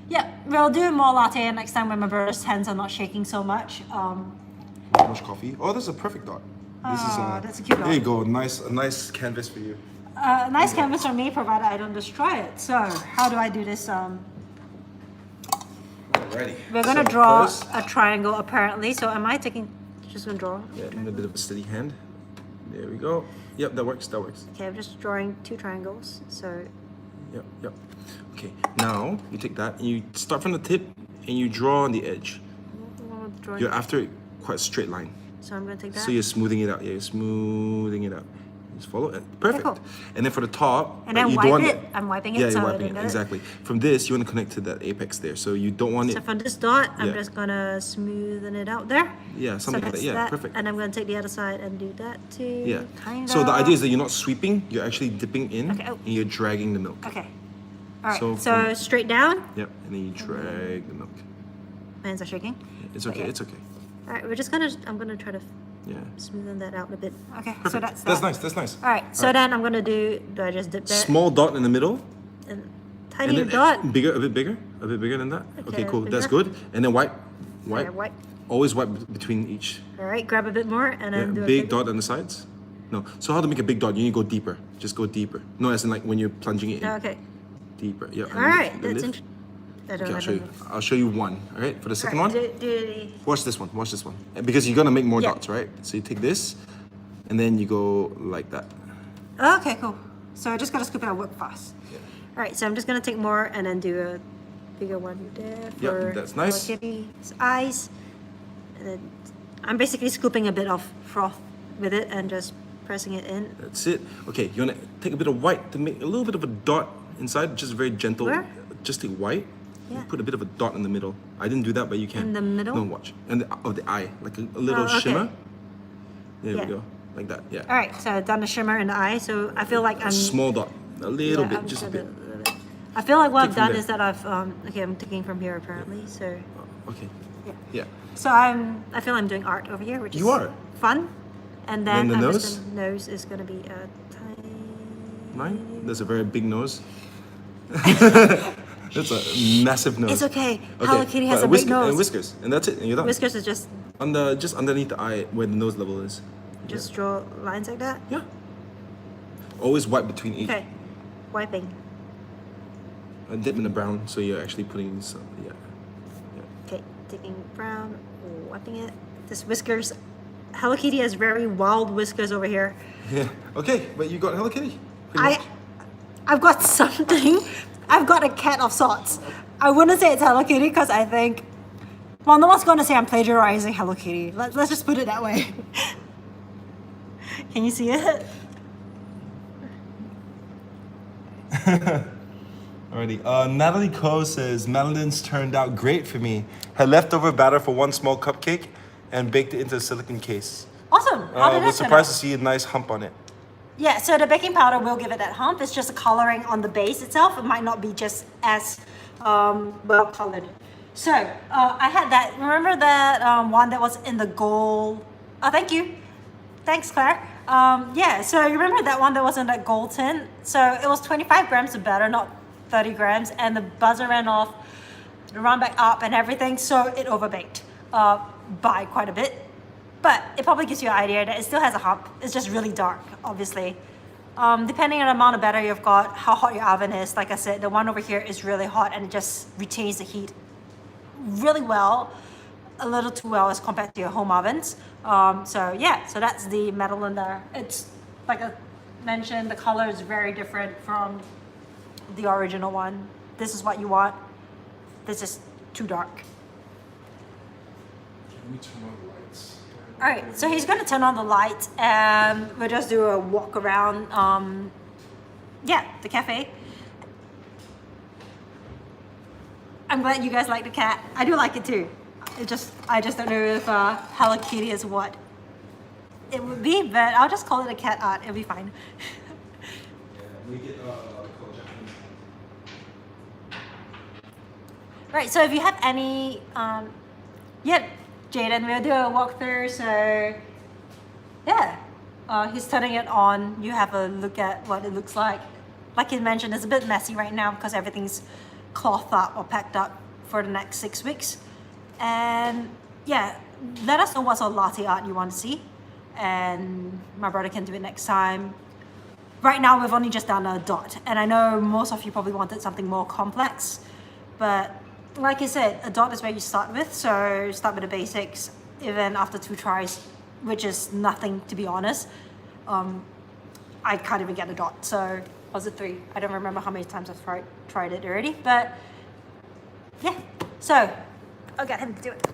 Yeah, we'll do more latte next time when my brother's hands are not shaking so much. Too much coffee. Oh, that's a perfect dot. This that's a cute dot. There you go. A nice canvas for you. Nice canvas for me, provided I don't destroy it. So, how do I do this? Alrighty. We're gonna So draw first- a triangle apparently. So, am I taking? Just gonna draw. Yeah, and a bit of a steady hand. There we go. Yep, that works. That works. Okay, I'm just drawing 2 triangles. So, Yep, yep. Okay, now you take that and you start from the tip and you draw on the edge. drawing. You're after it quite a straight line. So I'm gonna take that. So you're smoothing it out. Yeah, you're smoothing it out. Just follow it. Perfect. cool. And then for the top, And then you wipe don't want it. I'm wiping it Yeah, so you're I wiping don't it. get it. Exactly. From this, you want to connect to that apex there. So you don't want So it. from this dot, I'm Yeah. just gonna smoothen it out there. Yeah, something like that's that. Yeah, perfect. And I'm gonna take the other side and do that too. Yeah. Kind So the idea is that you're not sweeping. You're actually dipping in Okay, oh. and you're dragging the milk. Okay. All right. So So, from- straight down. Yep. And then you drag the milk. My hands are shaking. It's But okay. yeah. It's okay. All right. We're just gonna. I'm gonna try to Yeah. smoothen that out a bit. Okay. Perfect. So that's that. That's nice. That's nice. All right. So then I'm gonna do. Do I just dip that? Small dot in the middle. And tiny And then dot. bigger, a bit bigger than that. Okay, Okay, cool. That's bigger. good. And then wipe Okay, Wipe. wipe. Always wipe between each. All right, grab a bit more and then do a Big dot on the sides. No. So how to make a big dot? You need to go deeper. Just go deeper. No, as in like when you're plunging it in. Okay. Deeper. Yeah. All right, that's interesting. Okay, I'll show you one. All right, for the second one. Do Watch this one. Watch this one. Because you're gonna make more Yeah. dots, right? So you take this, and then you go like that. Okay, cool. So I just gotta scoop it out, work fast. All right, so I'm just gonna take more and then do a bigger one there for Yep, that's nice. Hello Kitty's eyes. And then I'm basically scooping a bit of froth with it and just pressing it in. That's it. Okay, you wanna take a bit of white to make a little bit of a dot inside, just very gentle. Where? Just take white. Yeah. Put a bit of a dot in the middle. I didn't do that, but you can. In the middle? No, watch. And of the eye, like a little okay. shimmer. There Yeah. we go, like that. Yeah. All right, so I've done a shimmer in the eye, so I feel like I'm... Small dot, a little yeah, bit, I'm just a gonna bit. do a little bit. I feel like what Take I've from done there. is that I've... okay, I'm taking from here apparently, so... Okay. Yeah. Yeah. So I feel I'm doing art over here, which is You are. fun. And then the I'm nose? just, the nose is gonna be a tiny... Mine? That's a very big nose. That's a massive nose. It's okay. Hello Kitty has but a big nose. And whiskers, and that's it. And you're done. Whiskers is just Just underneath the eye, where the nose level is. draw lines like that. Yeah. Always wipe between each. Okay, wiping. Dip in the brown, so you're actually putting some. Yeah. Okay, taking brown, wiping it. This whiskers. Hello Kitty has very wild whiskers over here. Yeah. Okay, but you got Hello Kitty. pretty much. I've got something. I've got a cat of sorts. I wouldn't say it's Hello Kitty because I think, well, no one's gonna say I'm plagiarizing Hello Kitty. Let's just put it that way. Can you see it? Alrighty. Natalie Coe says Madeleine's turned out great for me. Had leftover batter for one small cupcake and baked it into a silicone case. Awesome. How did Was it turn surprised out? to see a nice hump on it. Yeah, so the baking powder will give it that hump. It's just the coloring on the base itself. It might not be just as well colored. So I had that. Remember that one that was in the gold? Oh, thank you. Thanks, Claire. Yeah, so you remember that one that was in that gold tin? So it was 25 grams of batter, not 30 grams, and the buzzer ran off, ran back up and everything, so it overbaked by quite a bit. But it probably gives you an idea that it still has a hump. It's just really dark, obviously. Depending on the amount of batter you've got, how hot your oven is, like I said, the one over here is really hot and it just retains the heat really well, a little too well as compared to your home ovens. So yeah, so that's the Madeleine there. It's, like I mentioned, the color is very different from the original one. This is what you want. This is too dark. Let me turn on the lights. All right, so he's gonna turn on the light and we'll just do a walk around, yeah, the cafe. I'm glad you guys like the cat. I do like it too. I just don't know if Hello Kitty is what it would be, but I'll just call it a cat art. It'll be fine. We get Right, so if you have any, yeah, Jaden, we'll do a walkthrough, so yeah. He's turning it on. You have a look at what it looks like. Like he mentioned, it's a bit messy right now because everything's clothed up or packed up for the next 6 weeks. And yeah, let us know what sort of latte art you want to see. And my brother can do it next time. Right now, we've only just done a dot. And I know most of you probably wanted something more complex. But like I said, a dot is where you start with. So start with the basics, even after 2 tries, which is nothing, to be honest. I can't even get a dot. So was it 3? I don't remember how many times I've tried it already. But yeah, so I'll get him to do it.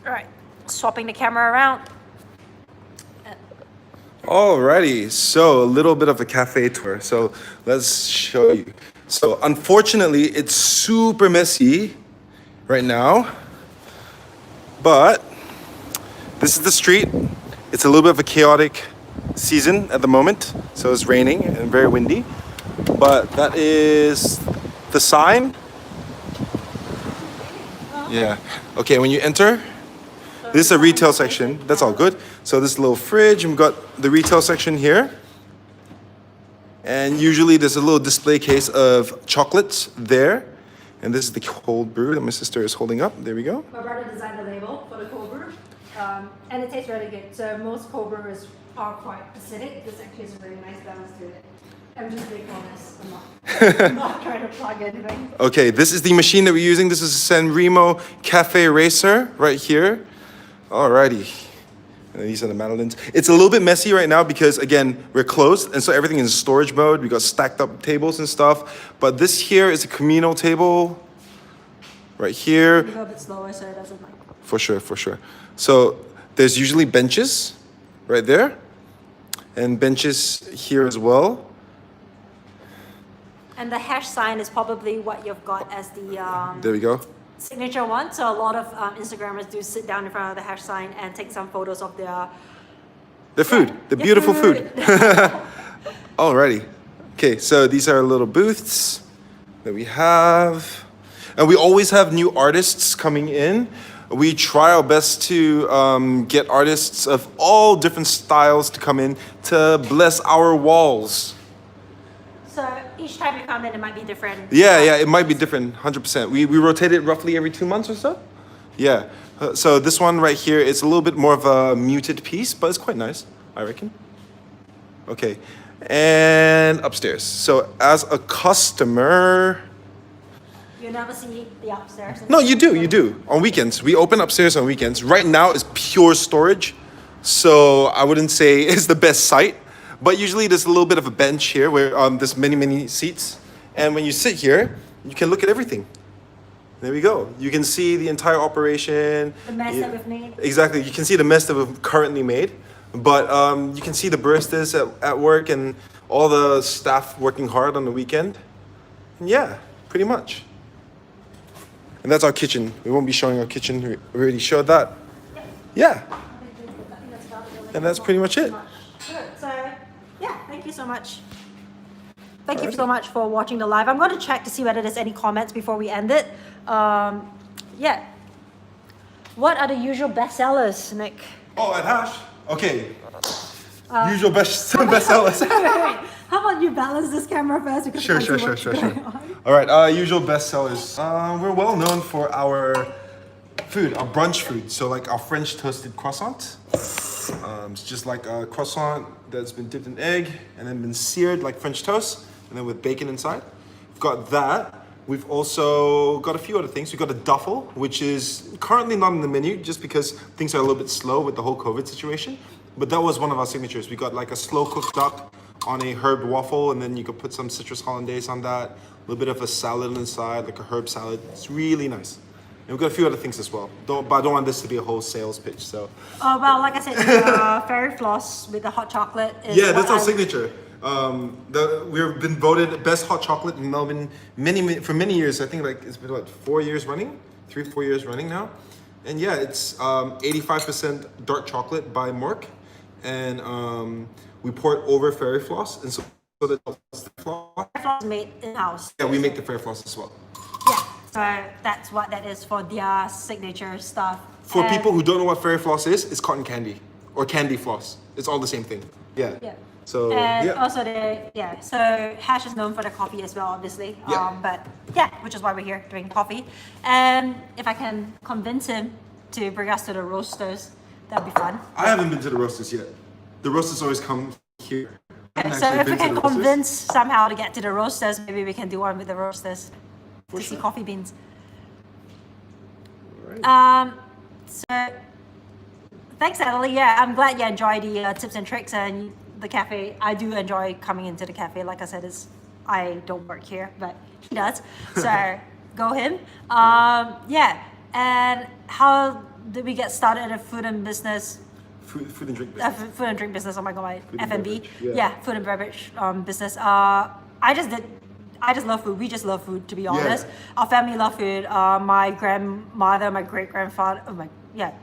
All right, swapping the camera around. Alrighty, so a little bit of a cafe tour. So let's show you. So unfortunately, it's super messy right now, but this is the street. It's a little bit of a chaotic season at the moment. So it's raining and very windy, but that is the sign. Yeah, okay, when you enter, this is a retail section. That's all good. So this little fridge, and we've got the retail section here. And usually there's a little display case of chocolates there. And this is the cold brew that my sister is holding up. There we go. My brother designed the label for the cold brew, and it tastes really good. So most cold brewers are quite acidic. This actually is a really nice balance to it. I'm just being honest. I'm not trying to plug anything. Okay, this is the machine that we're using. This is a Sanremo Cafe Racer right here. Alrighty. And these are the Madeleines. It's a little bit messy right now because, again, we're closed, and so everything is in storage mode. We got stacked up tables and stuff. But this here is a communal table right here. You go a bit slower so it doesn't like. For sure, for sure. So there's usually benches right there, and benches here as well. And the hash sign is probably what you've got as the There we go. signature one. So a lot of Instagrammers do sit down in front of the hash sign and take some photos of their food, the beautiful food. Alrighty. Okay, so these are little booths that we have. And we always have new artists coming in. We try our best to get artists of all different styles to come in to bless our walls. So each time you come in, it might be different. Yeah, it might be different, 100%. We rotate it roughly every 2 months or so. Yeah. So this one right here is a little bit more of a muted piece, but it's quite nice, I reckon. Okay. And upstairs. So as a customer... You never see the upstairs. No, you do. On weekends. We open upstairs on weekends. Right now it's pure storage. So I wouldn't say it's the best site. But usually there's a little bit of a bench here where there's many seats. And when you sit here, you can look at everything. There we go. You can see the entire operation. The mess that we've made. Exactly. You can see the mess that we've currently made. But you can see the baristas at work and all the staff working hard on the weekend. And yeah, pretty much. And that's our kitchen. We won't be showing our kitchen. We already showed that. Yeah. And that's pretty much it. Good. So, yeah, thank you so much. Thank you so much for watching the live. I'm going to check to see whether there's any comments before we end it. Yeah. What are the usual bestsellers, Nick? Oh, at Hash? Okay. Usual bestsellers. Wait. How about you balance this camera first? Because Sure. I see what's going on. All right, usual bestsellers. We're well known for our food, our brunch food. So like our French toasted croissant. It's just like a croissant that's been dipped in egg and then been seared like French toast and then with bacon inside. We've got that. We've also got a few other things. We've got a duffel, which is currently not on the menu just because things are a little bit slow with the whole COVID situation. But that was one of our signatures. We got like a slow cooked duck on a herb waffle, and then you could put some citrus hollandaise on that, a little bit of a salad inside, like a herb salad. It's really nice. And we've got a few other things as well. But I don't want this to be a whole sales pitch, so. Oh, well, like I said, the fairy floss with the hot chocolate is Yeah, that's our signature. We've been voted best hot chocolate in Melbourne for many years. I think like it's been what, 4 years running? 3-4 years running now. And yeah, it's 85% dark chocolate by Mork. And we pour it over fairy floss, and so that the floss. Fairy floss is made in-house. Yeah, we make the fairy floss as well. Yeah, so that's what that is for their signature stuff. For people who don't know what fairy floss is, it's cotton candy or candy floss. It's all the same thing. Yeah. Yeah. So and yeah. also so Hash is known for the coffee as well, obviously. Yeah. But yeah, which is why we're here doing coffee. And if I can convince him to bring us to the roasters, that'd be fun. I haven't been to the roasters yet. The roasters always come here. I haven't So actually if we been to can the roasters. convince somehow to get to the roasters, maybe we can do one with the roasters to see coffee beans. Alright. So thanks, Natalie. Yeah, I'm glad you enjoy the tips and tricks and the cafe. I do enjoy coming into the cafe. Like I said, I don't work here, but he does. So go him. Yeah. And how did we get started in the food and business? Food and drink business. Food and drink business. Oh my god, my and F&B. beverage, yeah. Yeah, food and beverage business. I just love food. We just love food, to be honest. Our family love food. My grandmother, my great-grandfather,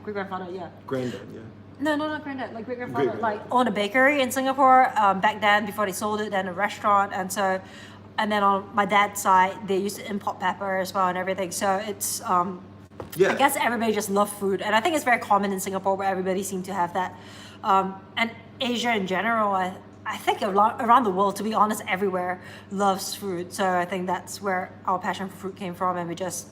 great-grandfather, yeah. Granddad, yeah. No, not granddad, like great-grandfather, Great-grandfather. like owned a bakery in Singapore back then before they sold it, then a restaurant. And then on my dad's side, they used to import pepper as well and everything. So it's, Yeah. I guess everybody just loves food. And I think it's very common in Singapore where everybody seems to have that. And Asia in general, I I think around the world, to be honest, everywhere loves fruit. So I think that's where our passion for fruit came from, and we just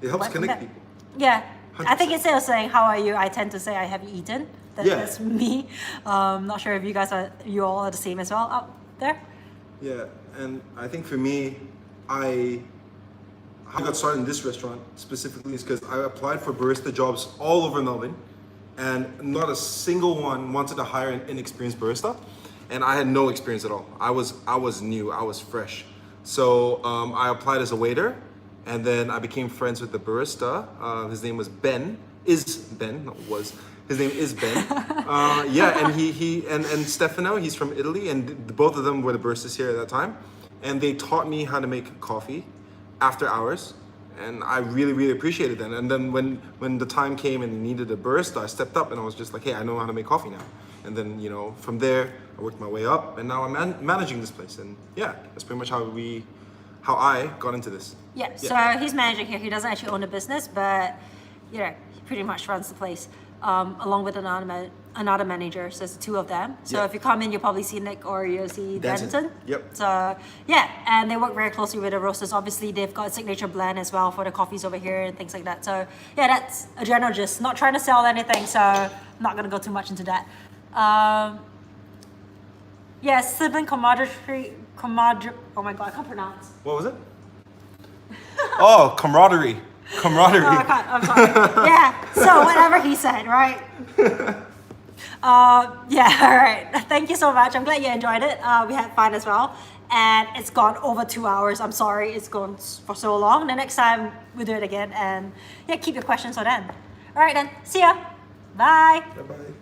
It helps went from connect there. people. Yeah, I think 100%. instead of saying how are you, I tend to say I have eaten. Yeah. That's me. Not sure if you all are the same as well out there. Yeah, and I think for me, I got started in this restaurant specifically is because I applied for barista jobs all over Melbourne, and not a single one wanted to hire an inexperienced barista, and I had no experience at all. I was new, I was fresh, so I applied as a waiter, and then I became friends with the barista. His name was Ben. His name is Ben. Yeah, and he and Stefano, he's from Italy, and both of them were the baristas here at that time. And they taught me how to make coffee after hours, and I really, really appreciated that. And then when the time came and they needed a barista, I stepped up and I was just like, hey, I know how to make coffee now. And then, you know, from there, I worked my way up, and now I'm managing this place. And yeah, that's pretty much how I got into this. Yeah, so he's managing here. He doesn't actually own a business, but you know, he pretty much runs the place along with another manager. So it's the two of them. So Yeah. if you come in, you'll probably see Nick or you'll see Danton. Danton. Yep. So yeah, and they work very closely with the roasters. Obviously, they've got a signature blend as well for the coffees over here and things like that. So yeah, that's a general gist. Not trying to sell anything, so I'm not gonna go too much into that. Yeah, sibling camaraderie. Oh my god, I can't pronounce. What was it? Oh, camaraderie. Camaraderie. Oh, I can't, I'm sorry. Yeah, so whatever he said, right? Yeah, all right. Thank you so much. I'm glad you enjoyed it. We had fun as well. And it's gone over 2 hours. I'm sorry it's gone for so long. The next time we'll do it again. And yeah, keep your questions for then. All right then. See ya. Bye. Bye-bye.